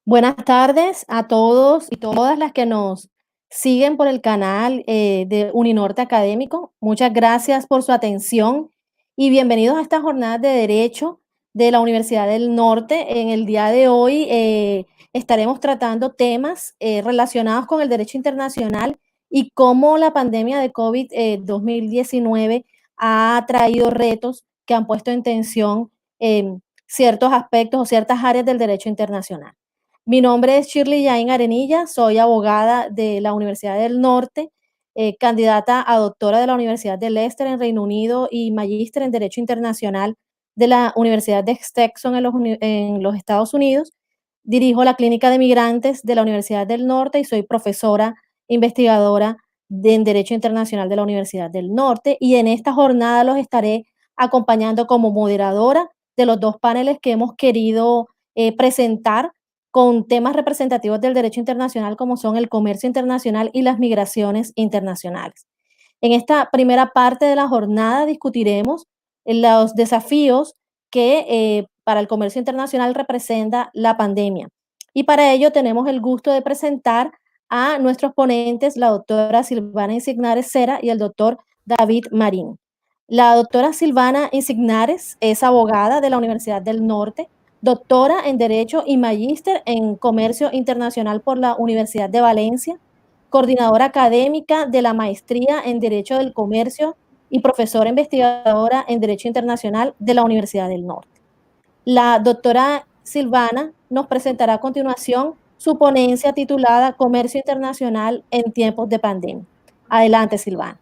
Buenas tardes a todos y todas las que nos siguen por el canal de Uninorte Académico. Muchas gracias por su atención y bienvenidos a esta jornada de Derecho de la Universidad del Norte. En el día de hoy estaremos tratando temas relacionados con el derecho internacional y cómo la pandemia de COVID-2019 ha traído retos que han puesto en tensión ciertos aspectos o ciertas áreas del derecho internacional. Mi nombre es Shirley Yain Arenilla, soy abogada de la Universidad del Norte, candidata a doctora de la Universidad de Leicester en Reino Unido y magíster en Derecho Internacional de la Universidad de Extension en los Estados Unidos. Dirijo la Clínica de Migrantes de la Universidad del Norte y soy profesora investigadora en Derecho Internacional de la Universidad del Norte. Y en esta jornada los estaré acompañando como moderadora de los dos paneles que hemos querido presentar con temas representativos del derecho internacional como son el comercio internacional y las migraciones internacionales. En esta primera parte de la jornada discutiremos los desafíos que para el comercio internacional representa la pandemia. Y para ello tenemos el gusto de presentar a nuestros ponentes, la doctora Silvana Insignares Cera y el doctor David Marín. La doctora Silvana Insignares es abogada de la Universidad del Norte, doctora en Derecho y magíster en Comercio Internacional por la Universidad de Valencia, coordinadora académica de la Maestría en Derecho del Comercio y profesora investigadora en Derecho Internacional de la Universidad del Norte. La doctora Silvana nos presentará a continuación su ponencia titulada Comercio Internacional en tiempos de pandemia. Adelante, Silvana.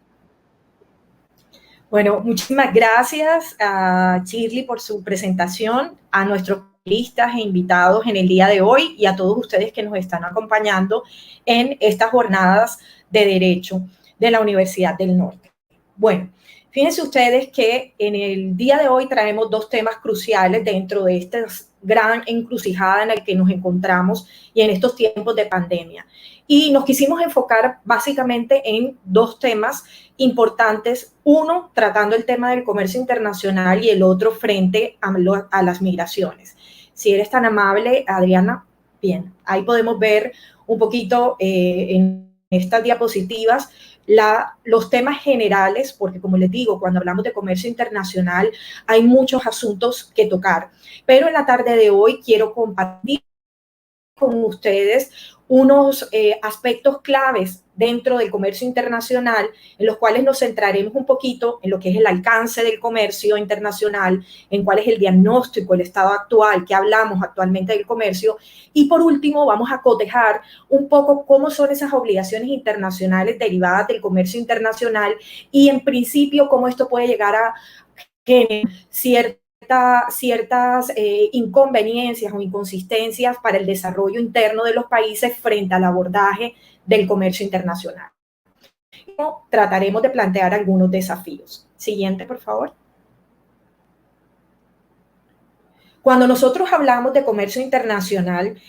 Bueno, muchísimas gracias a Shirley por su presentación, a nuestros panelistas e invitados en el día de hoy y a todos ustedes que nos están acompañando en estas jornadas de Derecho de la Universidad del Norte. Bueno, fíjense ustedes que en el día de hoy traemos dos temas cruciales dentro de esta gran encrucijada en la que nos encontramos y en estos tiempos de pandemia. Y nos quisimos enfocar básicamente en dos temas importantes, uno tratando el tema del comercio internacional y el otro frente a las migraciones. Si eres tan amable, Adriana, bien, ahí podemos ver un poquito en estas diapositivas los temas generales, porque como les digo, cuando hablamos de comercio internacional hay muchos asuntos que tocar, pero en la tarde de hoy quiero compartir con ustedes unos aspectos claves dentro del comercio internacional en los cuales nos centraremos un poquito en lo que es el alcance del comercio internacional, en cuál es el diagnóstico, el estado actual, que hablamos actualmente del comercio, y por último vamos a cotejar un poco cómo son esas obligaciones internacionales derivadas del comercio internacional y en principio cómo esto puede llegar a generar ciertas inconveniencias o inconsistencias para el desarrollo interno de los países frente al abordaje del comercio internacional. Trataremos de plantear algunos desafíos. Siguiente, por favor. Cuando nosotros hablamos de comercio internacional,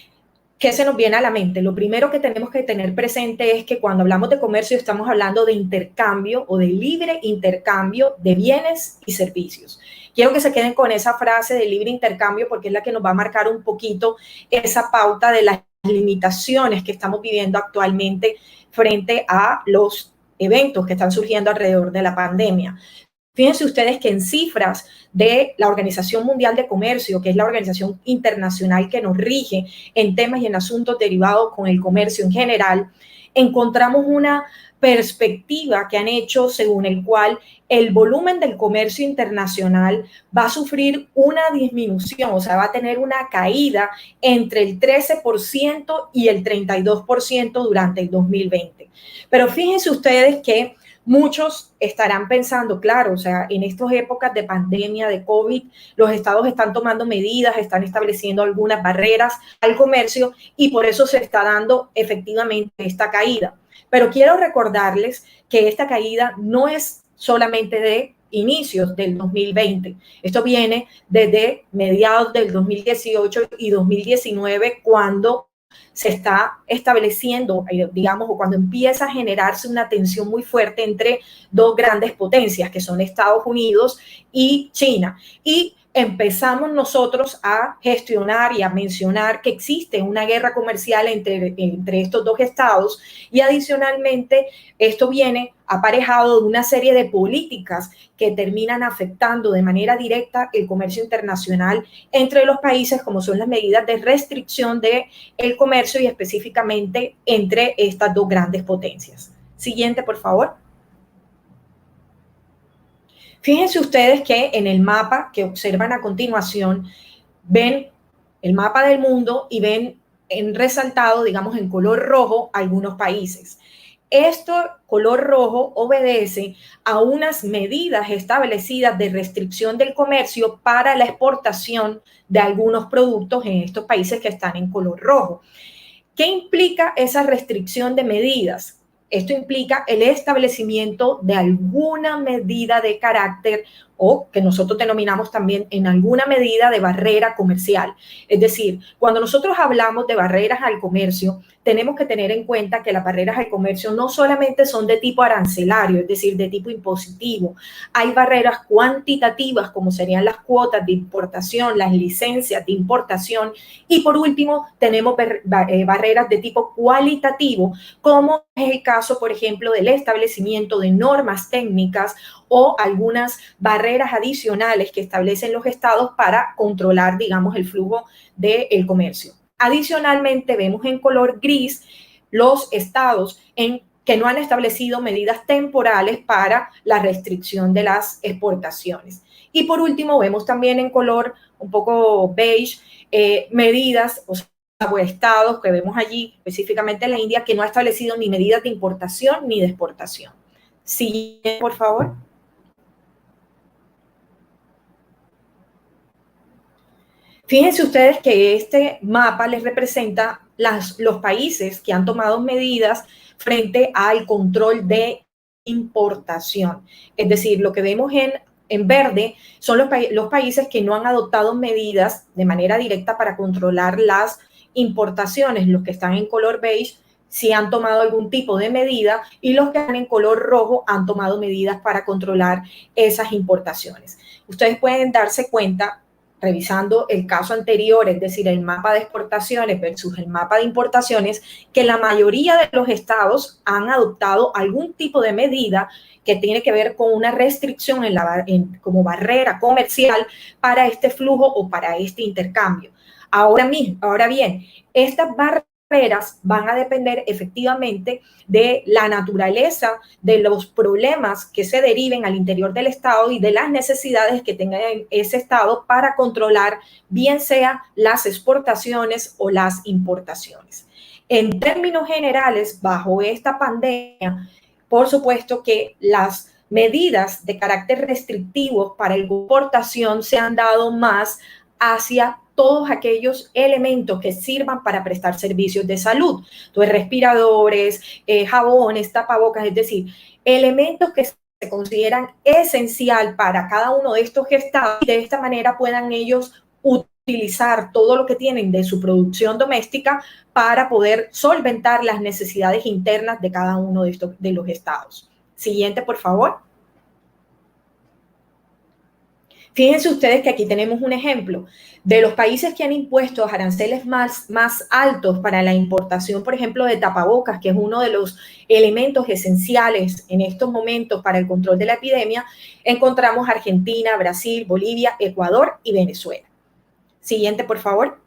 ¿qué se nos viene a la mente? Lo primero que tenemos que tener presente es que cuando hablamos de comercio estamos hablando de intercambio o de libre intercambio de bienes y servicios. Quiero que se queden con esa frase de libre intercambio porque es la que nos va a marcar un poquito esa pauta de las limitaciones que estamos viviendo actualmente frente a los eventos que están surgiendo alrededor de la pandemia. Fíjense ustedes que en cifras de la Organización Mundial de Comercio, que es la organización internacional que nos rige en temas y en asuntos derivados con el comercio en general, encontramos una perspectiva que han hecho según el cual el volumen del comercio internacional va a sufrir una disminución, o sea, va a tener una caída entre el 13% y el 32% durante el 2020. Pero fíjense ustedes que muchos estarán pensando, claro, o sea, en estas épocas de pandemia, de COVID, los estados están tomando medidas, están estableciendo algunas barreras al comercio y por eso se está dando efectivamente esta caída. Pero quiero recordarles que esta caída no es solamente de inicios del 2020. Esto viene desde mediados del 2018 y 2019, cuando se está estableciendo, digamos, o cuando empieza a generarse una tensión muy fuerte entre dos grandes potencias, que son Estados Unidos y China. Y empezamos nosotros a gestionar y a mencionar que existe una guerra comercial entre estos dos estados, y adicionalmente esto viene aparejado de una serie de políticas que terminan afectando de manera directa el comercio internacional entre los países, como son las medidas de restricción del comercio y específicamente entre estas dos grandes potencias. Siguiente, por favor. Fíjense ustedes que en el mapa que observan a continuación, ven el mapa del mundo y ven en resaltado, digamos, en color rojo, algunos países. Esto, color rojo, obedece a unas medidas establecidas de restricción del comercio para la exportación de algunos productos en estos países que están en color rojo. ¿Qué implica esa restricción de medidas? Esto implica el establecimiento de alguna medida de carácter o que nosotros denominamos también en alguna medida de barrera comercial. Es decir, cuando nosotros hablamos de barreras al comercio, tenemos que tener en cuenta que las barreras al comercio no solamente son de tipo arancelario, es decir, de tipo impositivo. Hay barreras cuantitativas, como serían las cuotas de importación, las licencias de importación, y por último, tenemos barreras de tipo cualitativo, como es el caso, por ejemplo, del establecimiento de normas técnicas o algunas barreras adicionales que establecen los estados para controlar, digamos, el flujo del comercio. Adicionalmente, vemos en color gris los estados que no han establecido medidas temporales para la restricción de las exportaciones. Y por último, vemos también en color un poco beige medidas, o sea, estados que vemos allí, específicamente en la India, que no ha establecido ni medidas de importación ni de exportación. Siguiente, por favor. Fíjense ustedes que este mapa les representa los países que han tomado medidas frente al control de importación. Es decir, lo que vemos en verde son los países que no han adoptado medidas de manera directa para controlar las importaciones. Los que están en color beige sí han tomado algún tipo de medida, y los que están en color rojo han tomado medidas para controlar esas importaciones. Ustedes pueden darse cuenta, revisando el caso anterior, es decir, el mapa de exportaciones versus el mapa de importaciones, que la mayoría de los estados han adoptado algún tipo de medida que tiene que ver con una restricción como barrera comercial para este flujo o para este intercambio. Ahora bien, estas barreras van a depender efectivamente de la naturaleza de los problemas que se deriven al interior del Estado y de las necesidades que tenga ese Estado para controlar bien sea las exportaciones o las importaciones. En términos generales, bajo esta pandemia, por supuesto que las medidas de carácter restrictivo para la importación se han dado más hacia todos aquellos elementos que sirvan para prestar servicios de salud. Entonces, respiradores, jabones, tapabocas, es decir, elementos que se consideran esencial para cada uno de estos estados, y de esta manera puedan ellos utilizar todo lo que tienen de su producción doméstica para poder solventar las necesidades internas de cada uno de los estados. Siguiente, por favor. Fíjense ustedes que aquí tenemos un ejemplo de los países que han impuesto aranceles más altos para la importación, por ejemplo, de tapabocas, que es uno de los elementos esenciales en estos momentos para el control de la epidemia. Encontramos Argentina, Brasil, Bolivia, Ecuador y Venezuela. Siguiente, por favor.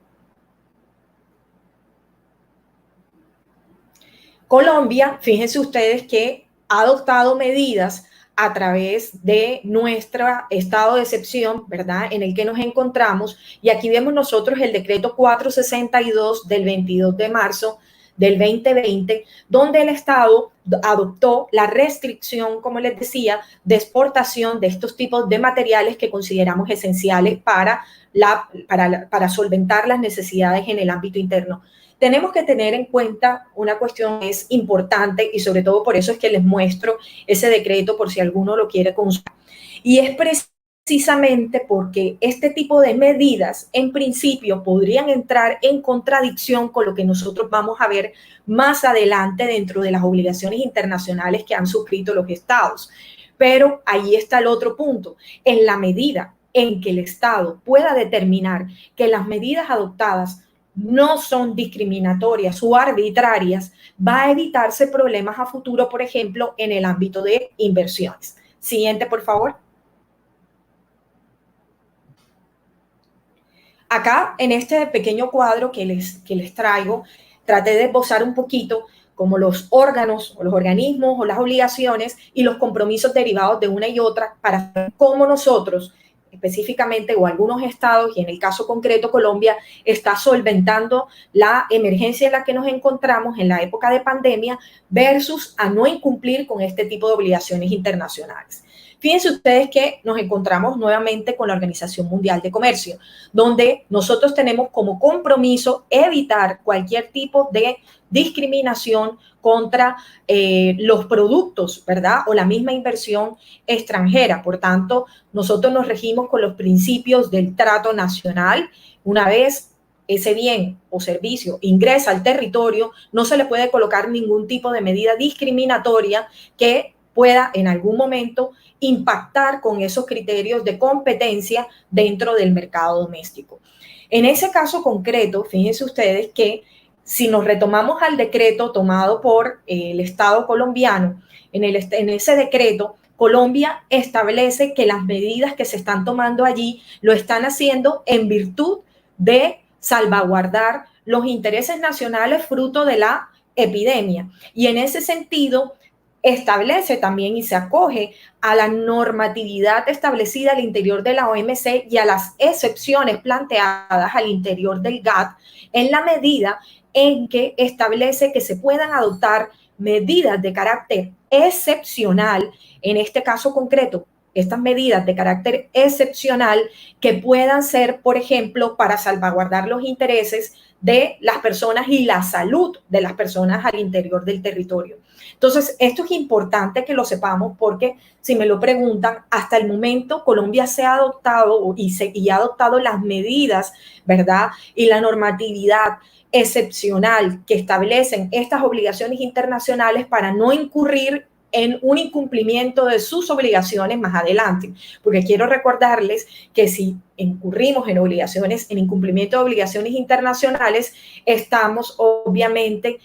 Colombia, fíjense ustedes que ha adoptado medidas a través de nuestro estado de excepción, ¿verdad?, en el que nos encontramos, y aquí vemos nosotros el decreto 462 del 22 de marzo del 2020, donde el Estado adoptó la restricción, como les decía, de exportación de estos tipos de materiales que consideramos esenciales para solventar las necesidades en el ámbito interno. Tenemos que tener en cuenta una cuestión que es importante, y sobre todo por eso es que les muestro ese decreto por si alguno lo quiere consultar. Y es precisamente porque este tipo de medidas en principio podrían entrar en contradicción con lo que nosotros vamos a ver más adelante dentro de las obligaciones internacionales que han suscrito los estados. Pero ahí está el otro punto. En la medida en que el Estado pueda determinar que las medidas adoptadas no son discriminatorias o arbitrarias, va a evitarse problemas a futuro, por ejemplo, en el ámbito de inversiones. Siguiente, por favor. Acá, en este pequeño cuadro que les traigo, traté de esbozar un poquito como los órganos o los organismos o las obligaciones y los compromisos derivados de una y otra para ver cómo nosotros, específicamente, o algunos estados, y en el caso concreto Colombia, está solventando la emergencia en la que nos encontramos en la época de pandemia versus a no incumplir con este tipo de obligaciones internacionales. Fíjense ustedes que nos encontramos nuevamente con la Organización Mundial de Comercio, donde nosotros tenemos como compromiso evitar cualquier tipo de discriminación contra los productos, ¿verdad? O la misma inversión extranjera. Por tanto, nosotros nos regimos con los principios del trato nacional. Una vez ese bien o servicio ingresa al territorio, no se le puede colocar ningún tipo de medida discriminatoria que pueda en algún momento impactar con esos criterios de competencia dentro del mercado doméstico. En ese caso concreto, fíjense ustedes que si nos retomamos al decreto tomado por el Estado colombiano, en ese decreto, Colombia establece que las medidas que se están tomando allí lo están haciendo en virtud de salvaguardar los intereses nacionales fruto de la epidemia. Y en ese sentido, establece también y se acoge a la normatividad establecida al interior de la OMC y a las excepciones planteadas al interior del GATT en la medida en que establece que se puedan adoptar medidas de carácter excepcional, en este caso concreto, estas medidas de carácter excepcional que puedan ser, por ejemplo, para salvaguardar los intereses de las personas y la salud de las personas al interior del territorio. Entonces, esto es importante que lo sepamos porque si me lo preguntan, hasta el momento Colombia se ha adoptado y ha adoptado las medidas, ¿verdad? Y la normatividad excepcional que establecen estas obligaciones internacionales para no incurrir en un incumplimiento de sus obligaciones más adelante. Porque quiero recordarles que si incurrimos en obligaciones, en incumplimiento de obligaciones internacionales, estamos obviamente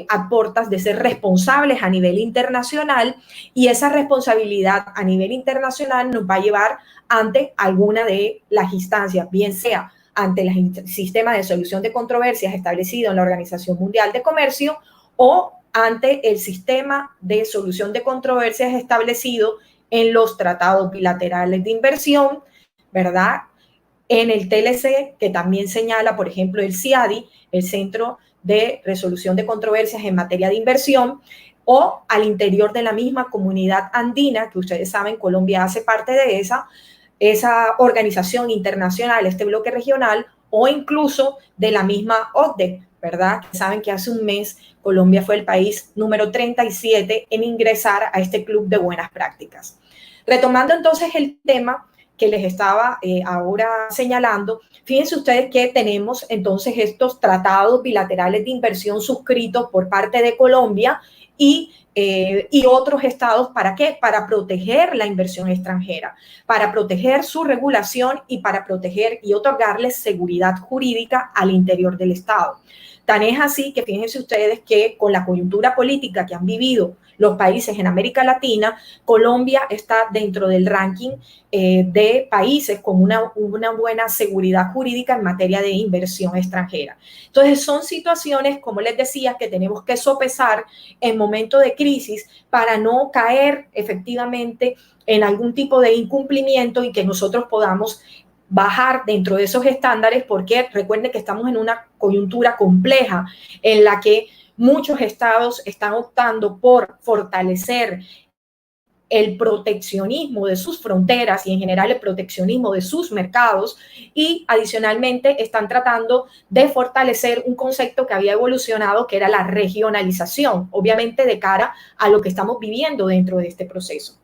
a puertas de ser responsables a nivel internacional y esa responsabilidad a nivel internacional nos va a llevar ante alguna de las instancias, bien sea ante el sistema de solución de controversias establecido en la Organización Mundial de Comercio o ante el sistema de solución de controversias establecido en los tratados bilaterales de inversión, ¿verdad? En el TLC, que también señala, por ejemplo, el CIADI, el Centro de Resolución de Controversias en Materia de Inversión, o al interior de la misma comunidad andina, que ustedes saben, Colombia hace parte de esa organización internacional, este bloque regional, o incluso de la misma OCDE, ¿verdad? Saben que hace un mes Colombia fue el país número 37 en ingresar a este club de buenas prácticas. Retomando entonces el tema que les estaba ahora señalando, fíjense ustedes que tenemos entonces estos tratados bilaterales de inversión suscritos por parte de Colombia y otros estados, ¿para qué? Para proteger la inversión extranjera, para proteger su regulación y para proteger y otorgarles seguridad jurídica al interior del estado. Tan es así que fíjense ustedes que con la coyuntura política que han vivido los países en América Latina, Colombia está dentro del ranking de países con una buena seguridad jurídica en materia de inversión extranjera. Entonces, son situaciones, como les decía, que tenemos que sopesar en momentos de crisis para no caer efectivamente en algún tipo de incumplimiento y que nosotros podamos bajar dentro de esos estándares, porque recuerden que estamos en una coyuntura compleja en la que muchos estados están optando por fortalecer el proteccionismo de sus fronteras y en general el proteccionismo de sus mercados y adicionalmente están tratando de fortalecer un concepto que había evolucionado que era la regionalización, obviamente de cara a lo que estamos viviendo dentro de este proceso.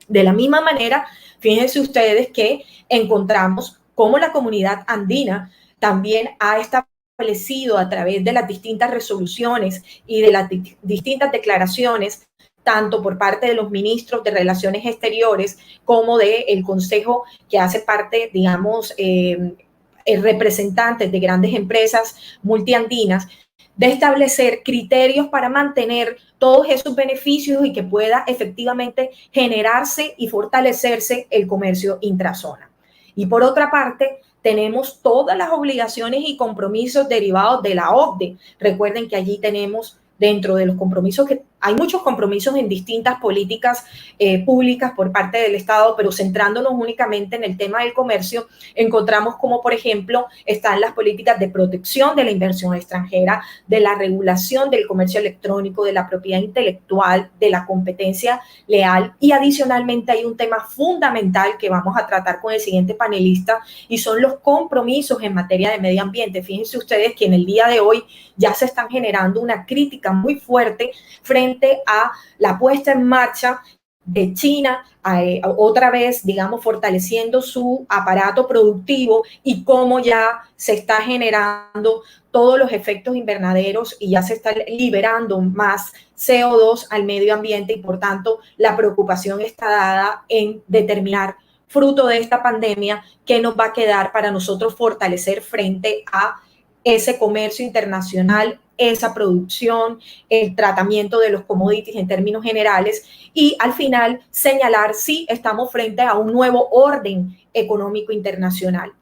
De la misma manera, fíjense ustedes que encontramos cómo la comunidad andina también ha establecido a través de las distintas resoluciones y de las distintas declaraciones tanto por parte de los ministros de Relaciones Exteriores como del Consejo que hace parte, digamos, representantes de grandes empresas multiandinas, de establecer criterios para mantener todos esos beneficios y que pueda efectivamente generarse y fortalecerse el comercio intrazona. Y por otra parte, tenemos todas las obligaciones y compromisos derivados de la OCDE. Recuerden que allí tenemos dentro de los compromisos, que hay muchos compromisos en distintas políticas públicas por parte del Estado, pero centrándonos únicamente en el tema del comercio, encontramos como, por ejemplo, están las políticas de protección de la inversión extranjera, de la regulación del comercio electrónico, de la propiedad intelectual, de la competencia leal, y adicionalmente hay un tema fundamental que vamos a tratar con el siguiente panelista, y son los compromisos en materia de medio ambiente. Fíjense ustedes que en el día de hoy ya se están generando una crítica muy fuerte frente a la puesta en marcha de China, otra vez, digamos, fortaleciendo su aparato productivo y cómo ya se está generando todos los efectos invernaderos y ya se está liberando más CO2 al medio ambiente, y por tanto la preocupación está dada en determinar, fruto de esta pandemia, qué nos va a quedar para nosotros fortalecer frente a ese comercio internacional, esa producción, el tratamiento de los commodities en términos generales, y al final señalar si estamos frente a un nuevo orden económico internacional.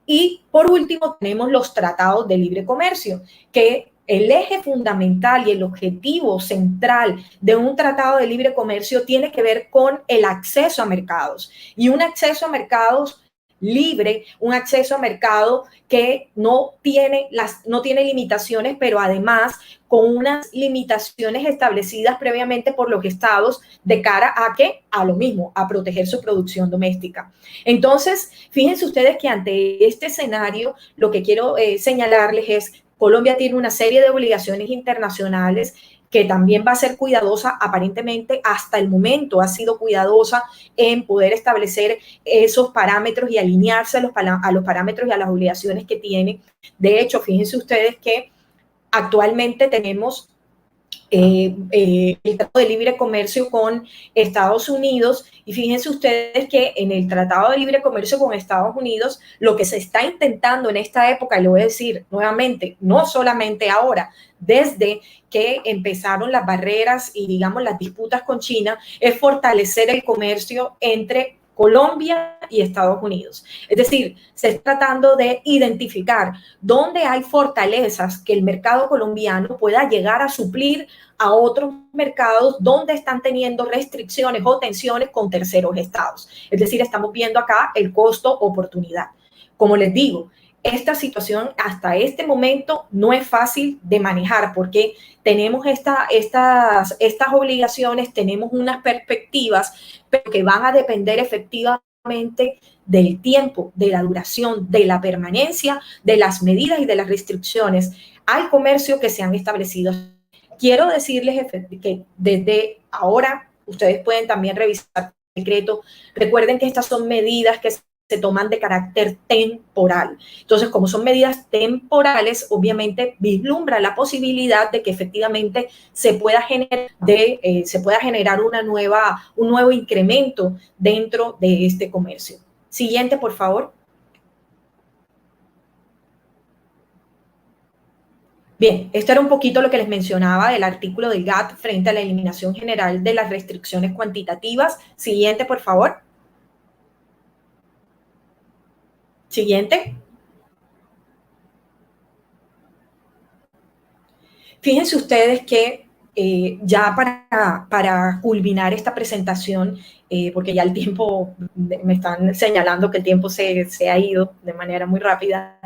Y por último tenemos los tratados de libre comercio, que el eje fundamental y el objetivo central de un tratado de libre comercio tiene que ver con el acceso a mercados, y un acceso a mercados libre, un acceso a mercado que no tiene limitaciones, pero además con unas limitaciones establecidas previamente por los estados de cara a ¿qué? A lo mismo, a proteger su producción doméstica. Entonces, fíjense ustedes que ante este escenario, lo que quiero señalarles es: Colombia tiene una serie de obligaciones internacionales que también va a ser cuidadosa, aparentemente hasta el momento ha sido cuidadosa en poder establecer esos parámetros y alinearse a los parámetros y a las obligaciones que tiene. De hecho, fíjense ustedes que actualmente tenemos el Tratado de Libre Comercio con Estados Unidos, y fíjense ustedes que en el Tratado de Libre Comercio con Estados Unidos lo que se está intentando en esta época, y lo voy a decir nuevamente, no solamente ahora, desde que empezaron las barreras y digamos las disputas con China, es fortalecer el comercio entre Colombia y Estados Unidos. Es decir, se está tratando de identificar dónde hay fortalezas que el mercado colombiano pueda llegar a suplir a otros mercados donde están teniendo restricciones o tensiones con terceros estados. Es decir, estamos viendo acá el costo-oportunidad. Como les digo, esta situación hasta este momento no es fácil de manejar porque tenemos estas obligaciones, tenemos unas perspectivas, pero que van a depender efectivamente del tiempo, de la duración, de la permanencia, de las medidas y de las restricciones al comercio que se han establecido. Quiero decirles que desde ahora ustedes pueden también revisar el decreto. Recuerden que estas son medidas que se toman de carácter temporal. Entonces, como son medidas temporales, obviamente vislumbra la posibilidad de que efectivamente se pueda generar un nuevo incremento dentro de este comercio. Siguiente, por favor. Bien, esto era un poquito lo que les mencionaba del artículo del GATT frente a la eliminación general de las restricciones cuantitativas. Siguiente, por favor. Siguiente. Fíjense ustedes que ya para culminar esta presentación, porque ya el tiempo, me están señalando que el tiempo se ha ido de manera muy rápida,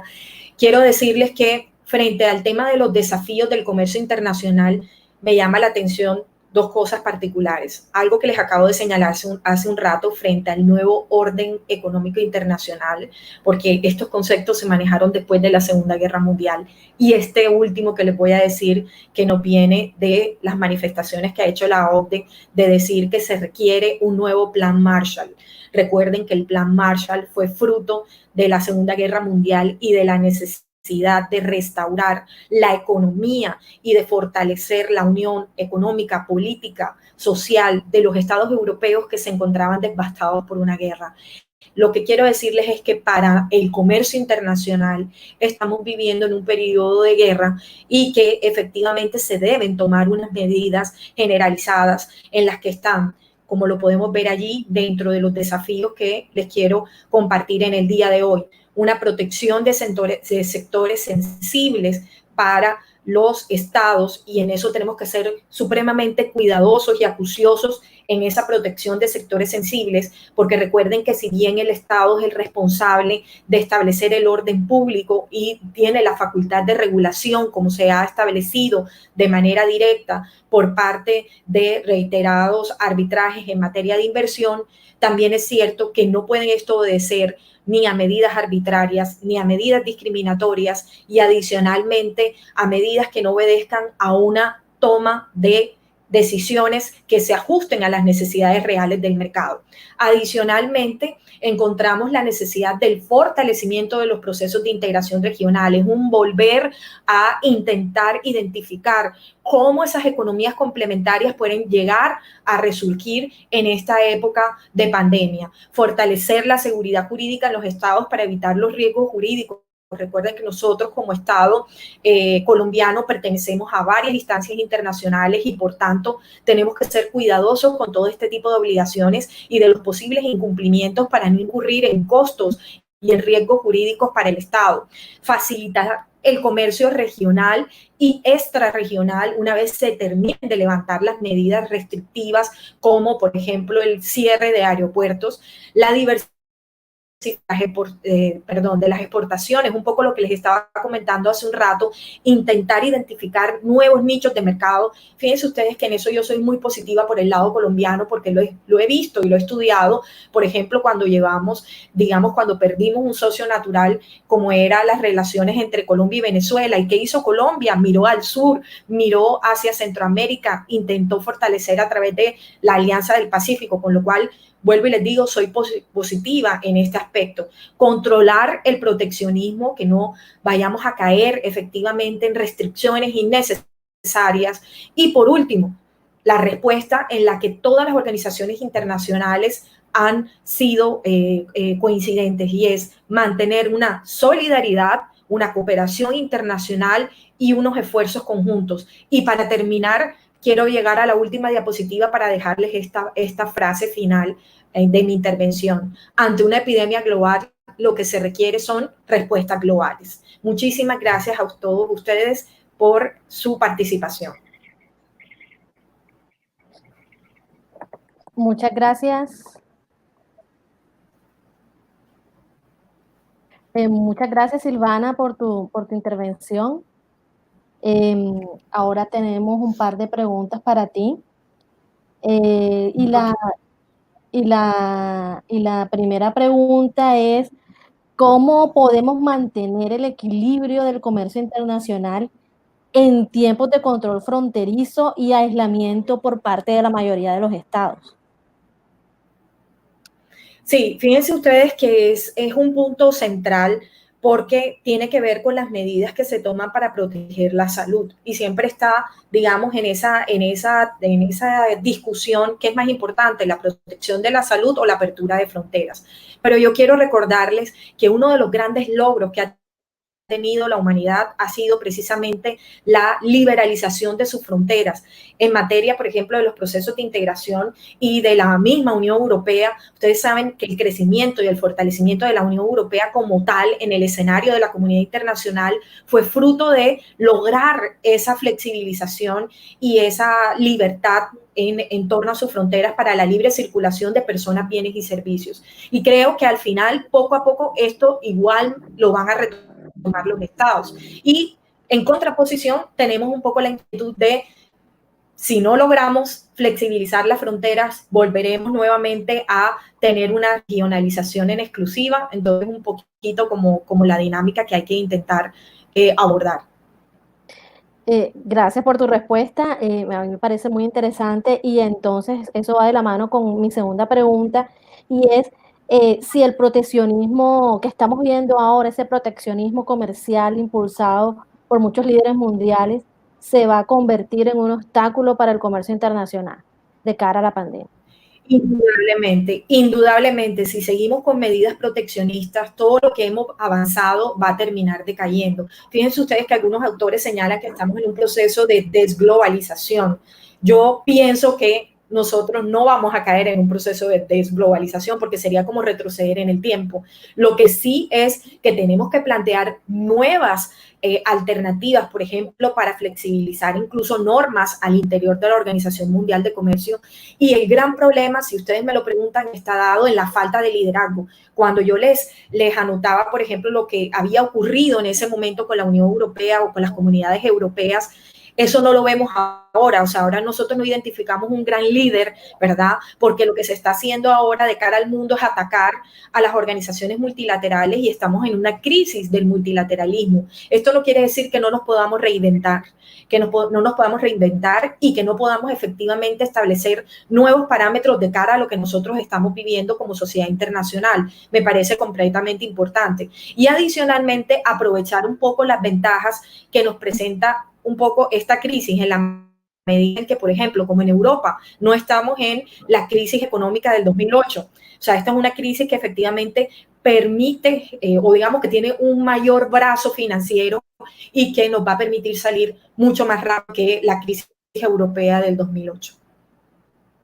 quiero decirles que frente al tema de los desafíos del comercio internacional, me llama la atención dos cosas particulares. Algo que les acabo de señalar hace un rato frente al nuevo orden económico internacional, porque estos conceptos se manejaron después de la Segunda Guerra Mundial. Y este último que les voy a decir, que nos viene de las manifestaciones que ha hecho la OCDE, de decir que se requiere un nuevo plan Marshall. Recuerden que el plan Marshall fue fruto de la Segunda Guerra Mundial y de la necesidad necesidad de restaurar la economía y de fortalecer la unión económica, política, social de los estados europeos que se encontraban devastados por una guerra. Lo que quiero decirles es que para el comercio internacional estamos viviendo en un periodo de guerra y que efectivamente se deben tomar unas medidas generalizadas en las que están, como lo podemos ver allí dentro de los desafíos que les quiero compartir en el día de hoy. Una protección de sectores sensibles para los estados, y en eso tenemos que ser supremamente cuidadosos y acuciosos en esa protección de sectores sensibles, porque recuerden que si bien el Estado es el responsable de establecer el orden público y tiene la facultad de regulación, como se ha establecido de manera directa por parte de reiterados arbitrajes en materia de inversión, también es cierto que no pueden esto obedecer ni a medidas arbitrarias, ni a medidas discriminatorias y adicionalmente a medidas que no obedezcan a una toma de decisiones que se ajusten a las necesidades reales del mercado. Adicionalmente, encontramos la necesidad del fortalecimiento de los procesos de integración regional, es un volver a intentar identificar cómo esas economías complementarias pueden llegar a resurgir en esta época de pandemia, fortalecer la seguridad jurídica en los estados para evitar los riesgos jurídicos. Recuerden que nosotros como Estado colombiano pertenecemos a varias instancias internacionales y por tanto tenemos que ser cuidadosos con todo este tipo de obligaciones y de los posibles incumplimientos para no incurrir en costos y en riesgos jurídicos para el Estado. Facilitar el comercio regional y extrarregional una vez se terminen de levantar las medidas restrictivas como por ejemplo el cierre de aeropuertos, la diversidad de las exportaciones, un poco lo que les estaba comentando hace un rato, intentar identificar nuevos nichos de mercado. Fíjense ustedes que en eso yo soy muy positiva por el lado colombiano porque lo he visto y lo he estudiado, por ejemplo, cuando cuando perdimos un socio natural como eran las relaciones entre Colombia y Venezuela. ¿Y qué hizo Colombia? Miró al sur, miró hacia Centroamérica, intentó fortalecer a través de la Alianza del Pacífico, con lo cual vuelvo y les digo, soy positiva en este aspecto. Controlar el proteccionismo, que no vayamos a caer efectivamente en restricciones innecesarias. Y por último, la respuesta en la que todas las organizaciones internacionales han sido coincidentes y es mantener una solidaridad, una cooperación internacional y unos esfuerzos conjuntos. Y para terminar, quiero llegar a la última diapositiva para dejarles esta frase final de mi intervención. Ante una epidemia global, lo que se requiere son respuestas globales. Muchísimas gracias a todos ustedes por su participación. Muchas gracias. Muchas gracias, Silvana, por tu intervención. Ahora tenemos un par de preguntas para ti. Y la primera pregunta es, ¿cómo podemos mantener el equilibrio del comercio internacional en tiempos de control fronterizo y aislamiento por parte de la mayoría de los estados? Sí, fíjense ustedes que es un punto central porque tiene que ver con las medidas que se toman para proteger la salud y siempre está, digamos, en esa discusión que es más importante, la protección de la salud o la apertura de fronteras. Pero yo quiero recordarles que uno de los grandes logros que ha tenido la humanidad ha sido precisamente la liberalización de sus fronteras. En materia, por ejemplo, de los procesos de integración y de la misma Unión Europea, ustedes saben que el crecimiento y el fortalecimiento de la Unión Europea como tal en el escenario de la comunidad internacional fue fruto de lograr esa flexibilización y esa libertad en torno a sus fronteras para la libre circulación de personas, bienes y servicios. Y creo que al final, poco a poco, esto igual lo van a retomar los estados. Y en contraposición, tenemos un poco la inquietud de, si no logramos flexibilizar las fronteras, volveremos nuevamente a tener una regionalización en exclusiva. Entonces, un poquito como la dinámica que hay que intentar abordar. Gracias por tu respuesta, a mí me parece muy interesante y entonces eso va de la mano con mi segunda pregunta y es, si el proteccionismo que estamos viendo ahora, ese proteccionismo comercial impulsado por muchos líderes mundiales, se va a convertir en un obstáculo para el comercio internacional de cara a la pandemia. Indudablemente, indudablemente, si seguimos con medidas proteccionistas, todo lo que hemos avanzado va a terminar decayendo. Fíjense ustedes que algunos autores señalan que estamos en un proceso de desglobalización. Yo pienso que nosotros no vamos a caer en un proceso de desglobalización porque sería como retroceder en el tiempo. Lo que sí es que tenemos que plantear nuevas alternativas, por ejemplo, para flexibilizar incluso normas al interior de la Organización Mundial de Comercio. Y el gran problema, si ustedes me lo preguntan, está dado en la falta de liderazgo. Cuando yo les anotaba, por ejemplo, lo que había ocurrido en ese momento con la Unión Europea o con las comunidades europeas, eso no lo vemos ahora. O sea, ahora nosotros no identificamos un gran líder, ¿verdad? Porque lo que se está haciendo ahora de cara al mundo es atacar a las organizaciones multilaterales y estamos en una crisis del multilateralismo. Esto no quiere decir que no nos podamos reinventar, que no nos podamos reinventar y que no podamos efectivamente establecer nuevos parámetros de cara a lo que nosotros estamos viviendo como sociedad internacional. Me parece completamente importante. Y adicionalmente, aprovechar un poco las ventajas que nos presenta un poco esta crisis en la medida en que, por ejemplo, como en Europa, no estamos en la crisis económica del 2008. O sea, esta es una crisis que efectivamente permite o digamos que tiene un mayor brazo financiero y que nos va a permitir salir mucho más rápido que la crisis europea del 2008.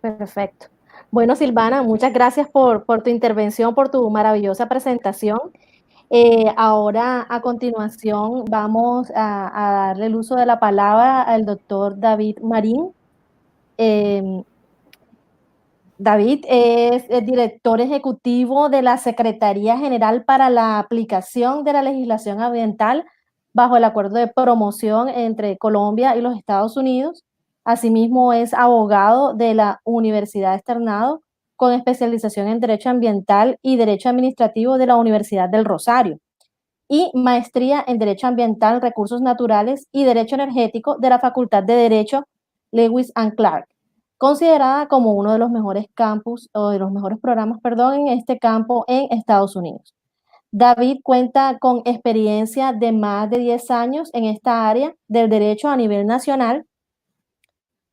Perfecto. Bueno, Silvana, muchas gracias por tu intervención, por tu maravillosa presentación. Ahora, a continuación, vamos a darle el uso de la palabra al doctor David Marín. David es el director ejecutivo de la Secretaría General para la Aplicación de la Legislación Ambiental bajo el acuerdo de promoción entre Colombia y los Estados Unidos. Asimismo, es abogado de la Universidad Externado con especialización en Derecho Ambiental y Derecho Administrativo de la Universidad del Rosario y maestría en Derecho Ambiental, Recursos Naturales y Derecho Energético de la Facultad de Derecho Lewis and Clark, considerada como uno de los mejores campus o de los mejores programas, perdón, en este campo en Estados Unidos. David cuenta con experiencia de más de 10 años en esta área del derecho a nivel nacional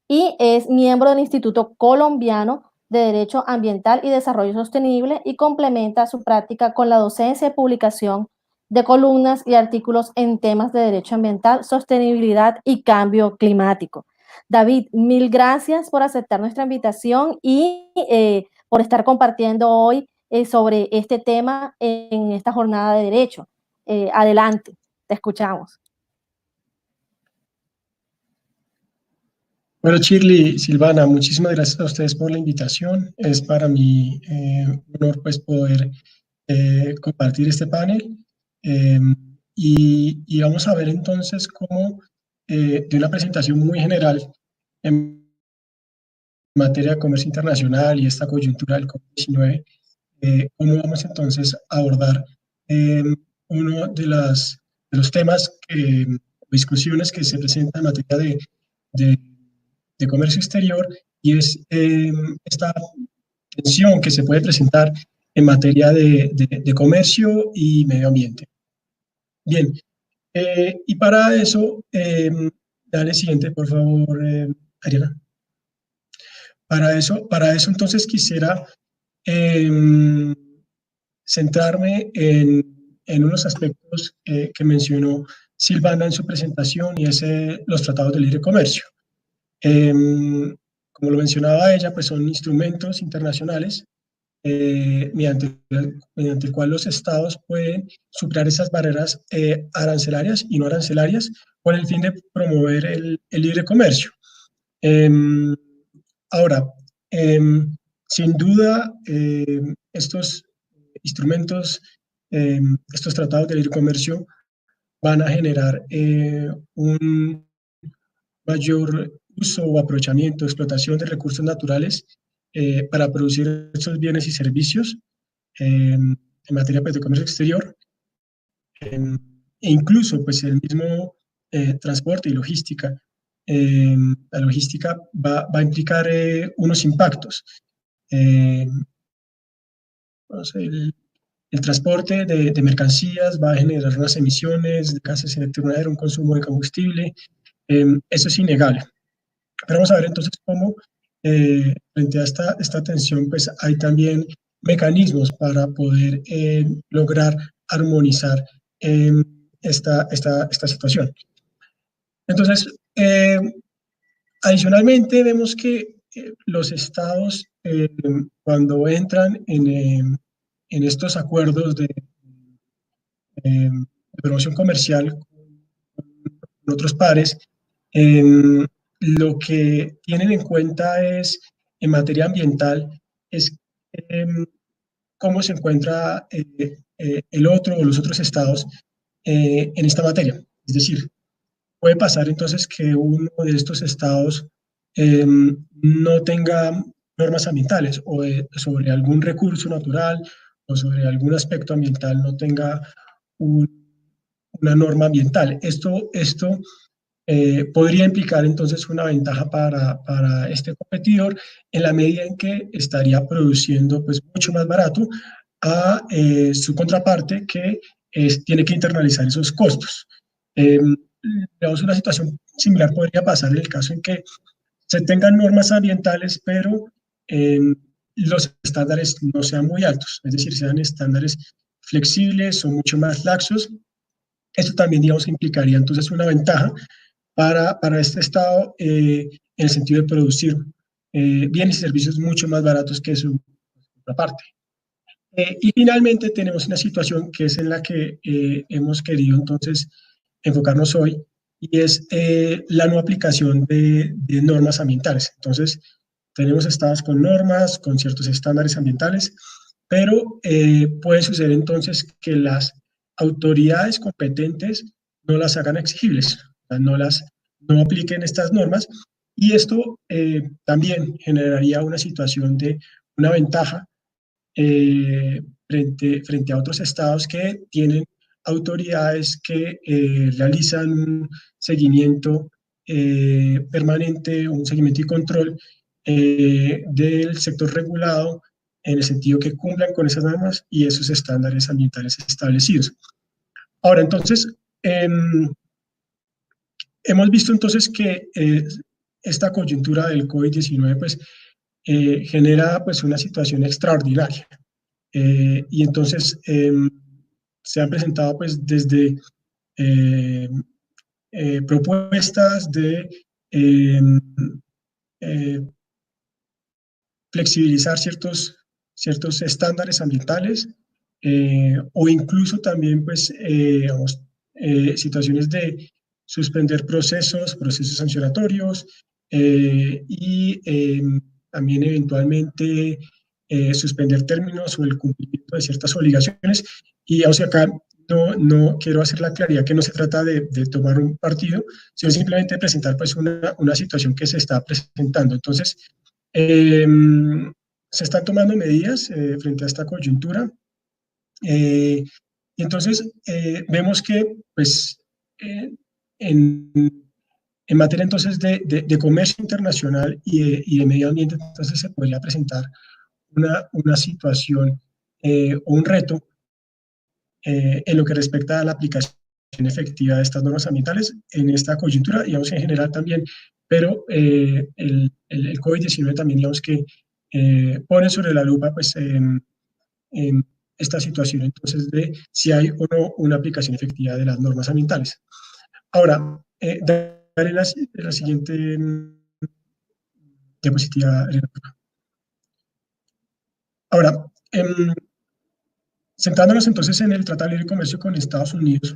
y es miembro del Instituto Colombiano de Derecho Ambiental y Desarrollo Sostenible y complementa su práctica con la docencia y publicación de columnas y artículos en temas de derecho ambiental, sostenibilidad y cambio climático. David, mil gracias por aceptar nuestra invitación y por estar compartiendo hoy sobre este tema en esta jornada de derecho. Adelante, te escuchamos. Bueno, Shirley, Silvana, muchísimas gracias a ustedes por la invitación. Es para mí un honor pues, poder compartir este panel. Y vamos a ver entonces cómo, de una presentación muy general en materia de comercio internacional y esta coyuntura del COVID-19, cómo vamos entonces a abordar uno de los temas, discusiones que se presentan en materia de comercio exterior, y es esta tensión que se puede presentar en materia de comercio y medio ambiente. Bien, y para eso, dale siguiente, por favor, Ariana. Para eso entonces quisiera centrarme en unos aspectos que mencionó Silvana en su presentación, y es los tratados de libre comercio. Como lo mencionaba ella, pues son instrumentos internacionales mediante el cual los estados pueden superar esas barreras arancelarias y no arancelarias con el fin de promover el libre comercio. Ahora, sin duda, estos instrumentos, estos tratados de libre comercio van a generar un mayor uso o aprovechamiento, explotación de recursos naturales para producir estos bienes y servicios en materia pues, de comercio exterior, e incluso pues, el mismo transporte y logística. La logística va a implicar unos impactos pues, el transporte de mercancías va a generar unas emisiones de gases de efecto invernadero, un consumo de combustible, eso es innegable. Pero vamos a ver entonces cómo frente a esta tensión, pues hay también mecanismos para poder lograr armonizar esta situación. Entonces, adicionalmente vemos que los estados cuando entran en estos acuerdos de promoción comercial con otros pares, lo que tienen en cuenta es, en materia ambiental, es cómo se encuentra el otro o los otros estados en esta materia. Es decir, puede pasar entonces que uno de estos estados no tenga normas ambientales o sobre algún recurso natural o sobre algún aspecto ambiental no tenga una norma ambiental. Esto podría implicar entonces una ventaja para este competidor en la medida en que estaría produciendo pues, mucho más barato a su contraparte que tiene que internalizar esos costos. Digamos, una situación similar podría pasar en el caso en que se tengan normas ambientales, pero los estándares no sean muy altos, es decir, sean estándares flexibles o mucho más laxos. Esto también, digamos, implicaría entonces una ventaja para este Estado en el sentido de producir bienes y servicios mucho más baratos que su contraparte. Y finalmente tenemos una situación que es en la que hemos querido entonces enfocarnos hoy y es la no aplicación de normas ambientales. Entonces, tenemos estados con normas, con ciertos estándares ambientales, pero puede suceder entonces que las autoridades competentes no las hagan exigibles, no apliquen estas normas y esto también generaría una situación de una ventaja frente a otros estados que tienen autoridades que realizan un seguimiento permanente, un seguimiento y control del sector regulado en el sentido que cumplan con esas normas y esos estándares ambientales establecidos. Ahora, entonces, hemos visto entonces que esta coyuntura del COVID-19 pues, genera pues, una situación extraordinaria. Y entonces se han presentado pues, desde propuestas de flexibilizar ciertos estándares ambientales o incluso también pues, digamos, situaciones de suspender procesos sancionatorios y también eventualmente suspender términos o el cumplimiento de ciertas obligaciones. Y o sea, acá no quiero hacer la claridad que no se trata de tomar un partido, sino simplemente presentar pues una situación que se está presentando. Entonces, se están tomando medidas frente a esta coyuntura. Y entonces, vemos que pues, en materia entonces de comercio internacional y de medio ambiente, entonces se podría presentar una situación o un reto en lo que respecta a la aplicación efectiva de estas normas ambientales en esta coyuntura, digamos en general también, pero el COVID-19 también digamos que pone sobre la lupa pues en esta situación entonces de si hay o no una aplicación efectiva de las normas ambientales. Ahora, daré la siguiente diapositiva. Ahora, centrándonos entonces en el Tratado de Libre Comercio con Estados Unidos,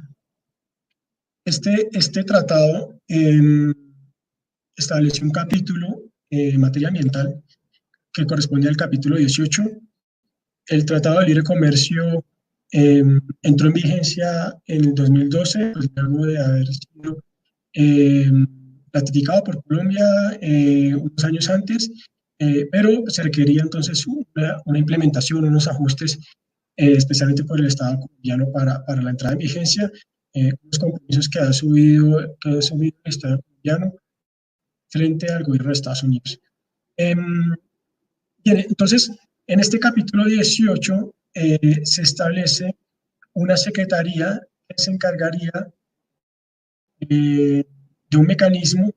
este tratado estableció un capítulo en materia ambiental que corresponde al capítulo 18. El Tratado de Libre Comercio entró en vigencia en el 2012, pues, luego de haber sido ratificado por Colombia unos años antes, pero se requería entonces una implementación, unos ajustes, especialmente por el Estado colombiano para la entrada en vigencia, los compromisos que ha asumido el Estado colombiano frente al gobierno de Estados Unidos. Bien, entonces, en este capítulo 18 se establece una secretaría que se encargaría de un mecanismo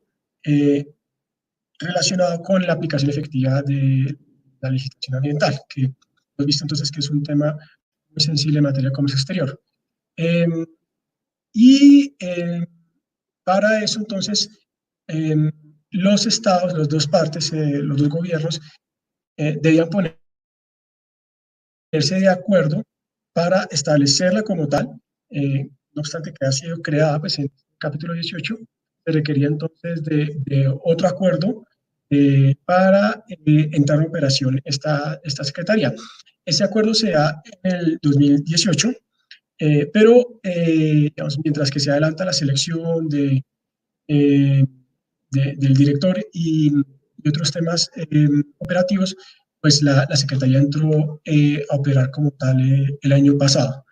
relacionado con la aplicación efectiva de la legislación ambiental, que hemos visto entonces que es un tema muy sensible en materia de comercio exterior. Para eso entonces los estados, las dos partes, los dos gobiernos debían ponerse de acuerdo para establecerla como tal. No obstante que ha sido creada pues, en el capítulo 18, se requería entonces de otro acuerdo para entrar en operación esta secretaría. Ese acuerdo se da en el 2018, pero digamos, mientras que se adelanta la selección del director y otros temas operativos, pues la Secretaría entró a operar como tal el año pasado.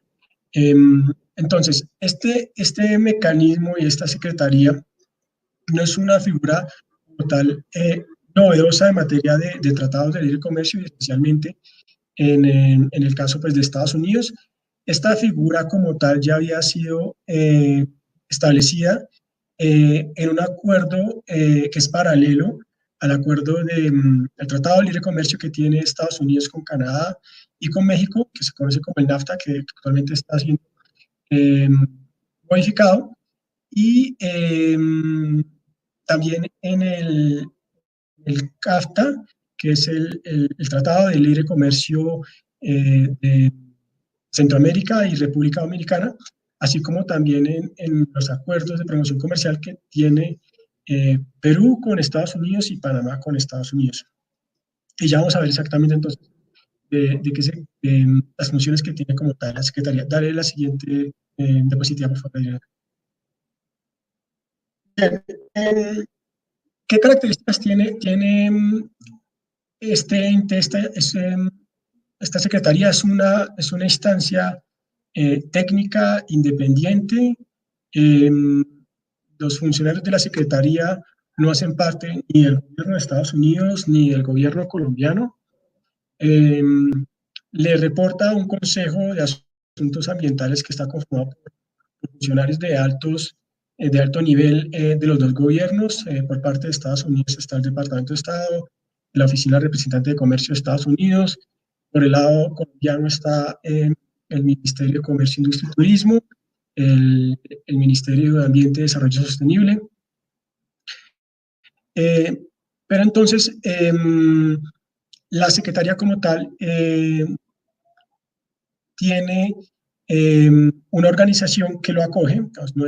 Entonces, este mecanismo y esta Secretaría no es una figura como tal novedosa en materia de tratados de libre comercio y especialmente en el caso pues, de Estados Unidos. Esta figura como tal ya había sido establecida en un acuerdo que es paralelo al acuerdo del Tratado de Libre Comercio que tiene Estados Unidos con Canadá y con México, que se conoce como el NAFTA, que actualmente está siendo modificado. Y también en el CAFTA, que es el Tratado de Libre Comercio de Centroamérica y República Dominicana, así como también en los acuerdos de promoción comercial que tiene Perú con Estados Unidos y Panamá con Estados Unidos. Y ya vamos a ver exactamente entonces las funciones que tiene como tal la Secretaría. Dale la siguiente diapositiva, por favor, Adriana. Bien, ¿qué características tiene esta secretaría? Es una instancia técnica independiente. Los funcionarios de la secretaría no hacen parte ni del gobierno de Estados Unidos ni del gobierno colombiano. Le reporta un consejo de asuntos ambientales que está conformado por funcionarios de alto nivel de los dos gobiernos. Por parte de Estados Unidos está el Departamento de Estado, la Oficina Representante de Comercio de Estados Unidos. Por el lado colombiano está el Ministerio de Comercio, Industria y Turismo, el Ministerio de Ambiente y Desarrollo Sostenible. Pero entonces, la Secretaría como tal tiene una organización que lo acoge, entonces no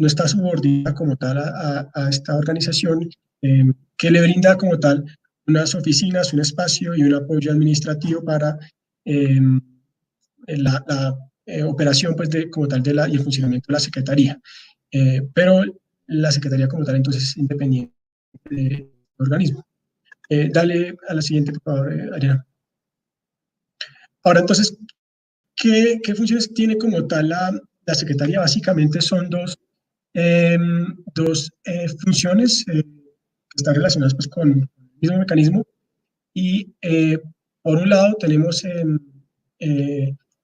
está subordinada como tal a esta organización que le brinda como tal unas oficinas, un espacio y un apoyo administrativo para la operación pues, como tal y el funcionamiento de la Secretaría. Pero la Secretaría como tal entonces es independiente del organismo. Dale a la siguiente, por favor, Ariana. Ahora entonces, ¿qué funciones tiene como tal la Secretaría? Básicamente son dos funciones que están relacionadas pues, con el mismo mecanismo. Y por un lado tenemos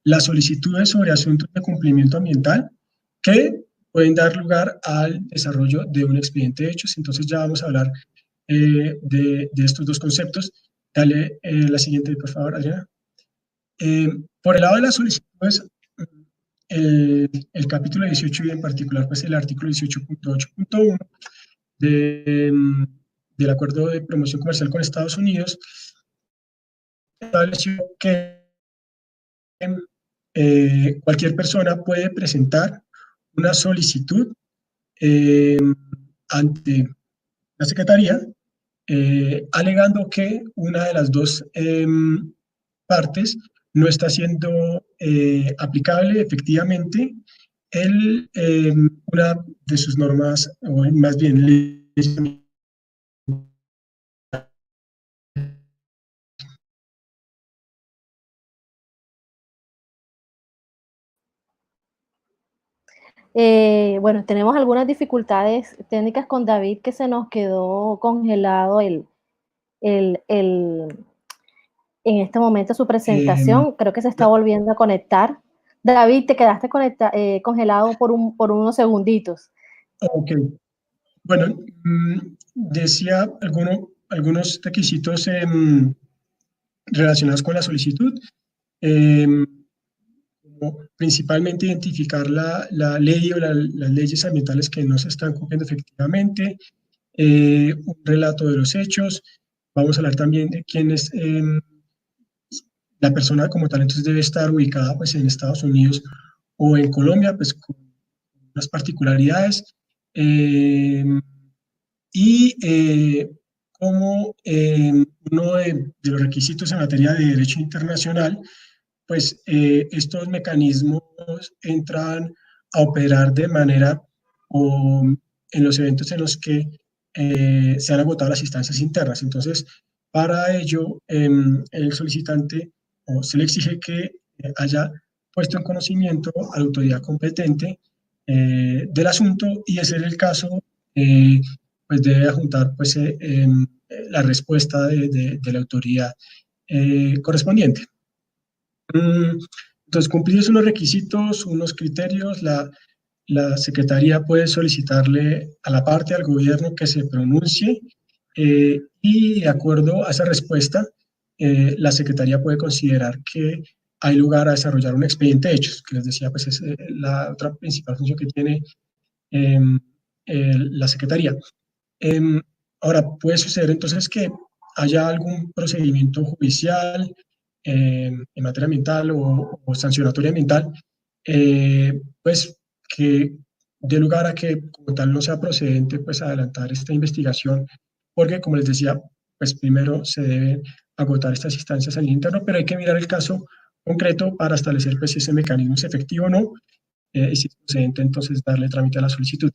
las solicitudes sobre asuntos de cumplimiento ambiental que pueden dar lugar al desarrollo de un expediente de hechos. Entonces ya vamos a hablar de estos dos conceptos. Dale la siguiente, por favor, Adriana. Por el lado de las solicitudes, el capítulo 18 y en particular pues el artículo 18.8.1 del Acuerdo de Promoción Comercial con Estados Unidos estableció que cualquier persona puede presentar una solicitud ante la Secretaría alegando que una de las dos partes no está siendo aplicable efectivamente una de sus normas, o más bien leyes. Bueno, tenemos algunas dificultades técnicas con David, que se nos quedó congelado el en este momento su Em, presentación. Creo que se está volviendo a conectar. David, te quedaste congelado por unos segunditos. ok, bueno, decía algunos requisitos relacionados con la solicitud, em, como principalmente identificar la ley o las leyes ambientales que no se están cumpliendo efectivamente, un relato de los hechos. Vamos a hablar también de quién es la persona como tal, entonces debe estar ubicada pues en Estados Unidos o en Colombia, pues con unas particularidades. Eh, y como uno de los requisitos en materia de derecho internacional, pues estos mecanismos entran a operar de manera o en los eventos en los que se han agotado las instancias internas. Entonces, para ello, el solicitante o se le exige que haya puesto en conocimiento a la autoridad competente del asunto, y ese es el caso, pues debe adjuntar pues, la respuesta de la autoridad correspondiente. Entonces, cumplidos unos requisitos, unos criterios, la Secretaría puede solicitarle a la parte, al gobierno, que se pronuncie, y de acuerdo a esa respuesta, la Secretaría puede considerar que hay lugar a desarrollar un expediente de hechos, que les decía, pues es la otra principal función que tiene eh, la Secretaría. Eh, Ahora, puede suceder entonces que haya algún procedimiento judicial en materia ambiental o sancionatoria ambiental, pues que dé lugar a que como tal no sea procedente pues adelantar esta investigación, porque como les decía, pues primero se deben agotar estas instancias al interno, pero hay que mirar el caso concreto para establecer pues si ese mecanismo es efectivo o no, y si es procedente entonces darle trámite a la solicitud.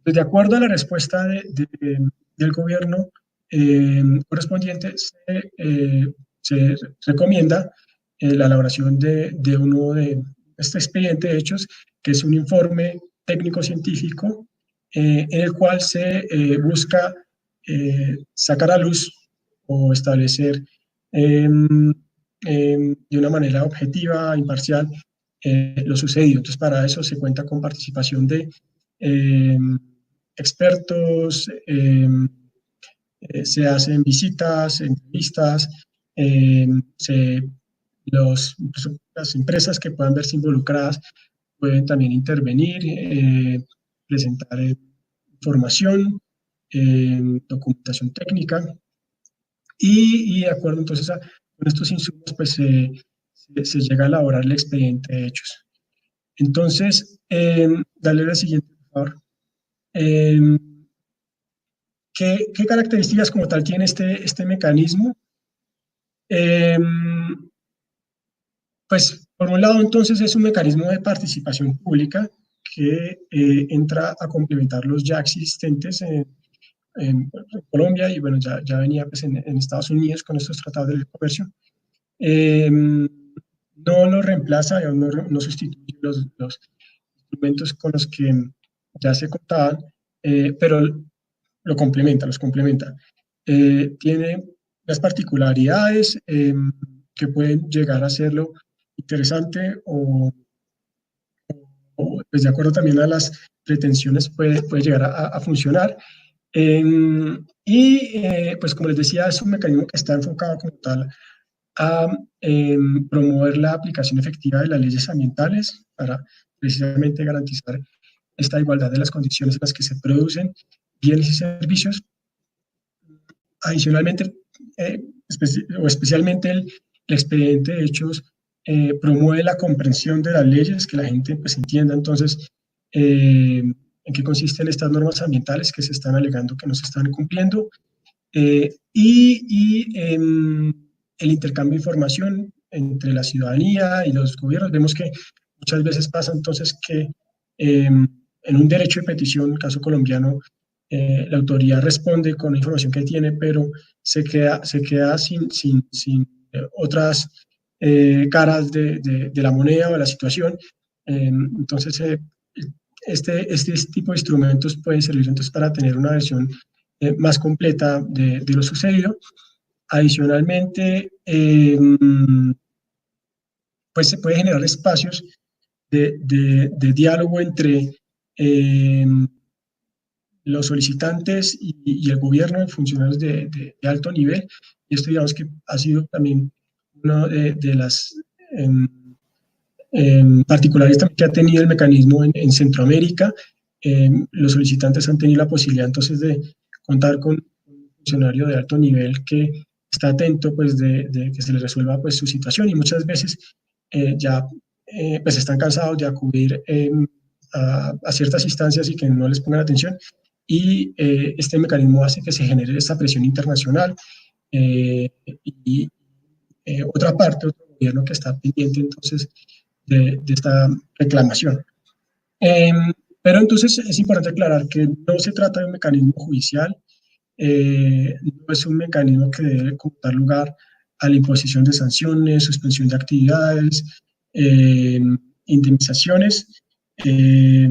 Pues de acuerdo a la respuesta del gobierno correspondiente, se recomienda la elaboración de uno de este expediente de hechos, que es un informe técnico-científico en el cual se busca sacar a luz o establecer de una manera objetiva, imparcial, lo sucedido. Entonces, para eso se cuenta con participación de eh, expertos, se hacen visitas, entrevistas, eh, se, las empresas que puedan verse involucradas pueden también intervenir, presentar información, documentación técnica, y de acuerdo entonces con estos insumos, pues se llega a elaborar el expediente de hechos. Entonces, dale la siguiente, por favor. Eh, ¿Qué características como tal tiene este mecanismo? Eh, pues por un lado entonces es un mecanismo de participación pública que entra a complementar los ya existentes en Colombia y bueno, ya venía pues en Estados Unidos con estos tratados de libre comercio. No lo reemplaza, no sustituye los instrumentos con los que ya se contaban, pero los complementa. Tiene las particularidades que pueden llegar a hacerlo interesante pues de acuerdo también a las pretensiones puede llegar a funcionar. Pues como les decía, es un mecanismo que está enfocado como tal a promover la aplicación efectiva de las leyes ambientales para precisamente garantizar esta igualdad de las condiciones en las que se producen bienes y servicios. Adicionalmente, especialmente el expediente de hechos promueve la comprensión de las leyes, que la gente pues entienda entonces en qué consisten estas normas ambientales que se están alegando que no se están cumpliendo, el intercambio de información entre la ciudadanía y los gobiernos. Vemos que muchas veces pasa entonces que en un derecho de petición, caso colombiano, la autoridad responde con la información que tiene, pero se queda sin otras caras de la moneda o de la situación. Entonces, este tipo de instrumentos pueden servir entonces para tener una versión más completa de lo sucedido. Adicionalmente, pues se puede generar espacios de diálogo entre los solicitantes y el gobierno, funcionarios de alto nivel, y esto digamos que ha sido también una de las particulares también que ha tenido el mecanismo en Centroamérica. Los solicitantes han tenido la posibilidad entonces de contar con un funcionario de alto nivel que está atento pues de que se les resuelva pues su situación, y muchas veces ya pues están cansados de acudir a ciertas instancias y que no les pongan atención, y este mecanismo hace que se genere esta presión internacional, y otra parte, otro gobierno que está pendiente entonces de esta reclamación. Eh, pero entonces es importante aclarar que no se trata de un mecanismo judicial, no es un mecanismo que debe dar lugar a la imposición de sanciones, suspensión de actividades, eh, indemnizaciones, eh,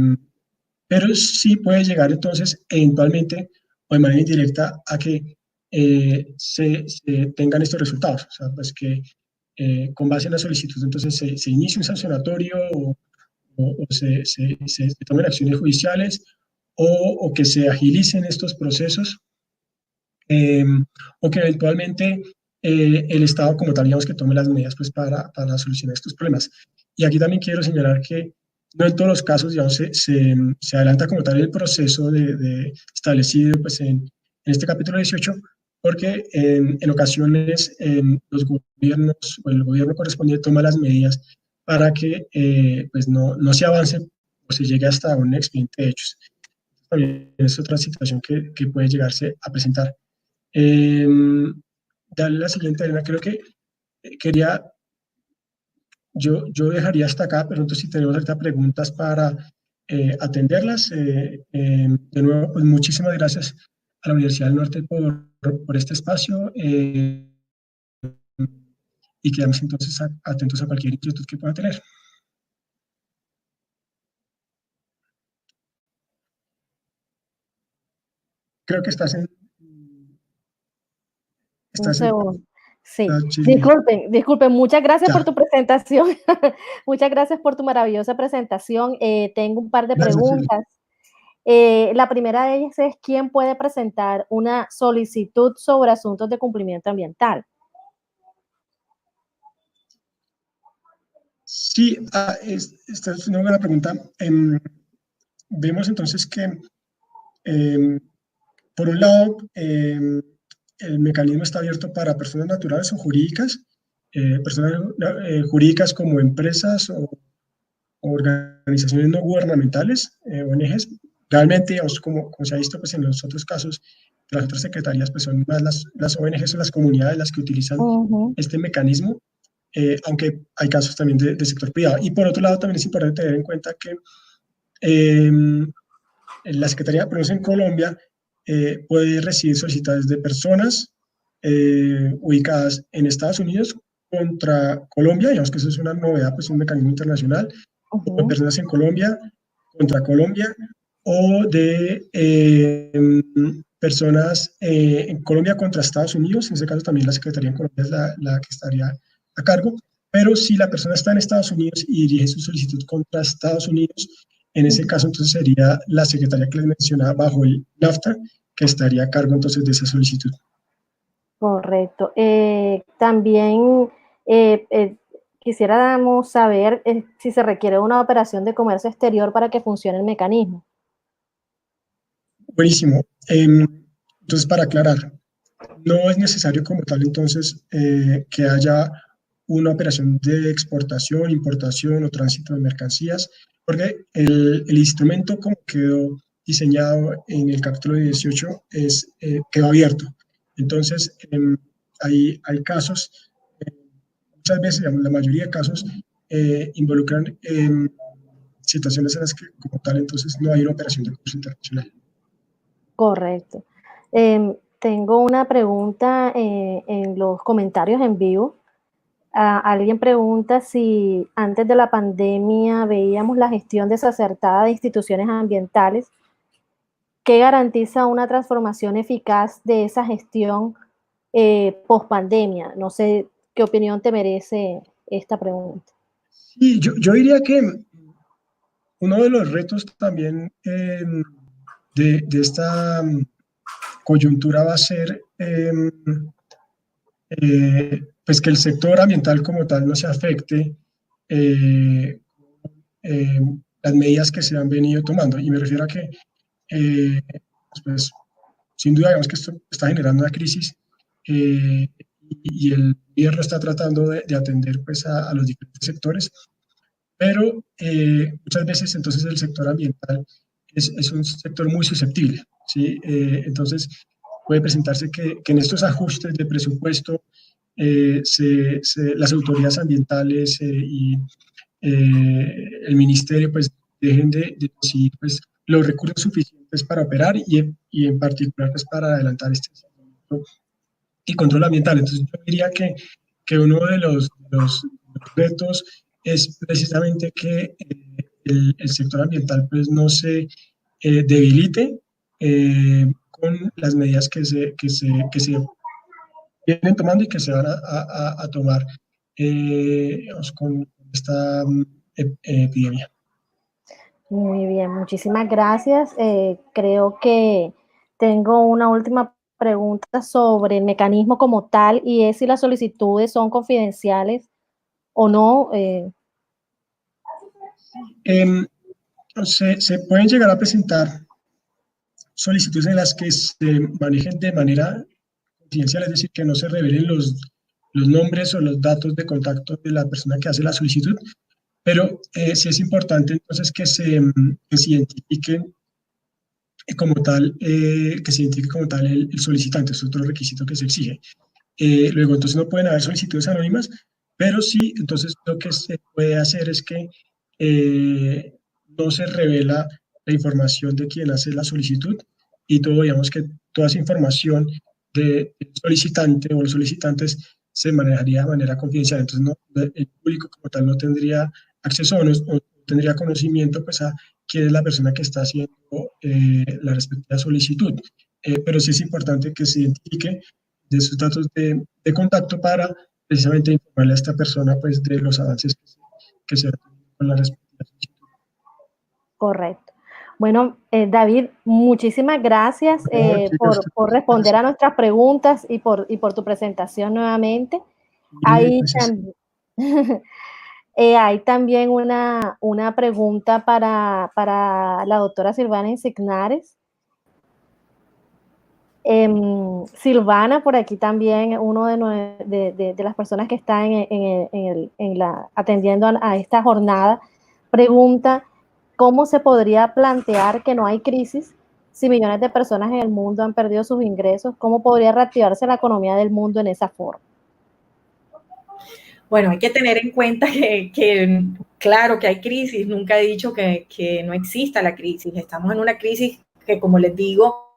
pero sí puede llegar entonces eventualmente o de manera indirecta a que se tengan estos resultados, o sea, pues que con base en la solicitud entonces se inicie un sancionatorio o se tomen acciones judiciales, o que se agilicen estos procesos, eh, o que eventualmente el Estado como tal, digamos, que tome las medidas pues, para solucionar estos problemas. Y aquí también quiero señalar que no en todos los casos, digamos, se adelanta como tal el proceso establecido pues, en este capítulo 18, porque en ocasiones los gobiernos o el gobierno correspondiente toma las medidas para que pues no se avance o se llegue hasta un expediente de hechos. También es otra situación que puede llegarse a presentar. Eh, Dale la siguiente, Elena. Creo que quería, yo dejaría hasta acá, pero entonces si tenemos ahorita preguntas para atenderlas. De nuevo, pues muchísimas gracias a la Universidad del Norte por este espacio, y quedamos entonces atentos a cualquier inquietud que puedan tener. Creo que estás en... Un Estás en segundo. Sí, Chile. disculpen, muchas gracias por Ya, tu presentación. Muchas gracias por tu maravillosa presentación. Tengo un par de gracias, Chile. preguntas. La primera de ellas es, ¿quién puede presentar una solicitud sobre asuntos de cumplimiento ambiental? Sí, esta es una buena pregunta. Vemos entonces que, por un lado, el mecanismo está abierto para personas naturales o jurídicas, personas jurídicas como empresas o organizaciones no gubernamentales, ONGs. Realmente, digamos, como se ha visto pues, en los otros casos, las otras secretarías pues, son más las ONGs o las comunidades las que utilizan este mecanismo, aunque hay casos también de sector privado. Y por otro lado, también es importante tener en cuenta que eh, la Secretaría de Presidencia en Colombia puede recibir solicitudes de personas ubicadas en Estados Unidos contra Colombia, digamos que eso es una novedad, pues un mecanismo internacional, o de personas en Colombia contra Colombia, o de personas en Colombia contra Estados Unidos. En ese caso también la Secretaría en Colombia es la que estaría a cargo, pero si la persona está en Estados Unidos y dirige su solicitud contra Estados Unidos, en ese caso entonces sería la Secretaría que les mencionaba bajo el NAFTA, que estaría a cargo entonces de esa solicitud. Correcto. También quisiéramos saber si se requiere una operación de comercio exterior para que funcione el mecanismo. Buenísimo. Entonces, para aclarar, no es necesario como tal entonces que haya una operación de exportación, importación o tránsito de mercancías, porque el instrumento como quedó diseñado en el capítulo 18 quedó abierto. Entonces, hay casos, muchas veces, digamos, la mayoría de casos involucran situaciones en las que como tal entonces no hay una operación de comercio internacional. Correcto. Tengo una pregunta en los comentarios en vivo. Alguien pregunta si antes de la pandemia veíamos la gestión desacertada de instituciones ambientales. ¿Qué garantiza una transformación eficaz de esa gestión post pandemia. No sé qué opinión te merece esta pregunta. Sí, yo diría que uno de los retos también de esta coyuntura va a ser pues que el sector ambiental como tal no se afecte eh, eh, las medidas que se han venido tomando. Y me refiero a que, eh, pues, sin duda, digamos que esto está generando una crisis y el gobierno está tratando de atender pues, a los diferentes sectores, pero muchas veces entonces el sector ambiental es un sector muy susceptible, ¿sí? Entonces puede presentarse que en estos ajustes de presupuesto las autoridades ambientales y el ministerio pues dejen de recibir pues, los recursos suficientes para operar y en particular pues para adelantar este seguimiento y control ambiental. Entonces yo diría que uno de los retos es precisamente que el sector ambiental pues no se debilite con las medidas que se vienen tomando y que se van a tomar digamos, con esta epidemia. Muy bien, muchísimas gracias. Creo que tengo una última pregunta sobre el mecanismo como tal y es si las solicitudes son confidenciales o no. Eh, se pueden llegar a presentar solicitudes en las que se manejen de manera confidencial, es decir, que no se revelen los nombres o los datos de contacto de la persona que hace la solicitud, pero sí es importante entonces que se identifiquen como tal, que se identifique como tal el solicitante, es otro requisito que se exige. Luego, entonces no pueden haber solicitudes anónimas, pero sí, entonces lo que se puede hacer es que no se revela la información de quien hace la solicitud y todo, digamos que toda esa información del solicitante o los solicitantes se manejaría de manera confidencial. Entonces, el público como tal no tendría acceso no tendría conocimiento pues, a quién es la persona que está haciendo la respectiva solicitud. Pero sí es importante que se identifique de sus datos de contacto para precisamente informarle a esta persona pues, de los avances que se con la respectiva solicitud. Correcto. Bueno, David, muchísimas gracias No, chicas, por responder a nuestras preguntas y por tu presentación nuevamente. Hay, gracias. hay también una pregunta para la doctora Silvana Insignares. Silvana, por aquí también, uno de las personas que está atendiendo a esta jornada, pregunta cómo se podría plantear que no hay crisis si millones de personas en el mundo han perdido sus ingresos, cómo podría reactivarse la economía del mundo en esa forma. Bueno, hay que tener en cuenta que claro que hay crisis, nunca he dicho que no exista la crisis, estamos en una crisis que, como les digo,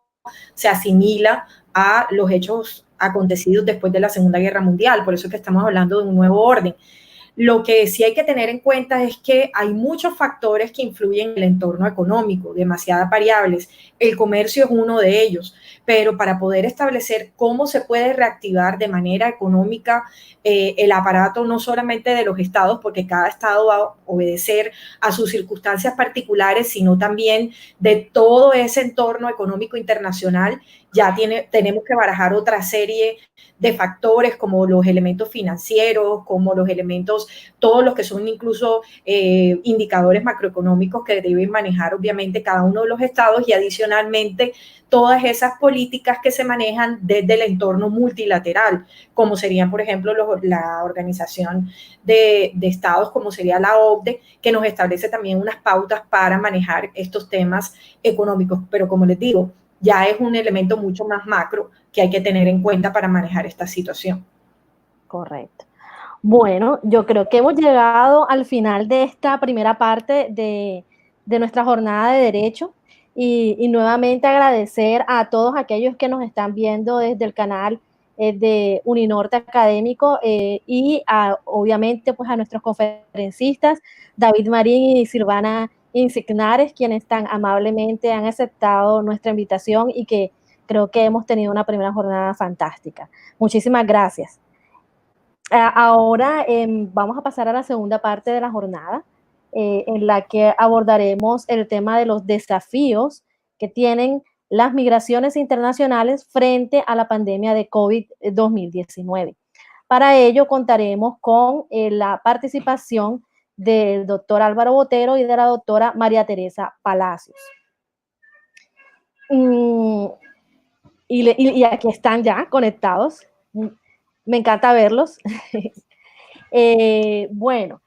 se asimila a los hechos acontecidos después de la Segunda Guerra Mundial, por eso es que estamos hablando de un nuevo orden. Lo que sí hay que tener en cuenta es que hay muchos factores que influyen en el entorno económico, demasiadas variables. El comercio es uno de ellos, pero para poder establecer cómo se puede reactivar de manera económica el aparato no solamente de los estados, porque cada estado va a obedecer a sus circunstancias particulares, sino también de todo ese entorno económico internacional, ya tenemos que barajar otra serie de factores como los elementos financieros, como los elementos, todos los que son incluso indicadores macroeconómicos que deben manejar obviamente cada uno de los estados y adicionalmente todas esas políticas que se manejan desde el entorno multilateral, como serían, por ejemplo, la Organización de Estados, como sería la OCDE, que nos establece también unas pautas para manejar estos temas económicos. Pero como les digo, ya es un elemento mucho más macro que hay que tener en cuenta para manejar esta situación. Correcto. Bueno, yo creo que hemos llegado al final de esta primera parte de nuestra jornada de derecho y nuevamente agradecer a todos aquellos que nos están viendo desde el canal de Uninorte Académico obviamente pues a nuestros conferencistas David Marín y Silvana Insignares, quienes tan amablemente han aceptado nuestra invitación y que creo que hemos tenido una primera jornada fantástica. Muchísimas gracias. Ahora vamos a pasar a la segunda parte de la jornada, en la que abordaremos el tema de los desafíos que tienen las migraciones internacionales frente a la pandemia de COVID-2019. Para ello contaremos con la participación del doctor Álvaro Botero y de la doctora María Teresa Palacios. Y aquí están ya conectados. Me encanta verlos. Bueno,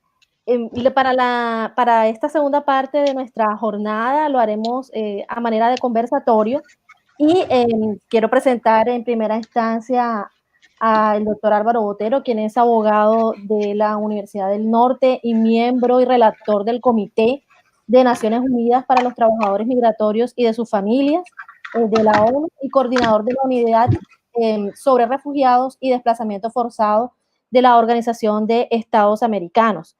para esta segunda parte de nuestra jornada lo haremos a manera de conversatorio y quiero presentar en primera instancia al doctor Álvaro Botero, quien es abogado de la Universidad del Norte y miembro y relator del Comité de Naciones Unidas para los Trabajadores Migratorios y de sus familias de la ONU y coordinador de la Unidad sobre Refugiados y Desplazamiento Forzado de la Organización de Estados Americanos.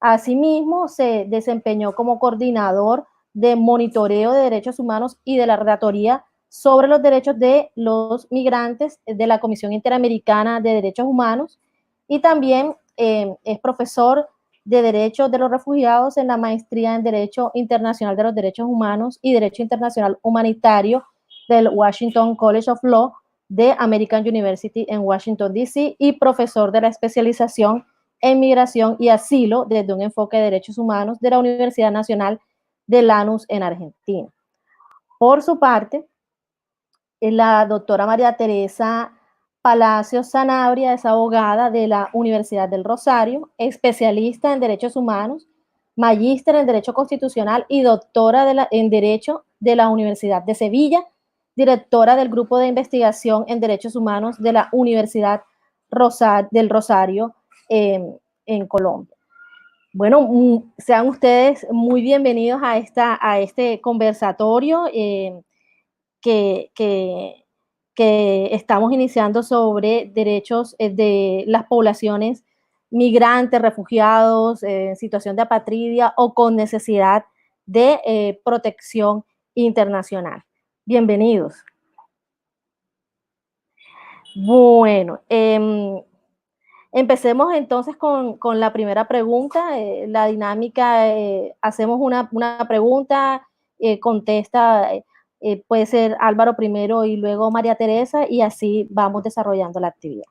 Asimismo, se desempeñó como coordinador de monitoreo de derechos humanos y de la Relatoría sobre los derechos de los migrantes de la Comisión Interamericana de Derechos Humanos y también es profesor de Derechos de los Refugiados en la Maestría en Derecho Internacional de los Derechos Humanos y Derecho Internacional Humanitario del Washington College of Law de American University en Washington, D.C. y profesor de la especialización en migración y asilo desde un enfoque de derechos humanos de la Universidad Nacional de Lanús en Argentina. Por su parte, la doctora María Teresa Palacios Sanabria es abogada de la Universidad del Rosario, especialista en derechos humanos, magíster en Derecho Constitucional y doctora en Derecho de la Universidad de Sevilla, directora del Grupo de Investigación en Derechos Humanos de la Universidad del Rosario en Colombia. Bueno, sean ustedes muy bienvenidos a este conversatorio que estamos iniciando sobre derechos de las poblaciones migrantes, refugiados, en situación de apatridia o con necesidad de protección internacional. Bienvenidos. Bueno, empecemos entonces con la primera pregunta. La dinámica, hacemos una pregunta, contesta, puede ser Álvaro primero y luego María Teresa, y así vamos desarrollando la actividad.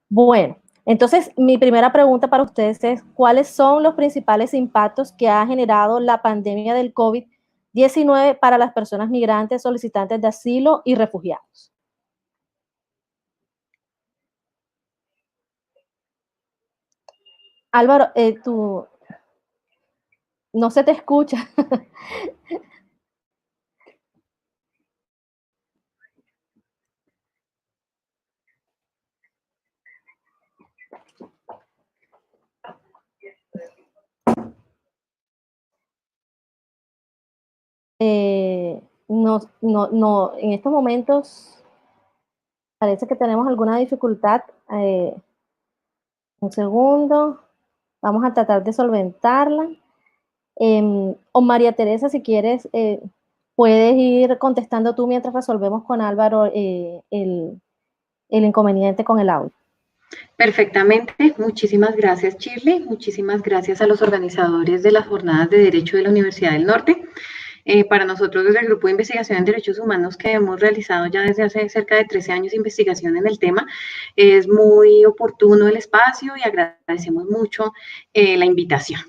Bueno, entonces mi primera pregunta para ustedes es, ¿cuáles son los principales impactos que ha generado la pandemia del COVID-19 para las personas migrantes, solicitantes de asilo y refugiados? Álvaro, tú no se te escucha. No, en estos momentos parece que tenemos alguna dificultad. Un segundo, vamos a tratar de solventarla. O María Teresa, si quieres, puedes ir contestando tú mientras resolvemos con Álvaro el inconveniente con el audio. Perfectamente, muchísimas gracias Shirley, muchísimas gracias a los organizadores de las jornadas de Derecho de la Universidad del Norte. Para nosotros desde el Grupo de Investigación en Derechos Humanos que hemos realizado ya desde hace cerca de 13 años de investigación en el tema, es muy oportuno el espacio y agradecemos mucho la invitación.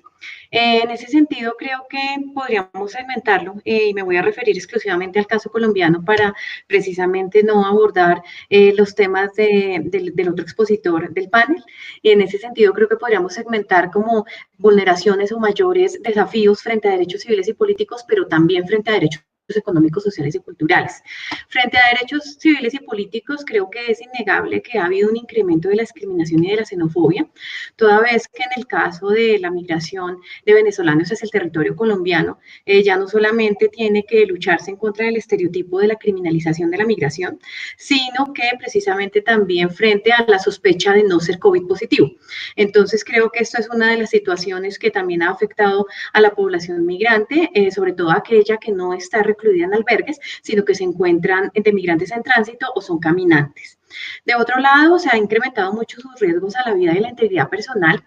En ese sentido, creo que podríamos segmentarlo y me voy a referir exclusivamente al caso colombiano para precisamente no abordar los temas del otro expositor del panel. Y en ese sentido, creo que podríamos segmentar como vulneraciones o mayores desafíos frente a derechos civiles y políticos, pero también frente a derechos económicos, sociales y culturales. Frente a derechos civiles y políticos, creo que es innegable que ha habido un incremento de la discriminación y de la xenofobia, toda vez que en el caso de la migración de venezolanos hacia el territorio colombiano, ya no solamente tiene que lucharse en contra del estereotipo de la criminalización de la migración, sino que precisamente también frente a la sospecha de no ser COVID positivo. Entonces, creo que esto es una de las situaciones que también ha afectado a la población migrante, sobre todo aquella que no está reconocida recluida en albergues, sino que se encuentran de migrantes en tránsito o son caminantes. De otro lado, se ha incrementado mucho sus riesgos a la vida y la integridad personal,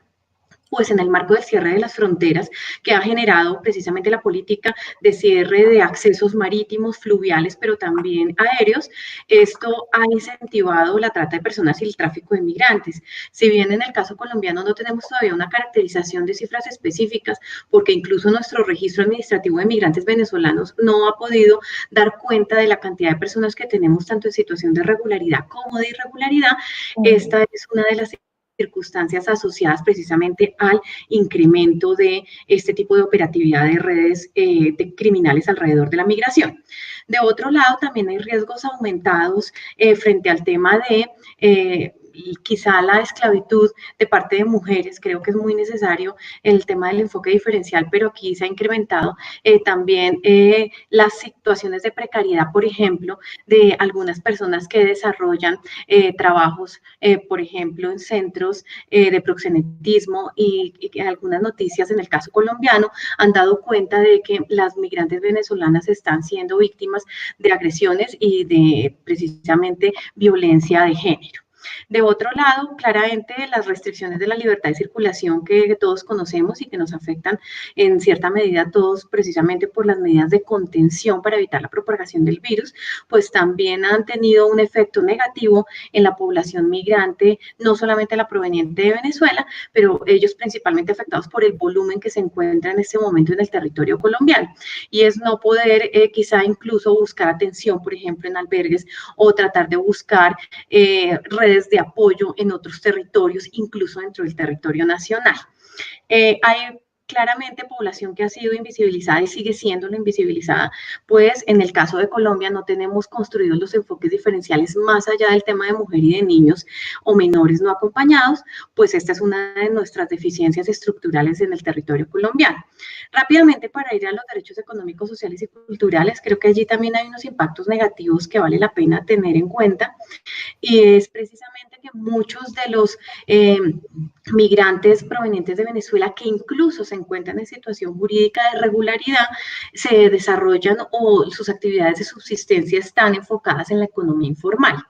pues en el marco del cierre de las fronteras que ha generado precisamente la política de cierre de accesos marítimos, fluviales, pero también aéreos, esto ha incentivado la trata de personas y el tráfico de migrantes. Si bien en el caso colombiano no tenemos todavía una caracterización de cifras específicas, porque incluso nuestro registro administrativo de migrantes venezolanos no ha podido dar cuenta de la cantidad de personas que tenemos tanto en situación de regularidad como de irregularidad, esta es una de las circunstancias asociadas precisamente al incremento de este tipo de operatividad de redes de criminales alrededor de la migración. De otro lado, también hay riesgos aumentados frente al tema de quizá la esclavitud de parte de mujeres. Creo que es muy necesario el tema del enfoque diferencial, pero aquí se ha incrementado también las situaciones de precariedad, por ejemplo, de algunas personas que desarrollan trabajos, por ejemplo, en centros de proxenetismo y algunas noticias en el caso colombiano han dado cuenta de que las migrantes venezolanas están siendo víctimas de agresiones y de precisamente violencia de género. De otro lado, claramente las restricciones de la libertad de circulación que todos conocemos y que nos afectan en cierta medida a todos precisamente por las medidas de contención para evitar la propagación del virus, pues también han tenido un efecto negativo en la población migrante, no solamente la proveniente de Venezuela, pero ellos principalmente afectados por el volumen que se encuentra en este momento en el territorio colombiano. Y es no poder quizá incluso buscar atención, por ejemplo, en albergues o tratar de buscar redes de apoyo en otros territorios, incluso dentro del territorio nacional. Hay claramente población que ha sido invisibilizada y sigue siendo invisibilizada, pues en el caso de Colombia no tenemos construidos los enfoques diferenciales más allá del tema de mujer y de niños o menores no acompañados, pues esta es una de nuestras deficiencias estructurales en el territorio colombiano. Rápidamente, para ir a los derechos económicos, sociales y culturales, creo que allí también hay unos impactos negativos que vale la pena tener en cuenta, y es precisamente que muchos de los migrantes provenientes de Venezuela que incluso se encuentran en situación jurídica de irregularidad se desarrollan o sus actividades de subsistencia están enfocadas en la economía informal.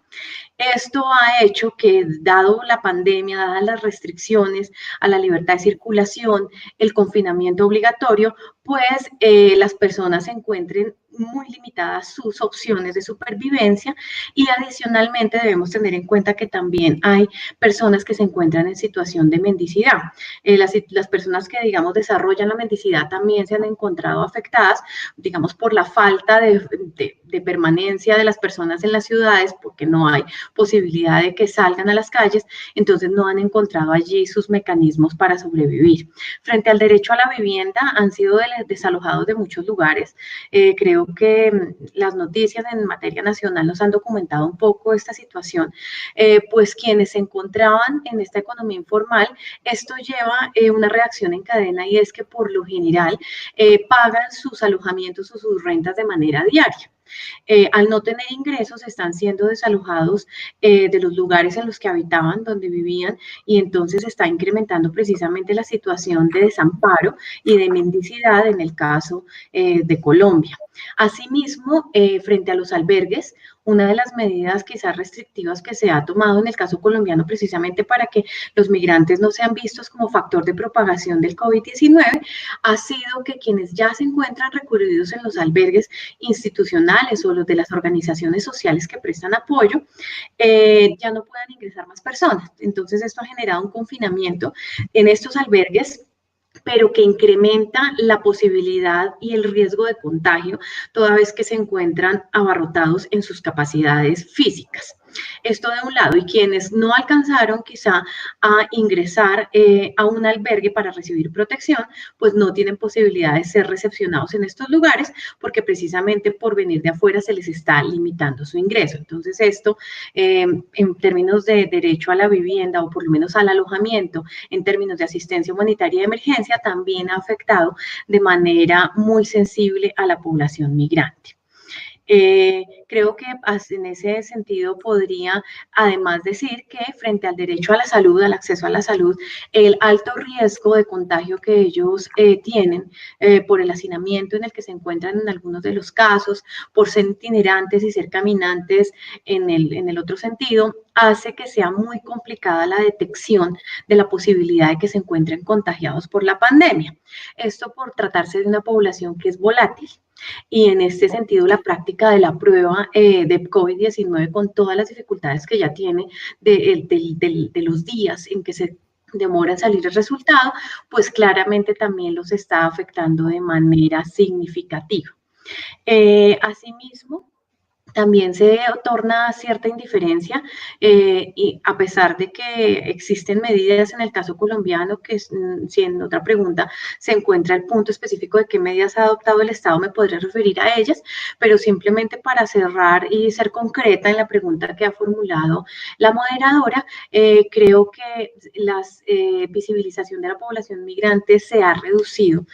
Esto ha hecho que, dado la pandemia, dadas las restricciones a la libertad de circulación, el confinamiento obligatorio, pues las personas se encuentren muy limitadas sus opciones de supervivencia, y adicionalmente debemos tener en cuenta que también hay personas que se encuentran en situación de mendicidad. Las personas que, digamos, desarrollan la mendicidad también se han encontrado afectadas, digamos, por la falta de permanencia de las personas en las ciudades, porque no hay posibilidad de que salgan a las calles, entonces no han encontrado allí sus mecanismos para sobrevivir. Frente al derecho a la vivienda, han sido desalojados de muchos lugares. Creo que las noticias en materia nacional nos han documentado un poco esta situación, pues quienes se encontraban en esta economía informal, esto lleva una reacción en cadena, y es que por lo general pagan sus alojamientos o sus rentas de manera diaria. Al no tener ingresos, están siendo desalojados de los lugares en los que habitaban, donde vivían, y entonces está incrementando precisamente la situación de desamparo y de mendicidad en el caso de Colombia. Asimismo, frente a los albergues, una de las medidas quizás restrictivas que se ha tomado en el caso colombiano, precisamente para que los migrantes no sean vistos como factor de propagación del COVID-19, ha sido que quienes ya se encuentran recluidos en los albergues institucionales o los de las organizaciones sociales que prestan apoyo, ya no puedan ingresar más personas. Entonces esto ha generado un confinamiento en estos albergues, pero que incrementa la posibilidad y el riesgo de contagio, toda vez que se encuentran abarrotados en sus capacidades físicas. Esto de un lado, y quienes no alcanzaron quizá a ingresar a un albergue para recibir protección, pues no tienen posibilidad de ser recepcionados en estos lugares, porque precisamente por venir de afuera se les está limitando su ingreso. Entonces esto, en términos de derecho a la vivienda, o por lo menos al alojamiento, en términos de asistencia humanitaria de emergencia, también ha afectado de manera muy sensible a la población migrante. Creo que en ese sentido podría además decir que frente al derecho a la salud, al acceso a la salud, el alto riesgo de contagio que ellos tienen por el hacinamiento en el que se encuentran en algunos de los casos, por ser itinerantes y ser caminantes en el otro sentido, hace que sea muy complicada la detección de la posibilidad de que se encuentren contagiados por la pandemia. Esto por tratarse de una población que es volátil. Y en este sentido, la práctica de la prueba de COVID-19 con todas las dificultades que ya tiene de los días en que se demora en salir el resultado, pues claramente también los está afectando de manera significativa. Asimismo, también se torna cierta indiferencia y a pesar de que existen medidas en el caso colombiano, que si en otra pregunta se encuentra el punto específico de qué medidas ha adoptado el Estado, me podré referir a ellas, pero simplemente para cerrar y ser concreta en la pregunta que ha formulado la moderadora, creo que la visibilización de la población migrante se ha reducido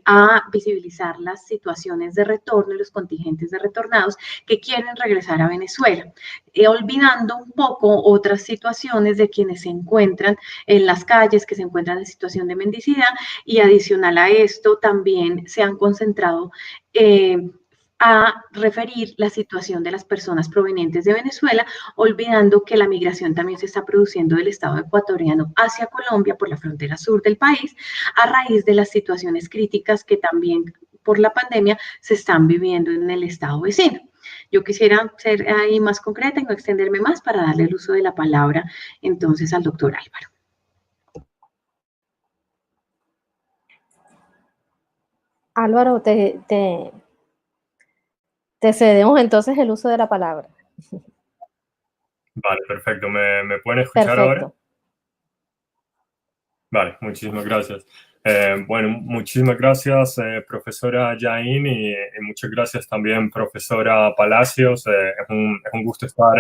a visibilizar las situaciones de retorno y los contingentes de retornados que quieren regresar a Venezuela, olvidando un poco otras situaciones de quienes se encuentran en las calles, que se encuentran en situación de mendicidad, y adicional a esto también se han concentrado a referir la situación de las personas provenientes de Venezuela, olvidando que la migración también se está produciendo del Estado ecuatoriano hacia Colombia por la frontera sur del país, a raíz de las situaciones críticas que también por la pandemia se están viviendo en el Estado vecino. Yo quisiera ser ahí más concreta y no extenderme más para darle el uso de la palabra entonces al doctor Álvaro. Álvaro, te cedemos entonces el uso de la palabra. Vale, perfecto. ¿Me pueden escuchar Perfecto. ahora? Vale, muchísimas gracias. Bueno, muchísimas gracias, profesora Yain, y muchas gracias también, profesora Palacios. Es un gusto estar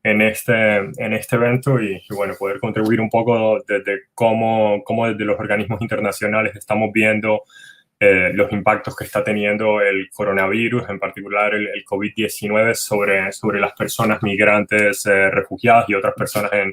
en este evento y, bueno, poder contribuir un poco desde cómo desde los organismos internacionales estamos viendo los impactos que está teniendo el coronavirus, en particular el COVID-19, sobre las personas migrantes, refugiadas y otras personas en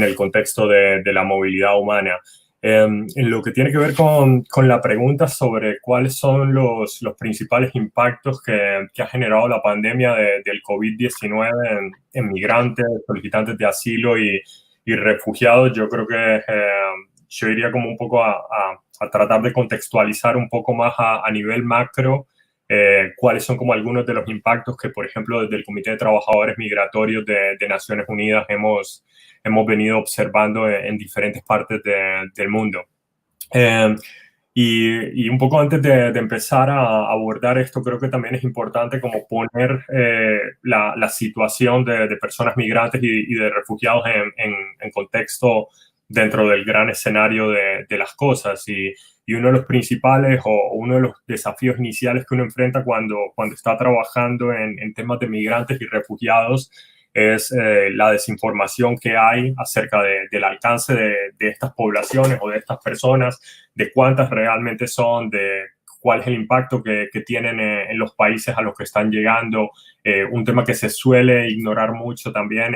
el contexto de la movilidad humana. En lo que tiene que ver con la pregunta sobre cuáles son los principales impactos que ha generado la pandemia del COVID-19 en migrantes, solicitantes de asilo y refugiados, yo creo que yo iría como un poco a tratar de contextualizar un poco más a nivel macro cuáles son como algunos de los impactos que, por ejemplo, desde el Comité de Trabajadores Migratorios de Naciones Unidas hemos venido observando en diferentes partes del mundo. Y un poco antes de empezar a abordar esto, creo que también es importante como poner la situación de personas migrantes y de refugiados en contexto dentro del gran escenario de las cosas. Y uno de los principales o uno de los desafíos iniciales que uno enfrenta cuando está trabajando en temas de migrantes y refugiados es la desinformación que hay acerca del alcance de estas poblaciones o de estas personas, de cuántas realmente son, de cuál es el impacto que tienen en los países a los que están llegando. Un tema que se suele ignorar mucho también,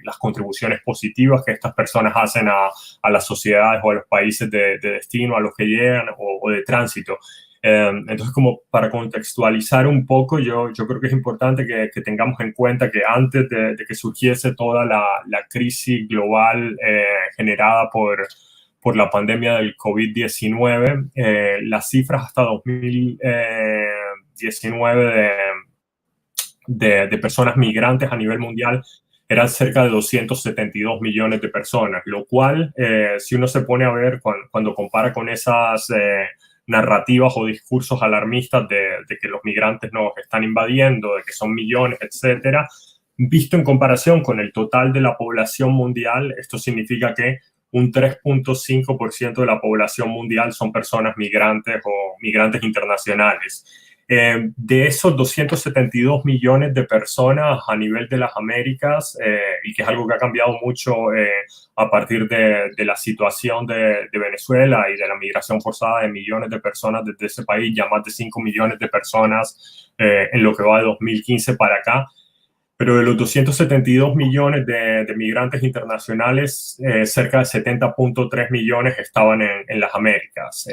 las contribuciones positivas que estas personas hacen a las sociedades o a los países de destino a los que llegan o de tránsito. Entonces, como para contextualizar un poco, yo creo que es importante que tengamos en cuenta que antes de que surgiese toda la crisis global generada por la pandemia del COVID-19, las cifras hasta 2019 de personas migrantes a nivel mundial eran cerca de 272 millones de personas, lo cual, si uno se pone a ver cuando compara con esas narrativas o discursos alarmistas de que los migrantes nos están invadiendo, de que son millones, etcétera, visto en comparación con el total de la población mundial, esto significa que un 3.5% de la población mundial son personas migrantes o migrantes internacionales. De esos 272 millones de personas a nivel de las Américas, y que es algo que ha cambiado mucho a partir de la situación de Venezuela y de la migración forzada de millones de personas desde ese país, ya más de 5 millones de personas en lo que va de 2015 para acá. Pero de los 272 millones de migrantes internacionales, cerca de 70.3 millones estaban en las Américas.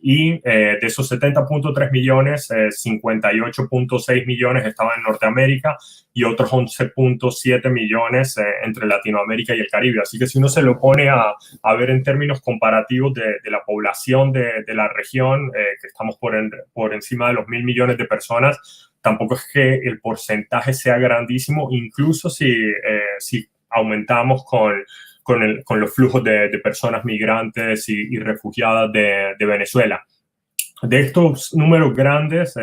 Y de esos 70.3 millones, 58.6 millones estaban en Norteamérica y otros 11.7 millones entre Latinoamérica y el Caribe. Así que si uno se lo pone a ver en términos comparativos de la población de la región, que estamos por encima de los 1.000 millones de personas, tampoco es que el porcentaje sea grandísimo, incluso si aumentamos con los flujos de personas migrantes y refugiadas de Venezuela. De estos números grandes,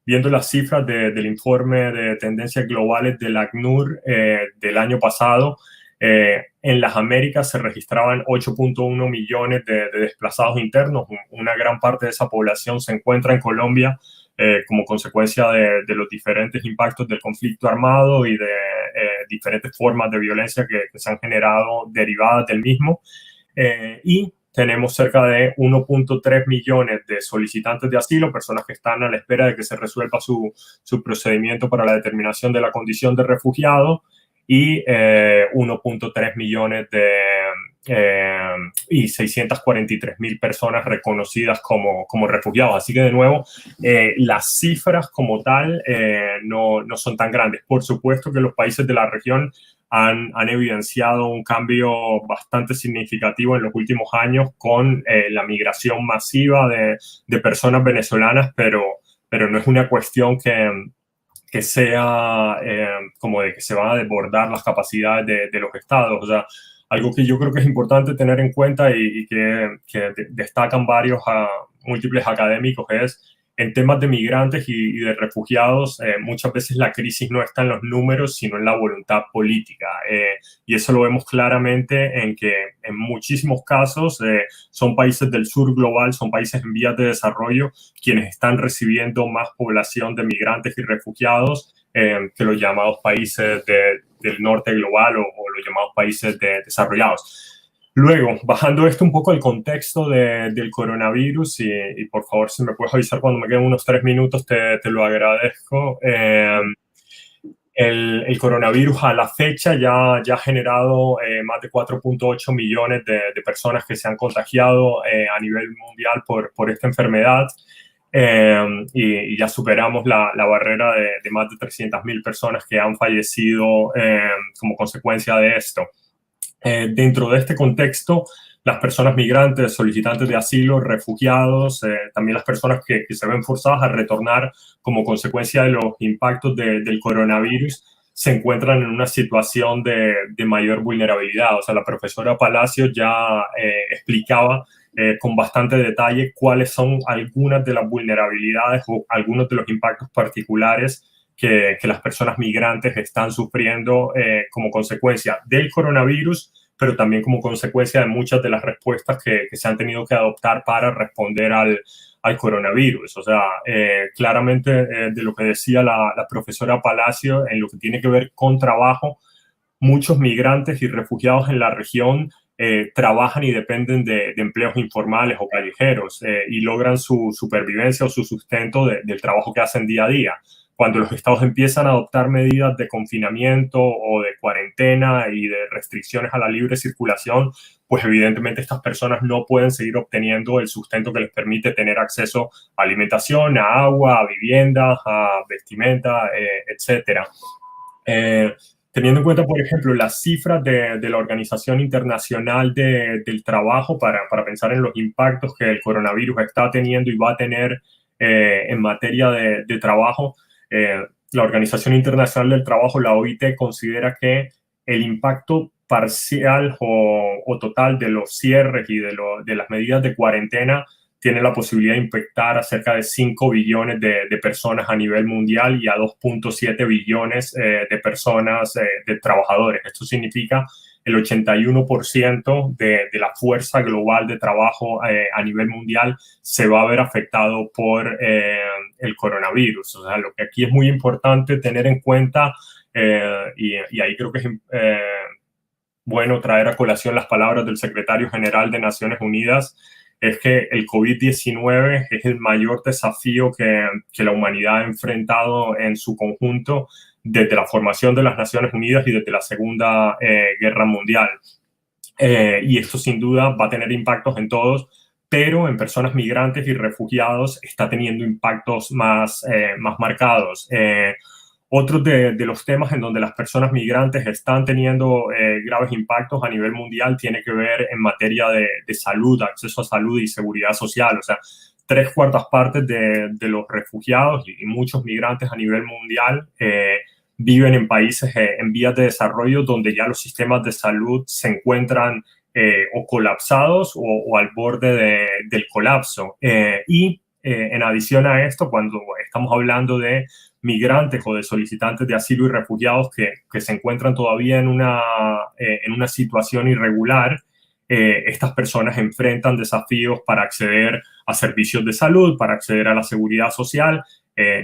viendo las cifras del informe de tendencias globales del ACNUR del año pasado, en las Américas se registraban 8.1 millones de desplazados internos. Una gran parte de esa población se encuentra en Colombia, como consecuencia de los diferentes impactos del conflicto armado y de diferentes formas de violencia que se han generado derivadas del mismo. Y tenemos cerca de 1.3 millones de solicitantes de asilo, personas que están a la espera de que se resuelva su procedimiento para la determinación de la condición de refugiado, y 1.3 millones y 643.000 personas reconocidas como refugiados. Así que, de nuevo, las cifras como tal no son tan grandes. Por supuesto que los países de la región han evidenciado un cambio bastante significativo en los últimos años con la migración masiva de personas venezolanas, pero no es una cuestión que sea como de que se van a desbordar las capacidades de los estados. O sea, algo que yo creo que es importante tener en cuenta y que destacan múltiples académicos es, en temas de migrantes y de refugiados, muchas veces la crisis no está en los números, sino en la voluntad política. Y eso lo vemos claramente en que en muchísimos casos son países del sur global, son países en vías de desarrollo, quienes están recibiendo más población de migrantes y refugiados que los llamados países del norte global o los llamados países desarrollados. Luego, bajando esto un poco al contexto del coronavirus, y por favor, si me puedes avisar cuando me queden unos 3 minutos, te lo agradezco. El coronavirus a la fecha ya ha generado más de 4.8 millones de personas que se han contagiado a nivel mundial por esta enfermedad. Y ya superamos la barrera de más de 300.000 personas que han fallecido como consecuencia de esto. Dentro de este contexto, las personas migrantes, solicitantes de asilo, refugiados, también las personas que se ven forzadas a retornar como consecuencia de los impactos del coronavirus, se encuentran en una situación de mayor vulnerabilidad. O sea, la profesora Palacios ya explicaba con bastante detalle cuáles son algunas de las vulnerabilidades o algunos de los impactos particulares que las personas migrantes están sufriendo como consecuencia del coronavirus, pero también como consecuencia de muchas de las respuestas que se han tenido que adoptar para responder al coronavirus. O sea, claramente de lo que decía la profesora Palacio, en lo que tiene que ver con trabajo, muchos migrantes y refugiados en la región trabajan y dependen de empleos informales o callejeros y logran su supervivencia o su sustento del trabajo que hacen día a día. Cuando los estados empiezan a adoptar medidas de confinamiento o de cuarentena y de restricciones a la libre circulación, pues evidentemente estas personas no pueden seguir obteniendo el sustento que les permite tener acceso a alimentación, a agua, a vivienda, a vestimenta, etcétera. Teniendo en cuenta, por ejemplo, las cifras de la Organización Internacional del Trabajo para pensar en los impactos que el coronavirus está teniendo y va a tener en materia de trabajo, la Organización Internacional del Trabajo, la OIT, considera que el impacto parcial o total de los cierres y de las medidas de cuarentena tiene la posibilidad de impactar a cerca de 5 billones de personas a nivel mundial y a 2.7 billones de personas, de trabajadores. Esto significa el 81% de la fuerza global de trabajo a nivel mundial se va a ver afectado por el coronavirus. O sea, lo que aquí es muy importante tener en cuenta, y ahí creo que es bueno traer a colación las palabras del secretario general de Naciones Unidas, es que el COVID-19 es el mayor desafío que la humanidad ha enfrentado en su conjunto desde la formación de las Naciones Unidas y desde la Segunda Guerra Mundial. Y esto sin duda va a tener impactos en todos, pero en personas migrantes y refugiados está teniendo impactos más marcados. Otro de los temas en donde las personas migrantes están teniendo graves impactos a nivel mundial tiene que ver en materia de salud, acceso a salud y seguridad social. O sea, 3/4 partes de los refugiados y muchos migrantes a nivel mundial viven en países en vías de desarrollo donde ya los sistemas de salud se encuentran o colapsados o al borde del colapso. En adición a esto, cuando estamos hablando de migrantes o de solicitantes de asilo y refugiados que se encuentran todavía en una situación irregular, estas personas enfrentan desafíos para acceder a servicios de salud, para acceder a la seguridad social,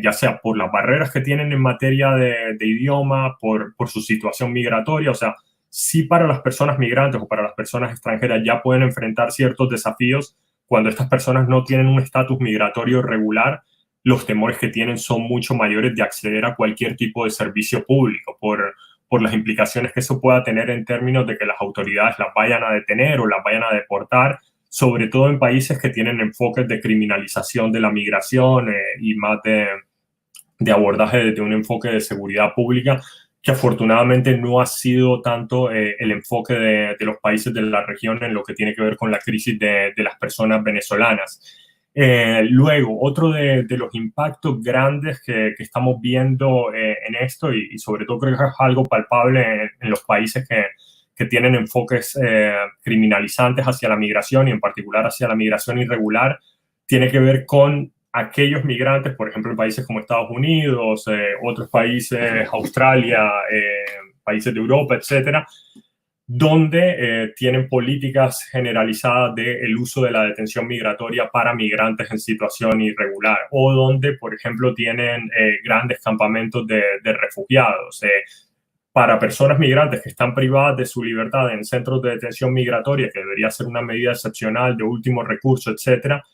ya sea por las barreras que tienen en materia de idioma, por su situación migratoria. O sea, sí, para las personas migrantes o para las personas extranjeras ya pueden enfrentar ciertos desafíos. Cuando estas personas no tienen un estatus migratorio regular, los temores que tienen son mucho mayores de acceder a cualquier tipo de servicio público por las implicaciones que eso pueda tener en términos de que las autoridades las vayan a detener o las vayan a deportar, sobre todo en países que tienen enfoques de criminalización de la migración y más de abordaje desde un enfoque de seguridad pública, que afortunadamente no ha sido tanto el enfoque de los países de la región en lo que tiene que ver con la crisis de las personas venezolanas. Luego, otro de los impactos grandes que estamos viendo en esto, y sobre todo creo que es algo palpable en los países que tienen enfoques criminalizantes hacia la migración y en particular hacia la migración irregular, tiene que ver con aquellos migrantes, por ejemplo, en países como Estados Unidos, otros países, Australia, países de Europa, etcétera, donde tienen políticas generalizadas del uso de la detención migratoria para migrantes en situación irregular, o donde, por ejemplo, tienen grandes campamentos de refugiados. Para personas migrantes que están privadas de su libertad en centros de detención migratoria, que debería ser una medida excepcional de último recurso, etcétera,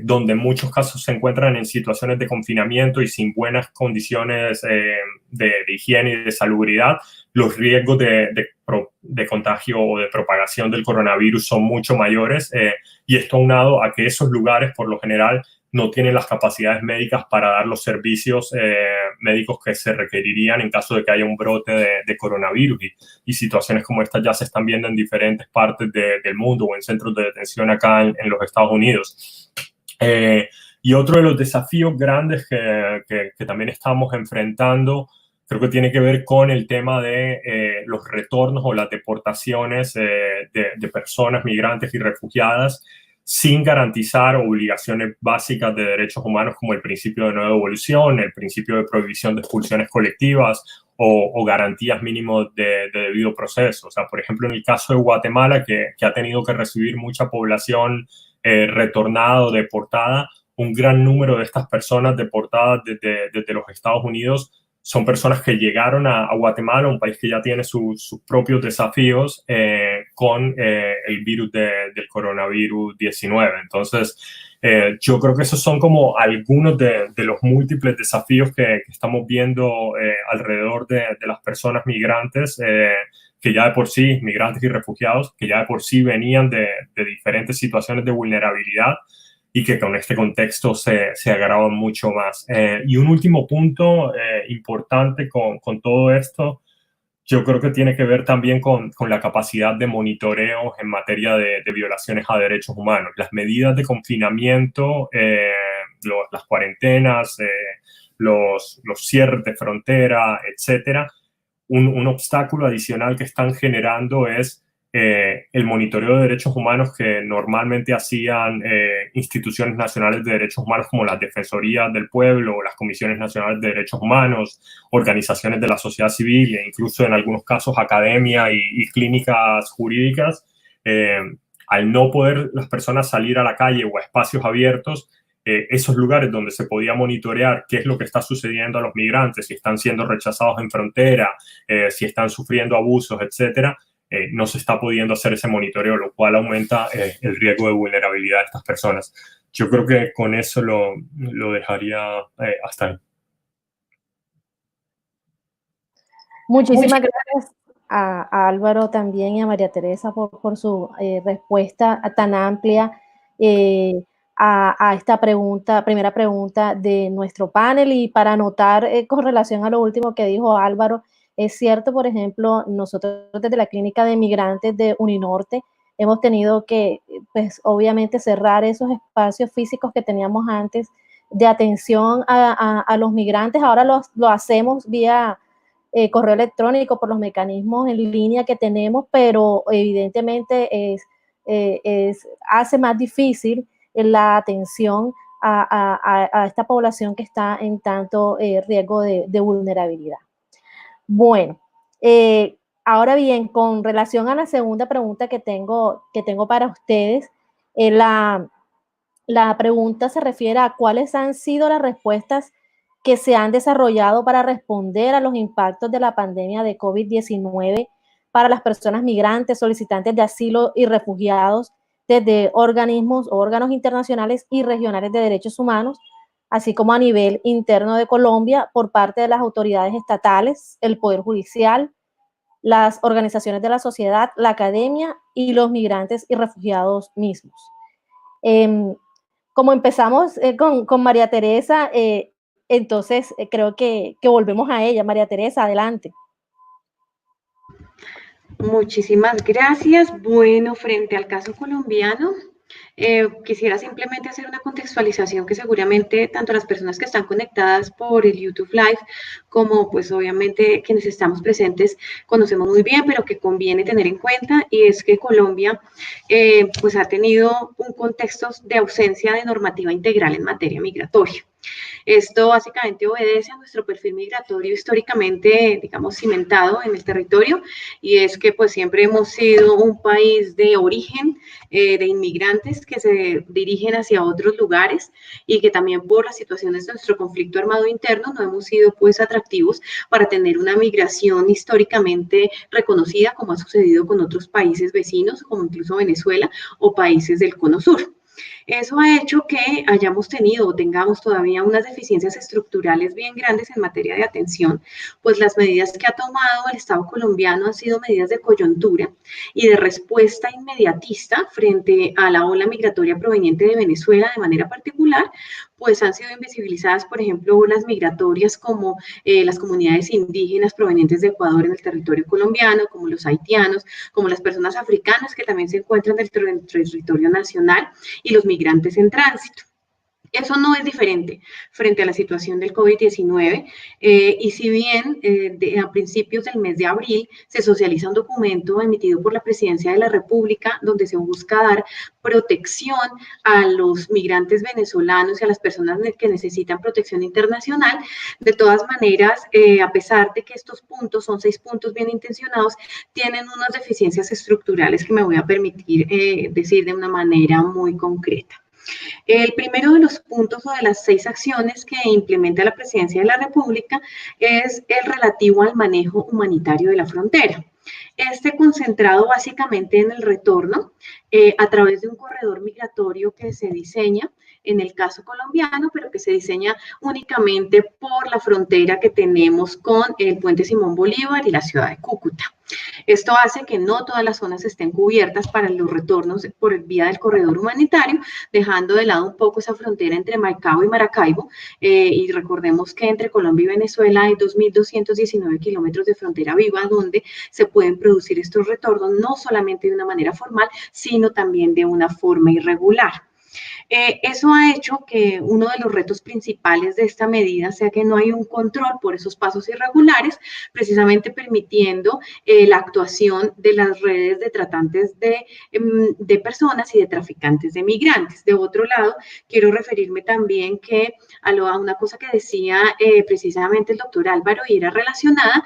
donde en muchos casos se encuentran en situaciones de confinamiento y sin buenas condiciones de higiene y de salubridad, los riesgos de contagio o de propagación del coronavirus son mucho mayores, y esto aunado a que esos lugares por lo general no tienen las capacidades médicas para dar los servicios médicos que se requerirían en caso de que haya un brote de coronavirus. Y situaciones como estas ya se están viendo en diferentes partes del mundo o en centros de detención acá en los Estados Unidos. Y otro de los desafíos grandes que también estamos enfrentando, creo que tiene que ver con el tema de los retornos o las deportaciones de personas migrantes y refugiadas sin garantizar obligaciones básicas de derechos humanos como el principio de no devolución, el principio de prohibición de expulsiones colectivas o garantías mínimas de debido proceso. O sea, por ejemplo, en el caso de Guatemala, que ha tenido que recibir mucha población retornada o deportada, un gran número de estas personas deportadas desde los Estados Unidos son personas que llegaron a Guatemala, un país que ya tiene sus propios desafíos con el virus del coronavirus 19. Entonces, yo creo que esos son como algunos de los múltiples desafíos que estamos viendo alrededor de las personas migrantes, que ya de por sí, migrantes y refugiados, que ya de por sí venían de diferentes situaciones de vulnerabilidad y que con este contexto se agravan mucho más. Y un último punto importante con todo esto, yo creo que tiene que ver también con la capacidad de monitoreo en materia de violaciones a derechos humanos. Las medidas de confinamiento, las cuarentenas, los cierres de frontera, etcétera, un obstáculo adicional que están generando es el monitoreo de derechos humanos que normalmente hacían instituciones nacionales de derechos humanos como las Defensorías del Pueblo o las Comisiones Nacionales de Derechos Humanos, organizaciones de la sociedad civil e incluso en algunos casos academia y clínicas jurídicas, al no poder las personas salir a la calle o a espacios abiertos, esos lugares donde se podía monitorear qué es lo que está sucediendo a los migrantes, si están siendo rechazados en frontera, si están sufriendo abusos, etcétera, no se está pudiendo hacer ese monitoreo, lo cual aumenta el riesgo de vulnerabilidad de estas personas. Yo creo que con eso lo dejaría hasta ahí. Muchísimas gracias a Álvaro también y a María Teresa por su respuesta tan amplia a esta primera pregunta de nuestro panel. Y para anotar con relación a lo último que dijo Álvaro, es cierto, por ejemplo, nosotros desde la Clínica de Migrantes de Uninorte hemos tenido que, pues, obviamente cerrar esos espacios físicos que teníamos antes de atención a los migrantes. Ahora lo hacemos vía correo electrónico por los mecanismos en línea que tenemos, pero evidentemente hace más difícil la atención a esta población que está en tanto riesgo de vulnerabilidad. Bueno, ahora bien, con relación a la segunda pregunta que tengo para ustedes, la pregunta se refiere a cuáles han sido las respuestas que se han desarrollado para responder a los impactos de la pandemia de COVID-19 para las personas migrantes, solicitantes de asilo y refugiados desde organismos o órganos internacionales y regionales de derechos humanos, así como a nivel interno de Colombia por parte de las autoridades estatales, el Poder Judicial, las organizaciones de la sociedad, la academia y los migrantes y refugiados mismos. Como empezamos con María Teresa, entonces creo que volvemos a ella. María Teresa, adelante. Muchísimas gracias. Bueno, frente al caso colombiano, quisiera simplemente hacer una contextualización que seguramente tanto las personas que están conectadas por el YouTube Live como pues obviamente quienes estamos presentes conocemos muy bien, pero que conviene tener en cuenta, y es que Colombia pues ha tenido un contexto de ausencia de normativa integral en materia migratoria. Esto básicamente obedece a nuestro perfil migratorio históricamente, digamos, cimentado en el territorio, y es que pues siempre hemos sido un país de origen de inmigrantes que se dirigen hacia otros lugares, y que también por las situaciones de nuestro conflicto armado interno no hemos sido pues atractivos para tener una migración históricamente reconocida, como ha sucedido con otros países vecinos, como incluso Venezuela o países del Cono Sur. Eso ha hecho que hayamos tenido o tengamos todavía unas deficiencias estructurales bien grandes en materia de atención, pues las medidas que ha tomado el Estado colombiano han sido medidas de coyuntura y de respuesta inmediatista frente a la ola migratoria proveniente de Venezuela de manera particular, pues han sido invisibilizadas, por ejemplo, olas migratorias como las comunidades indígenas provenientes de Ecuador en el territorio colombiano, como los haitianos, como las personas africanas que también se encuentran dentro del territorio nacional, y los migrantes en tránsito. Eso no es diferente frente a la situación del COVID-19, y si bien a principios del mes de abril se socializa un documento emitido por la Presidencia de la República donde se busca dar protección a los migrantes venezolanos y a las personas que necesitan protección internacional, de todas maneras, a pesar de que estos puntos son 6 puntos bien intencionados, tienen unas deficiencias estructurales que me voy a permitir decir de una manera muy concreta. El primero de los puntos o de las 6 acciones que implementa la Presidencia de la República es el relativo al manejo humanitario de la frontera. Este concentrado básicamente en el retorno a través de un corredor migratorio que se diseña en el caso colombiano, pero que se diseña únicamente por la frontera que tenemos con el puente Simón Bolívar y la ciudad de Cúcuta. Esto hace que no todas las zonas estén cubiertas para los retornos por vía del corredor humanitario, dejando de lado un poco esa frontera entre Maicao y Maracaibo, y recordemos que entre Colombia y Venezuela hay 2.219 kilómetros de frontera viva donde se pueden producir estos retornos no solamente de una manera formal, sino también de una forma irregular. Eso ha hecho que uno de los retos principales de esta medida sea que no hay un control por esos pasos irregulares, precisamente permitiendo la actuación de las redes de tratantes de personas y de traficantes de migrantes. De otro lado, quiero referirme también a una cosa que decía precisamente el doctor Álvaro, y era relacionada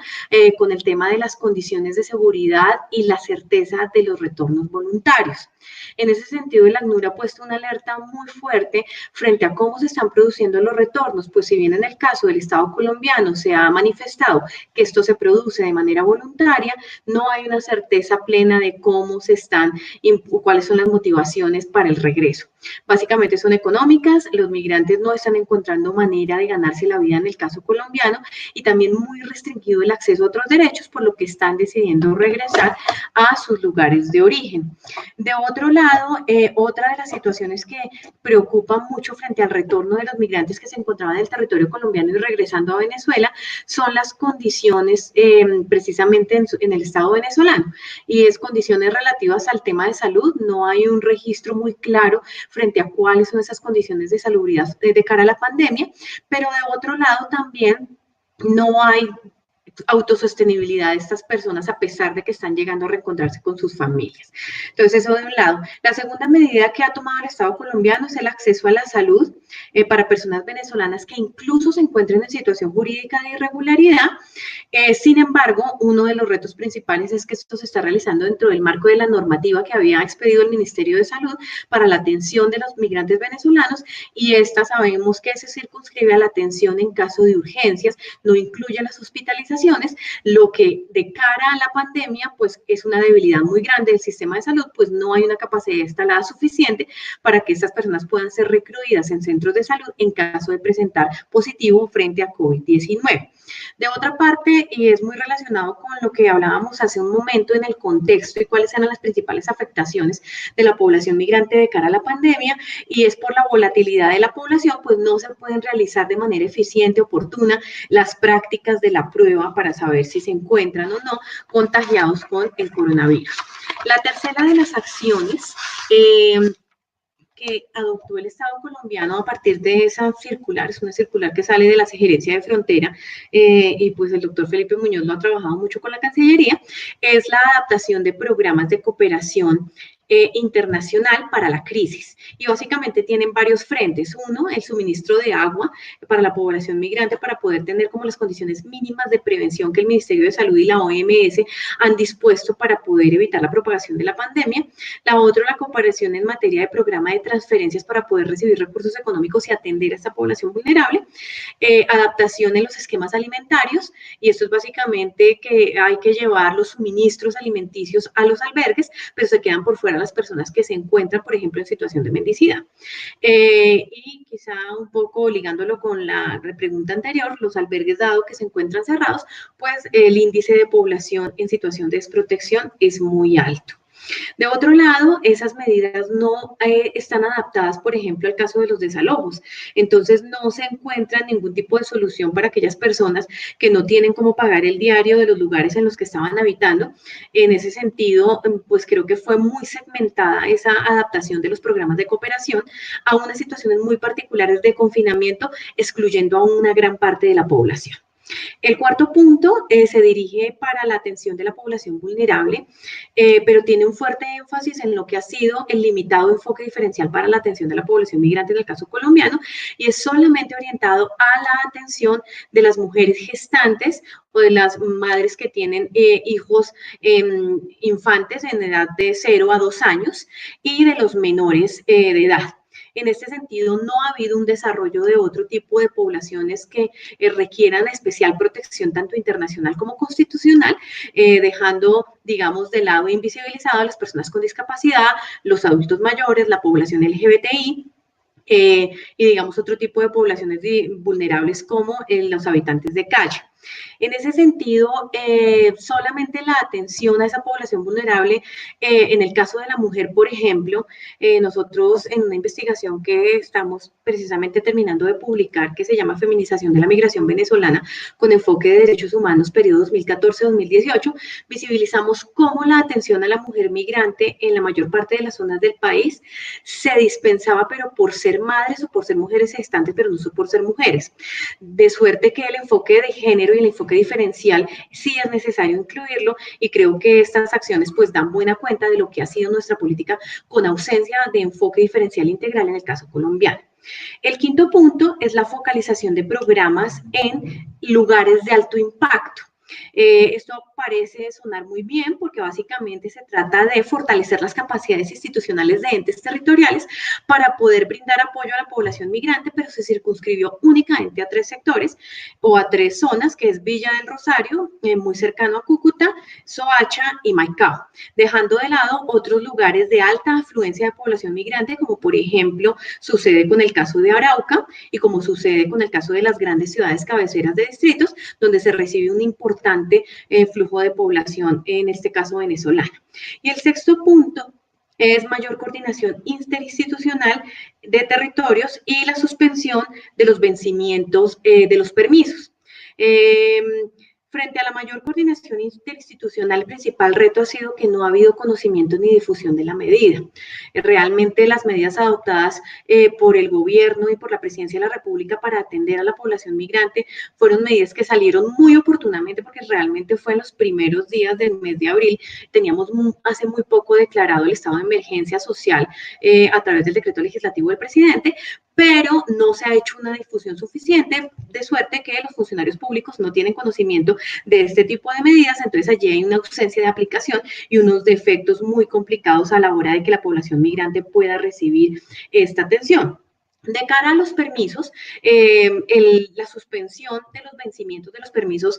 con el tema de las condiciones de seguridad y la certeza de los retornos voluntarios. En ese sentido, el ACNUR ha puesto una alerta muy fuerte frente a cómo se están produciendo los retornos, pues si bien en el caso del Estado colombiano se ha manifestado que esto se produce de manera voluntaria, no hay una certeza plena de cómo se están, cuáles son las motivaciones para el regreso. Básicamente son económicas, los migrantes no están encontrando manera de ganarse la vida en el caso colombiano, y también muy restringido el acceso a otros derechos, por lo que están decidiendo regresar a sus lugares de origen. De otro lado, otra de las situaciones que preocupan mucho frente al retorno de los migrantes que se encontraban en el territorio colombiano y regresando a Venezuela son las condiciones precisamente en el Estado venezolano, y es condiciones relativas al tema de salud. No hay un registro muy claro frente a cuáles son esas condiciones de salubridad de cara a la pandemia, pero de otro lado también no hay autosostenibilidad de estas personas a pesar de que están llegando a reencontrarse con sus familias. Entonces, eso de un lado. La segunda medida que ha tomado el Estado colombiano es el acceso a la salud para personas venezolanas que incluso se encuentren en situación jurídica de irregularidad. Sin embargo, uno de los retos principales es que esto se está realizando dentro del marco de la normativa que había expedido el Ministerio de Salud para la atención de los migrantes venezolanos, y esta sabemos que se circunscribe a la atención en caso de urgencias, no incluye las hospitalizaciones, lo que de cara a la pandemia pues es una debilidad muy grande del sistema de salud, pues no hay una capacidad instalada suficiente para que estas personas puedan ser recluidas en centros de salud en caso de presentar positivo frente a COVID-19. De otra parte, y es muy relacionado con lo que hablábamos hace un momento en el contexto y cuáles eran las principales afectaciones de la población migrante de cara a la pandemia, y es por la volatilidad de la población, pues no se pueden realizar de manera eficiente, oportuna, las prácticas de la prueba para saber si se encuentran o no contagiados con el coronavirus. La tercera de las acciones que adoptó el Estado colombiano a partir de esa circular, es una circular que sale de la Gerencia de Frontera, y pues el doctor Felipe Muñoz lo ha trabajado mucho con la Cancillería, es la adaptación de programas de cooperación internacional para la crisis, y básicamente tienen varios frentes. Uno, el suministro de agua para la población migrante para poder tener como las condiciones mínimas de prevención que el Ministerio de Salud y la OMS han dispuesto para poder evitar la propagación de la pandemia. La otra, la cooperación en materia de programa de transferencias para poder recibir recursos económicos y atender a esta población vulnerable. Adaptación en los esquemas alimentarios, y esto es básicamente que hay que llevar los suministros alimenticios a los albergues, pero se quedan por fuera las personas que se encuentran, por ejemplo, en situación de mendicidad. Y quizá un poco ligándolo con la pregunta anterior, los albergues, dado que se encuentran cerrados, pues el índice de población en situación de desprotección es muy alto. De otro lado, esas medidas no están adaptadas, por ejemplo, al caso de los desalojos. Entonces, no se encuentra ningún tipo de solución para aquellas personas que no tienen cómo pagar el diario de los lugares en los que estaban habitando. En ese sentido, pues creo que fue muy segmentada esa adaptación de los programas de cooperación a unas situaciones muy particulares de confinamiento, excluyendo a una gran parte de la población. El cuarto punto se dirige para la atención de la población vulnerable, pero tiene un fuerte énfasis en lo que ha sido el limitado enfoque diferencial para la atención de la población migrante en el caso colombiano, y es solamente orientado a la atención de las mujeres gestantes o de las madres que tienen hijos infantes en edad de 0 a 2 años y de los menores de edad. En este sentido, no ha habido un desarrollo de otro tipo de poblaciones que requieran especial protección tanto internacional como constitucional, dejando, digamos, de lado e invisibilizado a las personas con discapacidad, los adultos mayores, la población LGBTI, y digamos otro tipo de poblaciones vulnerables como los habitantes de calle. En ese sentido, solamente la atención a esa población vulnerable, en el caso de la mujer, por ejemplo, nosotros en una investigación que estamos precisamente terminando de publicar, que se llama Feminización de la Migración Venezolana, con enfoque de derechos humanos, periodo 2014-2018, visibilizamos cómo la atención a la mujer migrante en la mayor parte de las zonas del país se dispensaba, pero por ser madres o por ser mujeres gestantes, pero no por ser mujeres. De suerte que el enfoque de género y el enfoque diferencial sí es necesario incluirlo, y creo que estas acciones pues dan buena cuenta de lo que ha sido nuestra política con ausencia de enfoque diferencial integral en el caso colombiano. El quinto punto es la focalización de programas en lugares de alto impacto. Esto parece sonar muy bien porque básicamente se trata de fortalecer las capacidades institucionales de entes territoriales para poder brindar apoyo a la población migrante, pero se circunscribió únicamente a 3 sectores o a 3 zonas, que es Villa del Rosario, muy cercano a Cúcuta, Soacha y Maicao, dejando de lado otros lugares de alta afluencia de población migrante, como por ejemplo sucede con el caso de Arauca y como sucede con el caso de las grandes ciudades cabeceras de distritos, donde se recibe un importante flujo de población, en este caso venezolana. Y el sexto punto es mayor coordinación interinstitucional de territorios y la suspensión de los vencimientos de los permisos. Frente a la mayor coordinación interinstitucional, el principal reto ha sido que no ha habido conocimiento ni difusión de la medida. Realmente las medidas adoptadas por el gobierno y por la Presidencia de la República para atender a la población migrante fueron medidas que salieron muy oportunamente, porque realmente fue en los primeros días del mes de abril. Teníamos hace muy poco declarado el estado de emergencia social a través del decreto legislativo del presidente, pero no se ha hecho una difusión suficiente, de suerte que los funcionarios públicos no tienen conocimiento de este tipo de medidas. Entonces allí hay una ausencia de aplicación y unos defectos muy complicados a la hora de que la población migrante pueda recibir esta atención. De cara a los permisos, la suspensión de los vencimientos de los permisos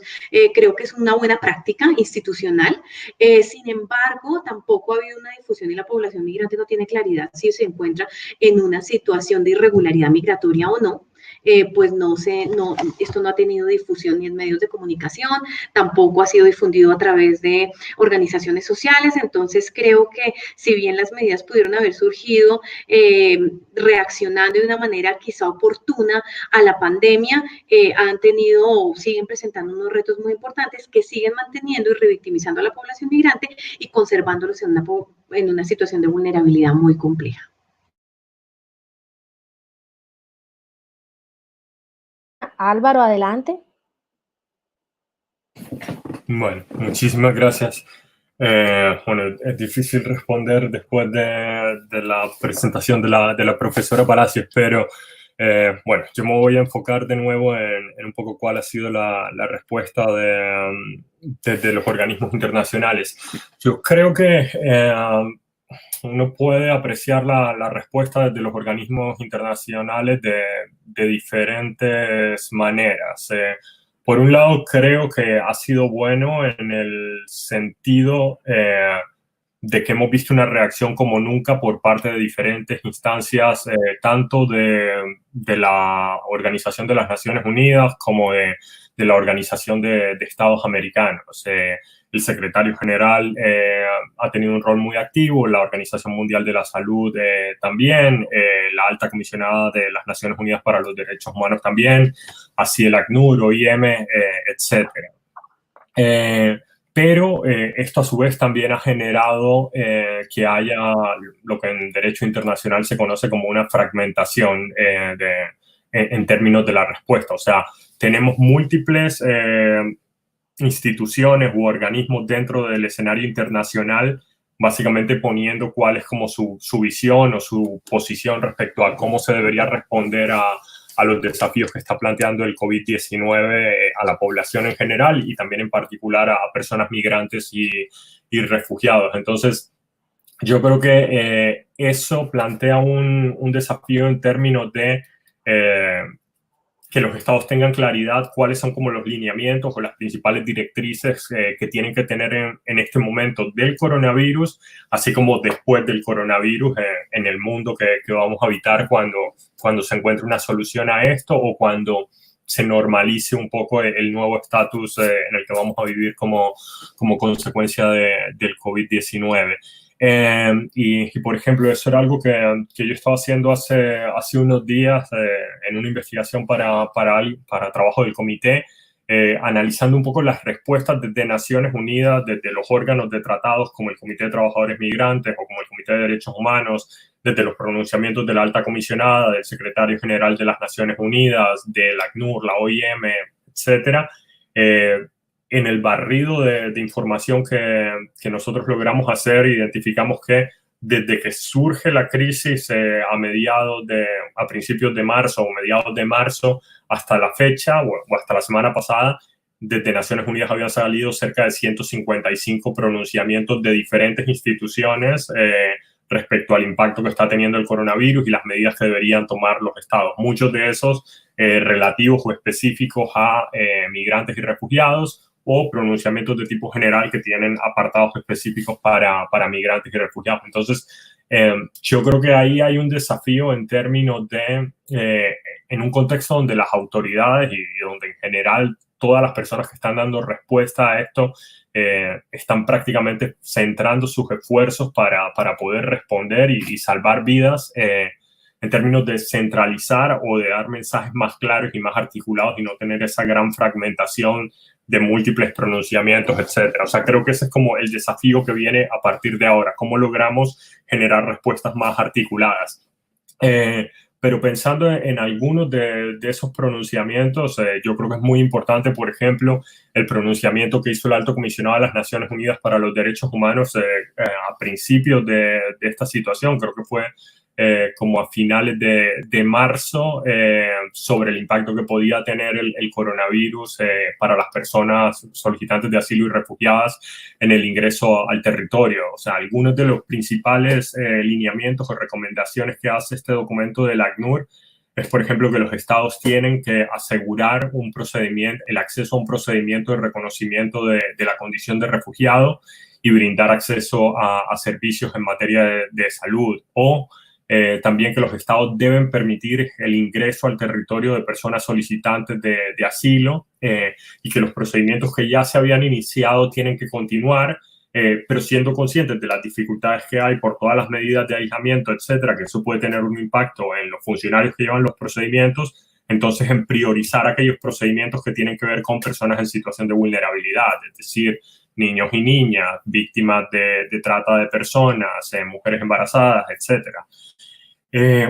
creo que es una buena práctica institucional. Sin embargo, tampoco ha habido una difusión y la población migrante no tiene claridad si se encuentra en una situación de irregularidad migratoria o no. Pues esto no ha tenido difusión ni en medios de comunicación, tampoco ha sido difundido a través de organizaciones sociales. Entonces creo que si bien las medidas pudieron haber surgido reaccionando de una manera quizá oportuna a la pandemia, han tenido o siguen presentando unos retos muy importantes que siguen manteniendo y revictimizando a la población migrante y conservándolos en una situación de vulnerabilidad muy compleja. Álvaro, adelante. Bueno, muchísimas gracias. Bueno, es difícil responder después de la presentación de la profesora Palacios, pero bueno, yo me voy a enfocar de nuevo en un poco cuál ha sido la respuesta de los organismos internacionales. Yo creo que uno puede apreciar la respuesta de los organismos internacionales de diferentes maneras. Por un lado, creo que ha sido bueno en el sentido de que hemos visto una reacción como nunca por parte de diferentes instancias, tanto de la Organización de las Naciones Unidas como de la Organización de Estados Americanos. El secretario general ha tenido un rol muy activo, la Organización Mundial de la Salud también, la alta comisionada de las Naciones Unidas para los Derechos Humanos también, así el ACNUR, OIM, etc. Pero esto a su vez también ha generado que haya lo que en derecho internacional se conoce como una fragmentación en términos de la respuesta. O sea, tenemos múltiples instituciones u organismos dentro del escenario internacional, básicamente poniendo cuál es como su visión o su posición respecto a cómo se debería responder a los desafíos que está planteando el COVID-19 a la población en general y también en particular a personas migrantes y refugiados. Entonces, yo creo que eso plantea un desafío en términos de que los estados tengan claridad cuáles son como los lineamientos o las principales directrices que tienen que tener en este momento del coronavirus, así como después del coronavirus en el mundo que vamos a habitar cuando se encuentre una solución a esto o cuando se normalice un poco el nuevo estatus en el que vamos a vivir como consecuencia del COVID-19. Y, por ejemplo, eso era algo que yo estaba haciendo hace unos días en una investigación para trabajo del comité, analizando un poco las respuestas de Naciones Unidas, desde los órganos de tratados como el Comité de Trabajadores Migrantes o como el Comité de Derechos Humanos, desde los pronunciamientos de la Alta Comisionada, del Secretario General de las Naciones Unidas, de la ACNUR, la OIM, etcétera. En el barrido de información que nosotros logramos hacer, identificamos que desde que surge la crisis a principios de marzo o mediados de marzo hasta la fecha o hasta la semana pasada, desde Naciones Unidas habían salido cerca de 155 pronunciamientos de diferentes instituciones respecto al impacto que está teniendo el coronavirus y las medidas que deberían tomar los estados. Muchos de esos relativos o específicos a migrantes y refugiados, o pronunciamientos de tipo general que tienen apartados específicos para migrantes y refugiados. Entonces, yo creo que ahí hay un desafío en términos de, en un contexto donde las autoridades y donde en general todas las personas que están dando respuesta a esto están prácticamente centrando sus esfuerzos para poder responder y salvar vidas, en términos de centralizar o de dar mensajes más claros y más articulados y no tener esa gran fragmentación de múltiples pronunciamientos, etcétera. O sea, creo que ese es como el desafío que viene a partir de ahora, cómo logramos generar respuestas más articuladas. Pero pensando en algunos de esos pronunciamientos, yo creo que es muy importante, por ejemplo, el pronunciamiento que hizo el Alto Comisionado de las Naciones Unidas para los Derechos Humanos a principios de esta situación, creo que fue como a finales de marzo, sobre el impacto que podía tener el coronavirus para las personas solicitantes de asilo y refugiadas en el ingreso al territorio. O sea, algunos de los principales lineamientos o recomendaciones que hace este documento del ACNUR es, por ejemplo, que los estados tienen que asegurar el acceso a un procedimiento de reconocimiento de la condición de refugiado y brindar acceso a servicios en materia de salud, o también que los estados deben permitir el ingreso al territorio de personas solicitantes de asilo, y que los procedimientos que ya se habían iniciado tienen que continuar, pero siendo conscientes de las dificultades que hay por todas las medidas de aislamiento, etcétera, que eso puede tener un impacto en los funcionarios que llevan los procedimientos. Entonces, en priorizar aquellos procedimientos que tienen que ver con personas en situación de vulnerabilidad, es decir, niños y niñas, víctimas de trata de personas, mujeres embarazadas, etcétera.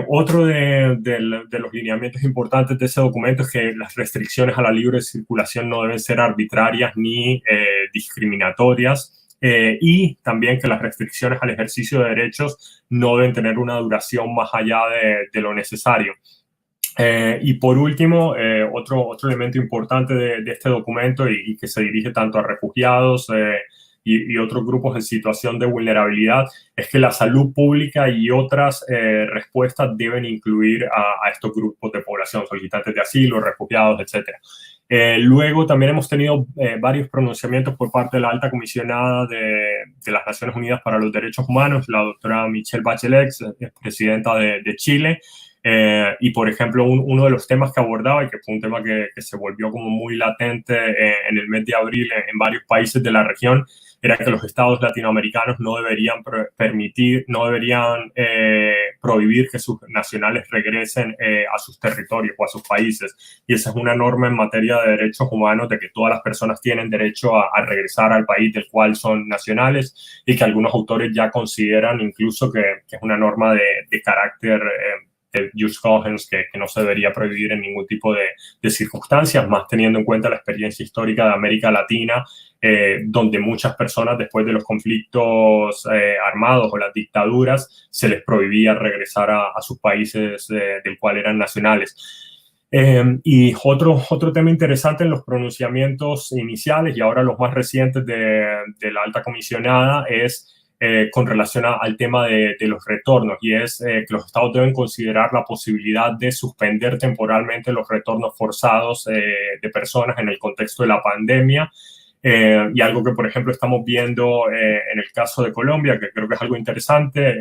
Otro de los lineamientos importantes de ese documento es que las restricciones a la libre circulación no deben ser arbitrarias ni discriminatorias, y también que las restricciones al ejercicio de derechos no deben tener una duración más allá de lo necesario. Y por último, otro elemento importante de este documento y que se dirige tanto a refugiados y otros grupos en situación de vulnerabilidad es que la salud pública y otras respuestas deben incluir a estos grupos de población, solicitantes de asilo, refugiados, etc. Luego también hemos tenido varios pronunciamientos por parte de la Alta Comisionada de las Naciones Unidas para los Derechos Humanos, la doctora Michelle Bachelet, presidenta de Chile. Y, por ejemplo, uno de los temas que abordaba, y que fue un tema que se volvió como muy latente en el mes de abril en varios países de la región, era que los estados latinoamericanos no deberían prohibir que sus nacionales regresen a sus territorios o a sus países. Y esa es una norma en materia de derechos humanos, de que todas las personas tienen derecho a regresar al país del cual son nacionales, y que algunos autores ya consideran incluso que es una norma de carácter de jus cogens, que no se debería prohibir en ningún tipo de circunstancias, más teniendo en cuenta la experiencia histórica de América Latina, donde muchas personas después de los conflictos armados o las dictaduras se les prohibía regresar a sus países del cual eran nacionales. Y otro tema interesante en los pronunciamientos iniciales y ahora los más recientes de la Alta Comisionada es con relación al tema de los retornos, y es que los estados deben considerar la posibilidad de suspender temporalmente los retornos forzados de personas en el contexto de la pandemia. Y algo que, por ejemplo, estamos viendo en el caso de Colombia, que creo que es algo interesante,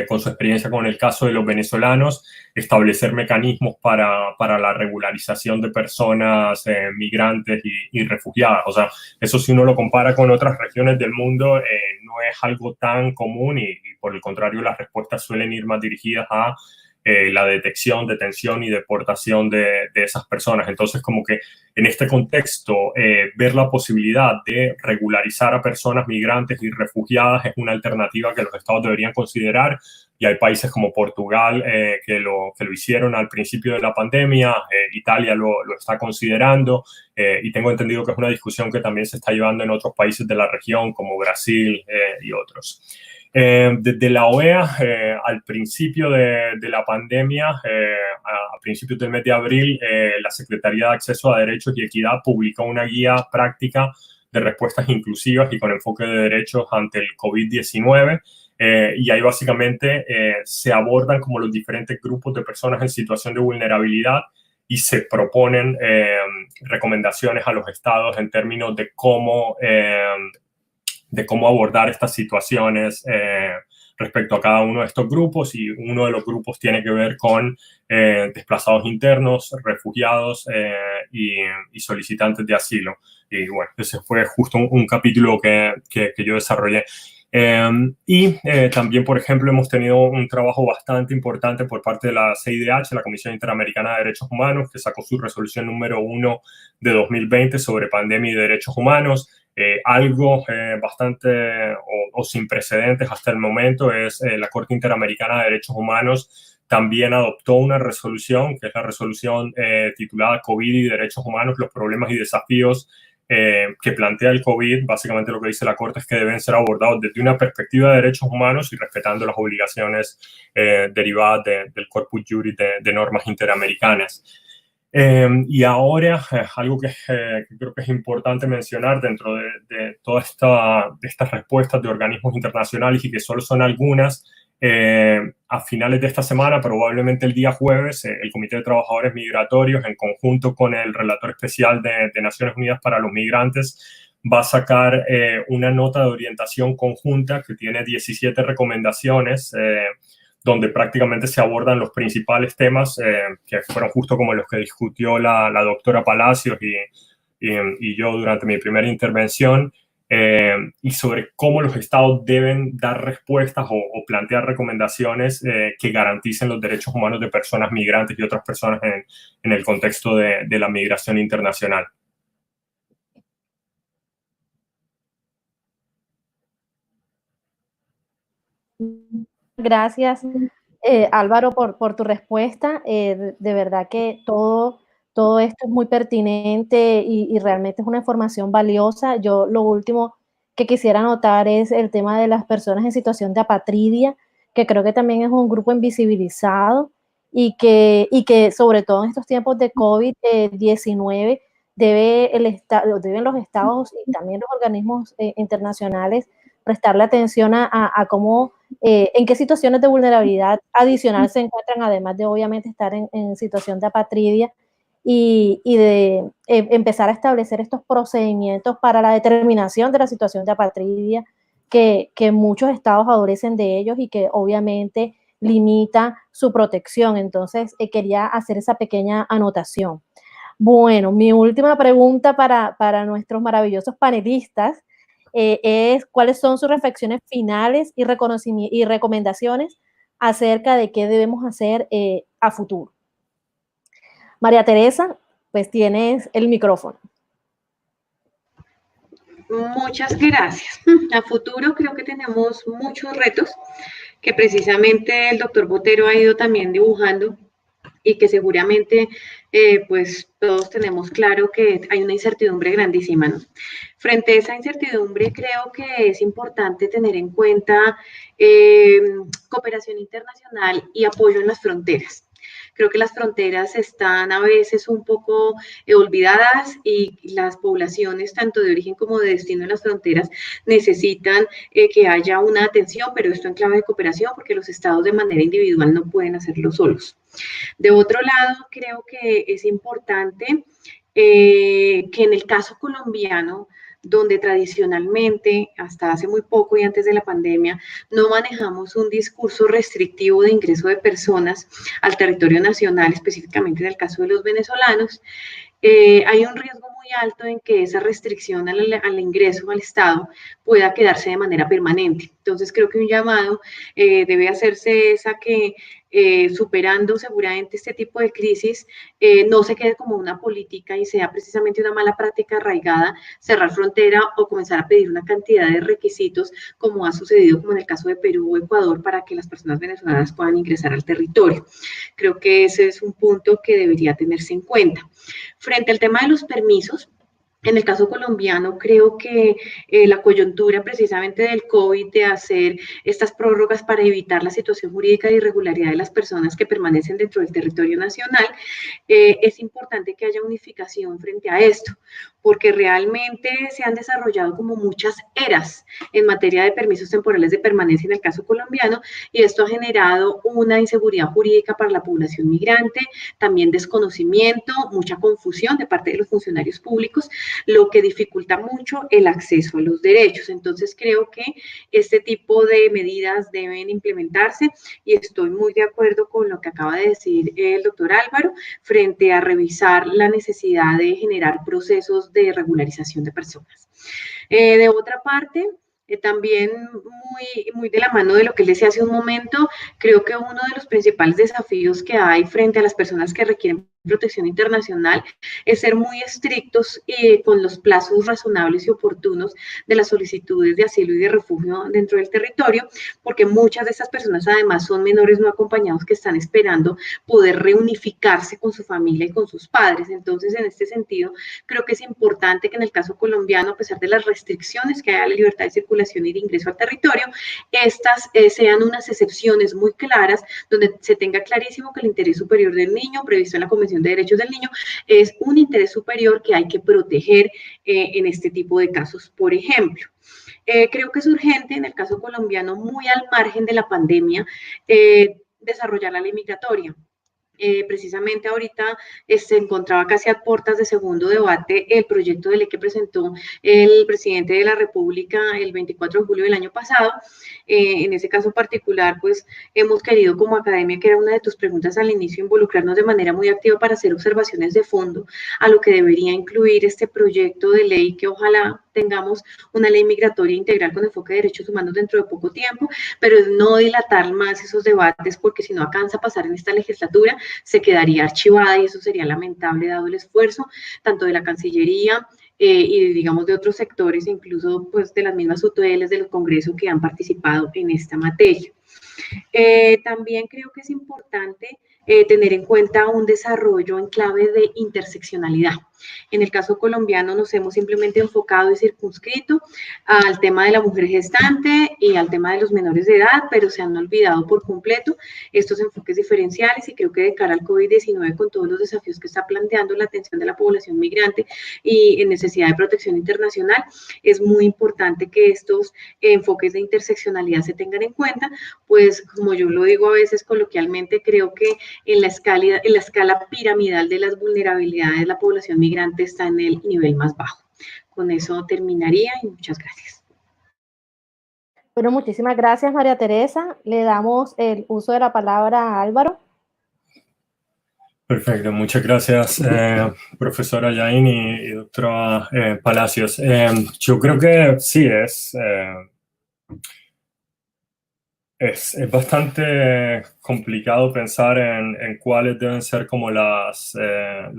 con su experiencia con el caso de los venezolanos, establecer mecanismos para la regularización de personas migrantes y refugiadas. O sea, eso si uno lo compara con otras regiones del mundo, no es algo tan común y por el contrario las respuestas suelen ir más dirigidas a la detección, detención y deportación de esas personas. Entonces, como que en este contexto, ver la posibilidad de regularizar a personas migrantes y refugiadas es una alternativa que los estados deberían considerar. Y hay países como Portugal que lo hicieron al principio de la pandemia, Italia lo está considerando, y tengo entendido que es una discusión que también se está llevando en otros países de la región, como Brasil y otros. Desde la OEA, al principio de la pandemia, a principios del mes de abril, la Secretaría de Acceso a Derechos y Equidad publicó una guía práctica de respuestas inclusivas y con enfoque de derechos ante el COVID-19. Y ahí básicamente se abordan como los diferentes grupos de personas en situación de vulnerabilidad y se proponen recomendaciones a los estados en términos de cómo abordar estas situaciones respecto a cada uno de estos grupos, y uno de los grupos tiene que ver con desplazados internos, refugiados y solicitantes de asilo. Y bueno, ese fue justo un capítulo que yo desarrollé. También, por ejemplo, hemos tenido un trabajo bastante importante por parte de la CIDH, la Comisión Interamericana de Derechos Humanos, que sacó su resolución número 1 de 2020 sobre pandemia y derechos humanos. Algo bastante o sin precedentes hasta el momento es la Corte Interamericana de Derechos Humanos también adoptó una resolución, que es la resolución titulada COVID y Derechos Humanos, los problemas y desafíos que plantea el COVID. Básicamente lo que dice la Corte es que deben ser abordados desde una perspectiva de derechos humanos y respetando las obligaciones derivadas del corpus juris de normas interamericanas. Y ahora, algo que creo que es importante mencionar dentro de todas estas respuestas de organismos internacionales, y que solo son algunas, a finales de esta semana, probablemente el día jueves, el Comité de Trabajadores Migratorios, en conjunto con el Relator Especial de Naciones Unidas para los Migrantes, va a sacar una nota de orientación conjunta que tiene 17 recomendaciones, donde prácticamente se abordan los principales temas que fueron justo como los que discutió la doctora Palacios y yo durante mi primera intervención, y sobre cómo los estados deben dar respuestas o plantear recomendaciones que garanticen los derechos humanos de personas migrantes y otras personas en el contexto de la migración internacional. Gracias, Álvaro, por tu respuesta. De verdad que todo esto es muy pertinente y realmente es una información valiosa. Yo lo último que quisiera anotar es el tema de las personas en situación de apatridia, que creo que también es un grupo invisibilizado y que sobre todo en estos tiempos de COVID-19 deben los estados y también los organismos internacionales prestarle atención a cómo, en qué situaciones de vulnerabilidad adicional se encuentran, además de obviamente estar en situación de apatridia, y de empezar a establecer estos procedimientos para la determinación de la situación de apatridia, que muchos estados adolecen de ellos y que obviamente limita su protección. Entonces, quería hacer esa pequeña anotación. Bueno, mi última pregunta para nuestros maravillosos panelistas es cuáles son sus reflexiones finales y recomendaciones acerca de qué debemos hacer a futuro. María Teresa, pues tienes el micrófono. Muchas gracias. A futuro creo que tenemos muchos retos que precisamente el doctor Botero ha ido también dibujando y que seguramente pues todos tenemos claro que hay una incertidumbre grandísima, ¿no? Frente a esa incertidumbre creo que es importante tener en cuenta cooperación internacional y apoyo en las fronteras. Creo que las fronteras están a veces un poco olvidadas y las poblaciones, tanto de origen como de destino en las fronteras, necesitan que haya una atención, pero esto en clave de cooperación, porque los estados de manera individual no pueden hacerlo solos. De otro lado, creo que es importante que en el caso colombiano donde tradicionalmente, hasta hace muy poco y antes de la pandemia, no manejamos un discurso restrictivo de ingreso de personas al territorio nacional, específicamente en el caso de los venezolanos, hay un riesgo muy alto en que esa restricción al ingreso al Estado pueda quedarse de manera permanente. Entonces, creo que un llamado debe hacerse es a que superando seguramente este tipo de crisis, no se quede como una política y sea precisamente una mala práctica arraigada cerrar frontera o comenzar a pedir una cantidad de requisitos como ha sucedido como en el caso de Perú o Ecuador para que las personas venezolanas puedan ingresar al territorio. Creo que ese es un punto que debería tenerse en cuenta. Frente al tema de los permisos, en el caso colombiano, creo que la coyuntura precisamente del COVID, de hacer estas prórrogas para evitar la situación jurídica de irregularidad de las personas que permanecen dentro del territorio nacional, es importante que haya unificación frente a esto, porque realmente se han desarrollado como muchas eras en materia de permisos temporales de permanencia en el caso colombiano, y esto ha generado una inseguridad jurídica para la población migrante, también desconocimiento, mucha confusión de parte de los funcionarios públicos, lo que dificulta mucho el acceso a los derechos. Entonces, creo que este tipo de medidas deben implementarse y estoy muy de acuerdo con lo que acaba de decir el doctor Álvaro frente a revisar la necesidad de generar procesos de regularización de personas. De otra parte, también muy de la mano de lo que él decía hace un momento, creo que uno de los principales desafíos que hay frente a las personas que requieren protección internacional es ser muy estrictos con los plazos razonables y oportunos de las solicitudes de asilo y de refugio dentro del territorio, porque muchas de estas personas además son menores no acompañados que están esperando poder reunificarse con su familia y con sus padres. Entonces, en este sentido, creo que es importante que en el caso colombiano, a pesar de las restricciones que hay a la libertad de circulación y de ingreso al territorio, estas sean unas excepciones muy claras, donde se tenga clarísimo que el interés superior del niño, previsto en la Convención de Derechos del Niño, es un interés superior que hay que proteger en este tipo de casos. Por ejemplo, creo que es urgente en el caso colombiano, muy al margen de la pandemia, desarrollar la ley migratoria. Precisamente ahorita se encontraba casi a puertas de segundo debate el proyecto de ley que presentó el presidente de la República el 24 de julio del año pasado. En ese caso particular, pues hemos querido como academia, que era una de tus preguntas al inicio, involucrarnos de manera muy activa para hacer observaciones de fondo a lo que debería incluir este proyecto de ley, que ojalá tengamos una ley migratoria integral con enfoque de derechos humanos dentro de poco tiempo, pero es no dilatar más esos debates, porque si no alcanza a pasar en esta legislatura, se quedaría archivada y eso sería lamentable dado el esfuerzo tanto de la Cancillería y digamos de otros sectores, incluso pues de las mismas UTLs del Congreso que han participado en esta materia. También creo que es importante tener en cuenta un desarrollo en clave de interseccionalidad. En el caso colombiano nos hemos simplemente enfocado y circunscrito al tema de la mujer gestante y al tema de los menores de edad, pero se han olvidado por completo estos enfoques diferenciales, y creo que de cara al COVID-19, con todos los desafíos que está planteando la atención de la población migrante y en necesidad de protección internacional, es muy importante que estos enfoques de interseccionalidad se tengan en cuenta, pues como yo lo digo a veces coloquialmente, creo que en la escala piramidal de las vulnerabilidades, la población migrante está en el nivel más bajo. Con eso terminaría y muchas gracias. Bueno, muchísimas gracias, María Teresa. Le damos el uso de la palabra a Álvaro. Perfecto, muchas gracias, profesora Yain y doctora Palacios. Yo creo que sí, es bastante complicado pensar en cuáles deben ser como las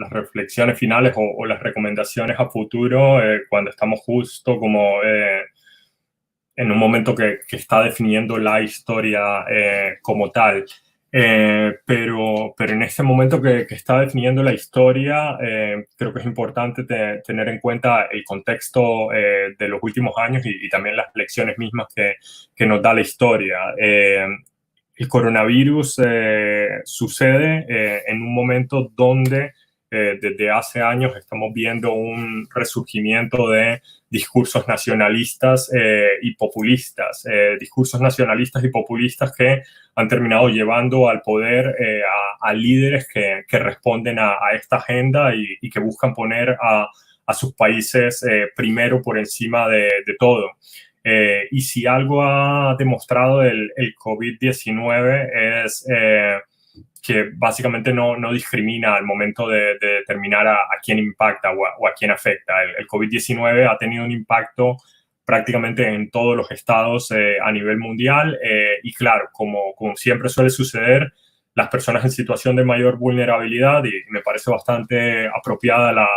reflexiones finales o las recomendaciones a futuro cuando estamos justo como en un momento que está definiendo la historia como tal. Pero en este momento que está definiendo la historia, creo que es importante tener en cuenta el contexto de los últimos años y también las lecciones mismas que nos da la historia. El coronavirus sucede en un momento donde desde hace años estamos viendo un resurgimiento de discursos nacionalistas y populistas, discursos nacionalistas y populistas que han terminado llevando al poder a líderes que responden a esta agenda y que buscan poner a a sus países primero por encima de todo. Y si algo ha demostrado el COVID-19 es que básicamente no discrimina al momento de determinar a quién impacta o a quién afecta. El COVID-19 ha tenido un impacto prácticamente en todos los estados a nivel mundial y claro, como siempre suele suceder, las personas en situación de mayor vulnerabilidad, y me parece bastante apropiada la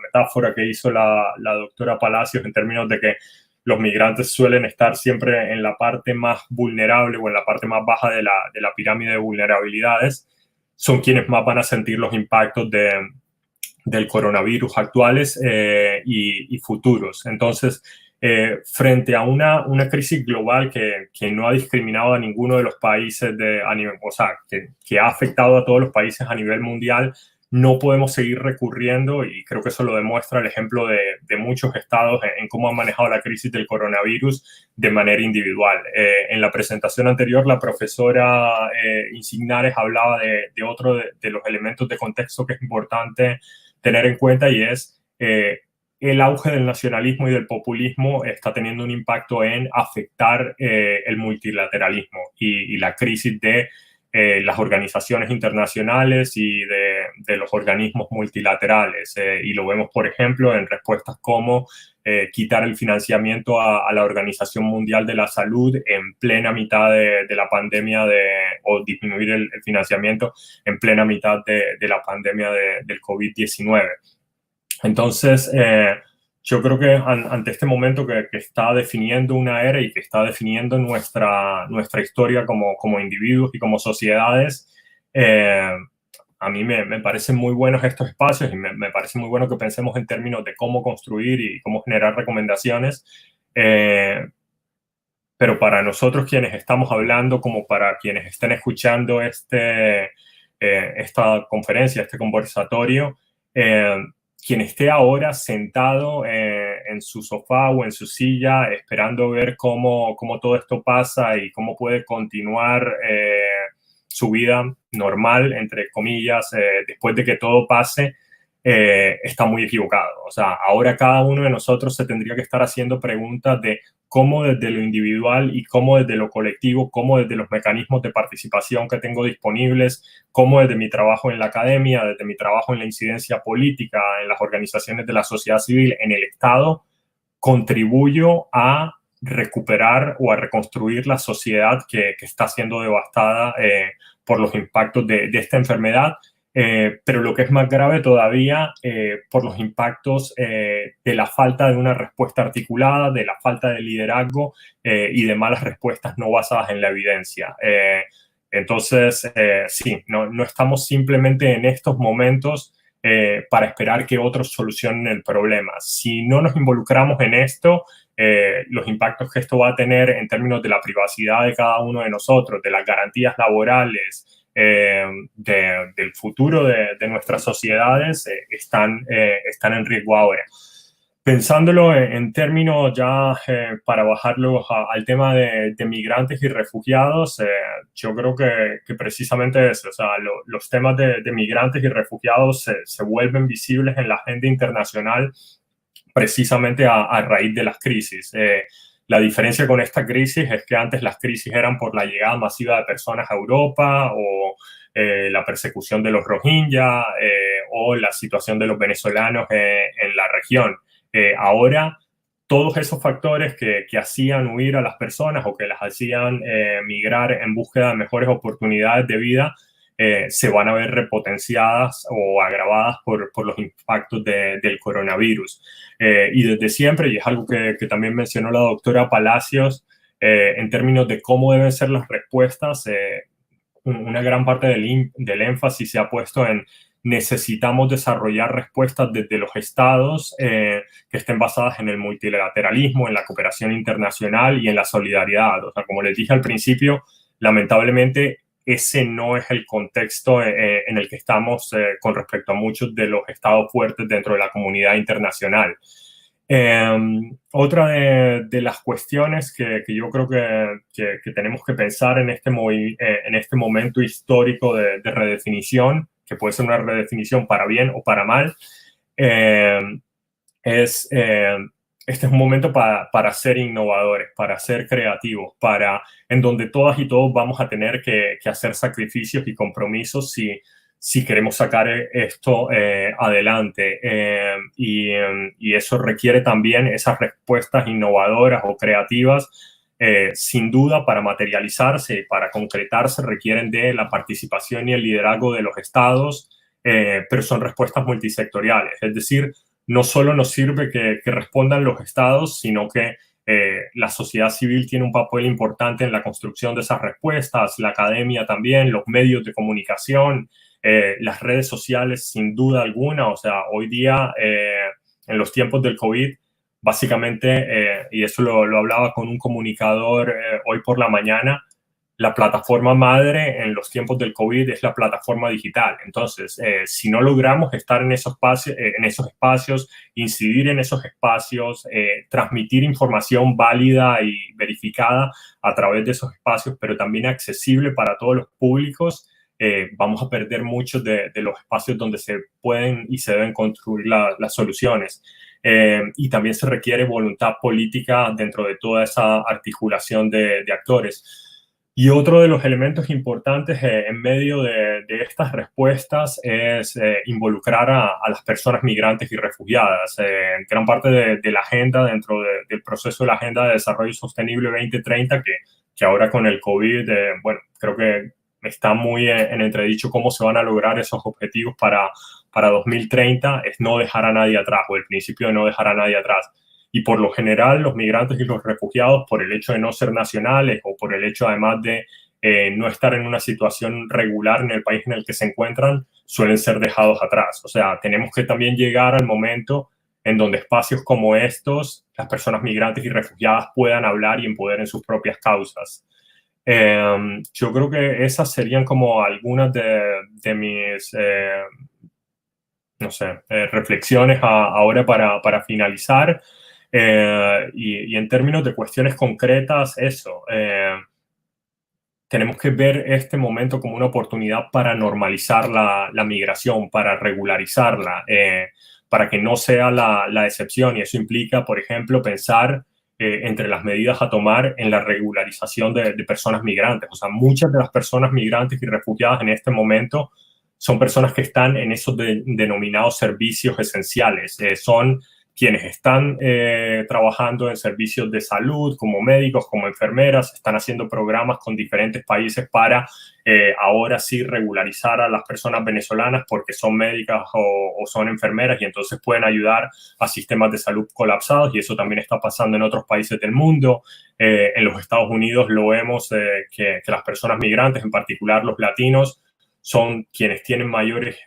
metáfora que hizo la doctora Palacios en términos de que los migrantes suelen estar siempre en la parte más vulnerable o en la parte más baja de la pirámide de vulnerabilidades, son quienes más van a sentir los impactos del coronavirus actuales y futuros. Entonces, frente a una crisis global que no ha discriminado a ninguno de los países, que ha afectado a todos los países a nivel mundial, no podemos seguir recurriendo, y creo que eso lo demuestra el ejemplo de muchos estados en cómo han manejado la crisis del coronavirus de manera individual. En la presentación anterior, la profesora Insignares hablaba de otro de los elementos de contexto que es importante tener en cuenta, y es el auge del nacionalismo y del populismo está teniendo un impacto en afectar el multilateralismo y la crisis de las organizaciones internacionales y de los organismos multilaterales. Y lo vemos, por ejemplo, en respuestas como quitar el financiamiento a la Organización Mundial de la Salud en plena mitad de la pandemia o disminuir el financiamiento en plena mitad de la pandemia del COVID-19. Entonces, yo creo que ante este momento que está definiendo una era y que está definiendo nuestra historia como individuos y como sociedades, a mí me parecen muy buenos estos espacios y me parece muy bueno que pensemos en términos de cómo construir y cómo generar recomendaciones. Pero para nosotros quienes estamos hablando, como para quienes estén escuchando esta conferencia, este conversatorio, quien esté ahora sentado en su sofá o en su silla esperando ver cómo todo esto pasa y cómo puede continuar su vida normal, entre comillas, después de que todo pase, está muy equivocado. O sea, ahora cada uno de nosotros se tendría que estar haciendo preguntas de cómo desde lo individual y cómo desde lo colectivo, cómo desde los mecanismos de participación que tengo disponibles, cómo desde mi trabajo en la academia, desde mi trabajo en la incidencia política, en las organizaciones de la sociedad civil, en el Estado, contribuyo a recuperar o a reconstruir la sociedad que está siendo devastada por los impactos de esta enfermedad. Pero lo que es más grave todavía, por los impactos de la falta de una respuesta articulada, de la falta de liderazgo y de malas respuestas no basadas en la evidencia. Entonces, sí, no estamos simplemente en estos momentos para esperar que otros solucionen el problema. Si no nos involucramos en esto, los impactos que esto va a tener en términos de la privacidad de cada uno de nosotros, de las garantías laborales, del futuro de nuestras sociedades están en riesgo ahora. Pensándolo en términos ya para bajarlo al tema de migrantes y refugiados, yo creo que precisamente eso, o sea, los temas de migrantes y refugiados se vuelven visibles en la agenda internacional precisamente a raíz de las crisis. La diferencia con esta crisis es que antes las crisis eran por la llegada masiva de personas a Europa o la persecución de los Rohingya o la situación de los venezolanos en la región. Ahora, todos esos factores que hacían huir a las personas o que las hacían migrar en búsqueda de mejores oportunidades de vida se van a ver repotenciadas o agravadas por los impactos del coronavirus. Y desde siempre, y es algo que también mencionó la doctora Palacios, en términos de cómo deben ser las respuestas, una gran parte del énfasis se ha puesto en necesitamos desarrollar respuestas desde los estados que estén basadas en el multilateralismo, en la cooperación internacional y en la solidaridad. O sea, como les dije al principio, lamentablemente ese no es el contexto en el que estamos con respecto a muchos de los estados fuertes dentro de la comunidad internacional. Otra de las cuestiones que yo creo que tenemos que pensar en este momento histórico de redefinición, que puede ser una redefinición para bien o para mal, este es un momento para ser innovadores, para ser creativos, en donde todas y todos vamos a tener que hacer sacrificios y compromisos si queremos sacar esto adelante. Y eso requiere también esas respuestas innovadoras o creativas. Sin duda, para materializarse y para concretarse, requieren de la participación y el liderazgo de los estados, pero son respuestas multisectoriales. Es decir, no solo nos sirve que respondan los estados, sino que la sociedad civil tiene un papel importante en la construcción de esas respuestas, la academia también, los medios de comunicación, las redes sociales, sin duda alguna. O sea, hoy día, en los tiempos del COVID, básicamente, y eso lo hablaba con un comunicador hoy por la mañana, la plataforma madre en los tiempos del COVID es la plataforma digital. Entonces, si no logramos estar en esos espacios, incidir en esos espacios, transmitir información válida y verificada a través de esos espacios, pero también accesible para todos los públicos, vamos a perder muchos de los espacios donde se pueden y se deben construir las soluciones. Y también se requiere voluntad política dentro de toda esa articulación de actores. Y otro de los elementos importantes en medio de estas respuestas es involucrar a las personas migrantes y refugiadas. Gran parte de la agenda, dentro del proceso de la Agenda de Desarrollo Sostenible 2030, que ahora con el COVID, bueno, creo que está muy en entredicho cómo se van a lograr esos objetivos para 2030, es no dejar a nadie atrás, o el principio de no dejar a nadie atrás. Y por lo general, los migrantes y los refugiados, por el hecho de no ser nacionales o por el hecho además de no estar en una situación regular en el país en el que se encuentran, suelen ser dejados atrás. O sea, tenemos que también llegar al momento en donde espacios como estos, las personas migrantes y refugiadas puedan hablar y empoderen sus propias causas. Yo creo que esas serían como algunas de mis, no sé, reflexiones ahora para finalizar. Y en términos de cuestiones concretas, eso, tenemos que ver este momento como una oportunidad para normalizar la migración, para regularizarla, para que no sea la excepción. Y eso implica, por ejemplo, pensar entre las medidas a tomar en la regularización de personas migrantes. O sea, muchas de las personas migrantes y refugiadas en este momento son personas que están en esos denominados servicios esenciales. Son quienes están trabajando en servicios de salud, como médicos, como enfermeras, están haciendo programas con diferentes países para ahora sí regularizar a las personas venezolanas porque son médicas o son enfermeras, y entonces pueden ayudar a sistemas de salud colapsados, y eso también está pasando en otros países del mundo. En los Estados Unidos lo vemos, que las personas migrantes, en particular los latinos, son quienes tienen mayores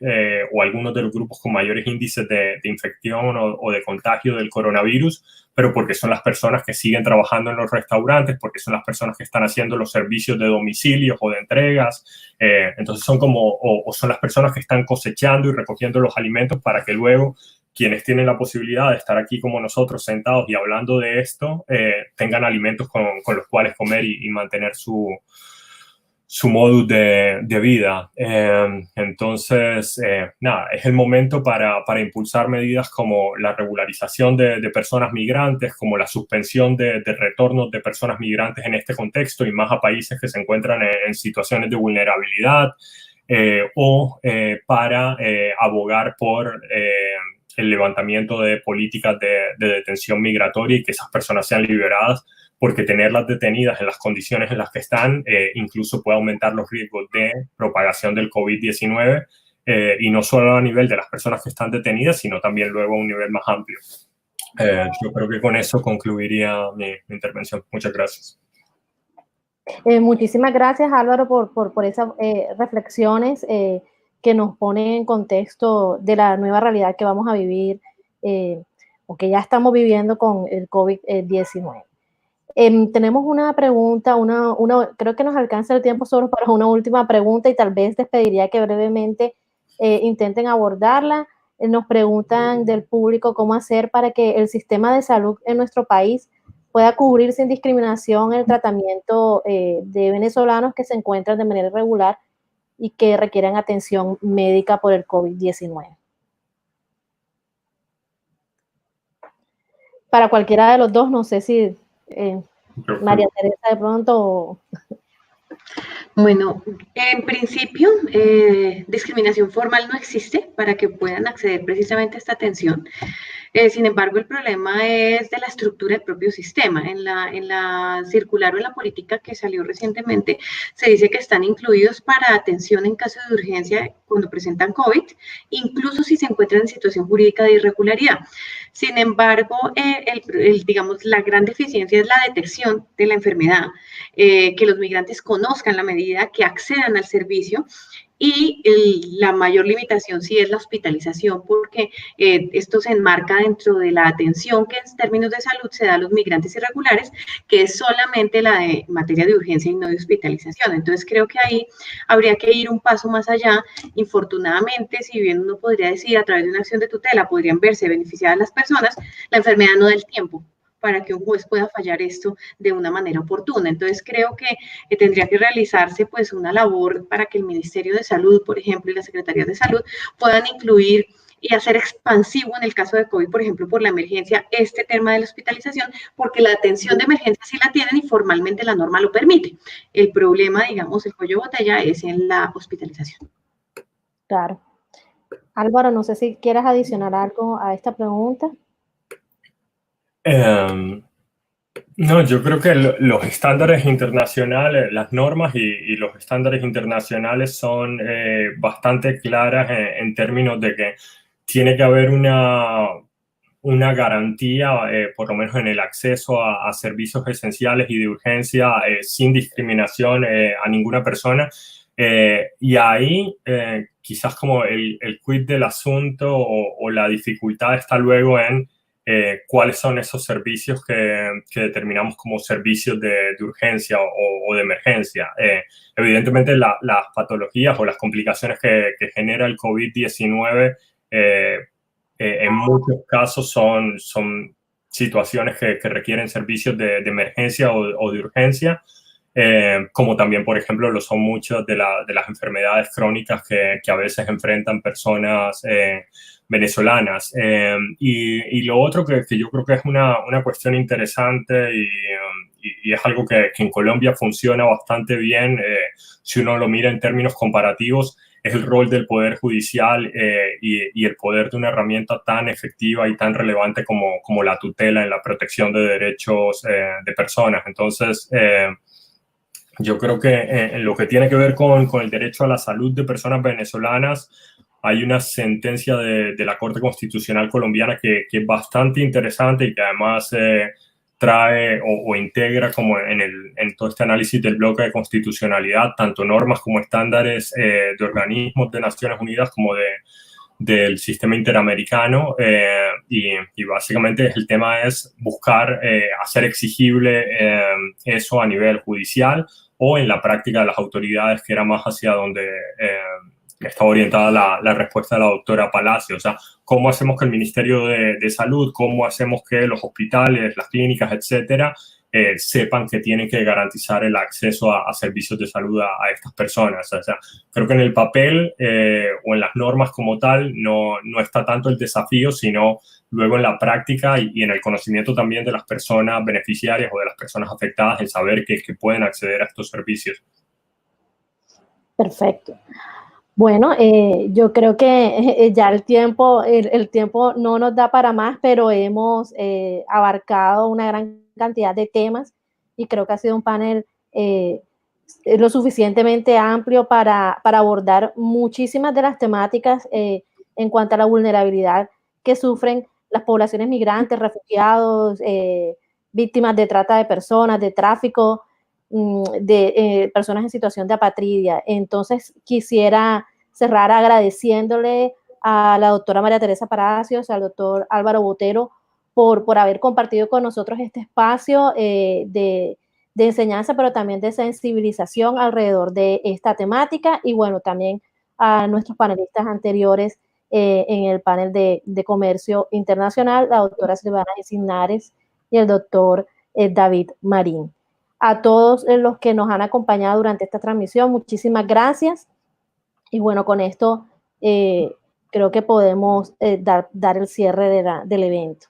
o algunos de los grupos con mayores índices de infección o de contagio del coronavirus, pero porque son las personas que siguen trabajando en los restaurantes, porque son las personas que están haciendo los servicios de domicilios o de entregas. Entonces son o son las personas que están cosechando y recogiendo los alimentos para que luego quienes tienen la posibilidad de estar aquí como nosotros sentados y hablando de esto, tengan alimentos con los cuales comer y mantener su modus de vida. Entonces, nada, es el momento para impulsar medidas como la regularización de personas migrantes, como la suspensión de retornos de personas migrantes en este contexto, y más a países que se encuentran en situaciones de vulnerabilidad, o para abogar por el levantamiento de políticas de detención migratoria y que esas personas sean liberadas, porque tenerlas detenidas en las condiciones en las que están incluso puede aumentar los riesgos de propagación del COVID-19, y no solo a nivel de las personas que están detenidas, sino también luego a un nivel más amplio. Yo creo que con eso concluiría mi intervención. Muchas gracias. Muchísimas gracias, Álvaro, por esas reflexiones que nos ponen en contexto de la nueva realidad que vamos a vivir o que ya estamos viviendo con el COVID-19. Tenemos una pregunta, creo que nos alcanza el tiempo solo para una última pregunta, y tal vez les pediría que brevemente intenten abordarla. Nos preguntan del público cómo hacer para que el sistema de salud en nuestro país pueda cubrir sin discriminación el tratamiento de venezolanos que se encuentran de manera irregular y que requieren atención médica por el COVID-19. para cualquiera de los dos, no sé si María Teresa de pronto. Bueno, en principio, discriminación formal no existe para que puedan acceder precisamente a esta atención. Sin embargo, el problema es de la estructura del propio sistema. En la circular o en la política que salió recientemente, se dice que están incluidos para atención en caso de urgencia cuando presentan COVID, incluso si se encuentran en situación jurídica de irregularidad. Sin embargo, digamos, la gran deficiencia es la detección de la enfermedad, que los migrantes conozcan la medida, que accedan al servicio. Y la mayor limitación sí es la hospitalización, porque esto se enmarca dentro de la atención que en términos de salud se da a los migrantes irregulares, que es solamente la de materia de urgencia y no de hospitalización. Entonces creo que ahí habría que ir un paso más allá. Infortunadamente, si bien uno podría decir a través de una acción de tutela podrían verse beneficiadas las personas, la enfermedad no da el tiempo para que un juez pueda fallar esto de una manera oportuna. Entonces, creo que tendría que realizarse pues una labor para que el Ministerio de Salud, por ejemplo, y las Secretarías de Salud puedan incluir y hacer expansivo en el caso de COVID, por ejemplo, por la emergencia, este tema de la hospitalización, porque la atención de emergencia sí la tienen y formalmente la norma lo permite. El problema, digamos, el cuello de botella es en la hospitalización. Claro. Álvaro, no sé si quieres adicionar algo a esta pregunta. No, yo creo que los estándares internacionales, las normas y los estándares internacionales son bastante claras en términos de que tiene que haber una garantía, por lo menos en el acceso a servicios esenciales y de urgencia sin discriminación a ninguna persona. Y ahí quizás como el quid del asunto o la dificultad está luego en cuáles son esos servicios que determinamos como servicios de urgencia o de emergencia. Evidentemente las patologías o las complicaciones que genera el COVID-19 en muchos casos son situaciones que requieren servicios de emergencia o de urgencia, como también, por ejemplo, lo son muchas de las enfermedades crónicas que a veces enfrentan personas venezolanas. Y lo otro que yo creo que es una cuestión interesante y es algo que en Colombia funciona bastante bien, si uno lo mira en términos comparativos, es el rol del Poder Judicial y el poder de una herramienta tan efectiva y tan relevante como la tutela en la protección de derechos de personas. Entonces, yo creo que en lo que tiene que ver con el derecho a la salud de personas venezolanas, hay una sentencia de la Corte Constitucional colombiana que es bastante interesante y que además trae o integra como en todo este análisis del bloque de constitucionalidad, tanto normas como estándares de organismos de Naciones Unidas como del sistema interamericano y básicamente el tema es buscar hacer exigible eso a nivel judicial o en la práctica de las autoridades, que era más hacia donde está orientada la respuesta de la doctora Palacio. O sea, ¿cómo hacemos que el Ministerio de Salud, cómo hacemos que los hospitales, las clínicas, etcétera, sepan que tienen que garantizar el acceso a servicios de salud a estas personas? O sea, creo que en el papel o en las normas como tal no está tanto el desafío, sino luego en la práctica y en el conocimiento también de las personas beneficiarias o de las personas afectadas en saber que pueden acceder a estos servicios. Perfecto. Bueno, yo creo que ya el tiempo no nos da para más, pero hemos abarcado una gran cantidad de temas y creo que ha sido un panel lo suficientemente amplio para abordar muchísimas de las temáticas en cuanto a la vulnerabilidad que sufren las poblaciones migrantes, refugiados, víctimas de trata de personas, de tráfico, de personas en situación de apatridia. Entonces quisiera cerrar agradeciéndole a la doctora María Teresa Palacios, al doctor Álvaro Botero por haber compartido con nosotros este espacio de enseñanza, pero también de sensibilización alrededor de esta temática, y bueno, también a nuestros panelistas anteriores en el panel de comercio internacional, la doctora Silvana Encinares y el doctor David Marín. A todos los que nos han acompañado durante esta transmisión, muchísimas gracias. Y bueno, con esto creo que podemos dar el cierre del evento.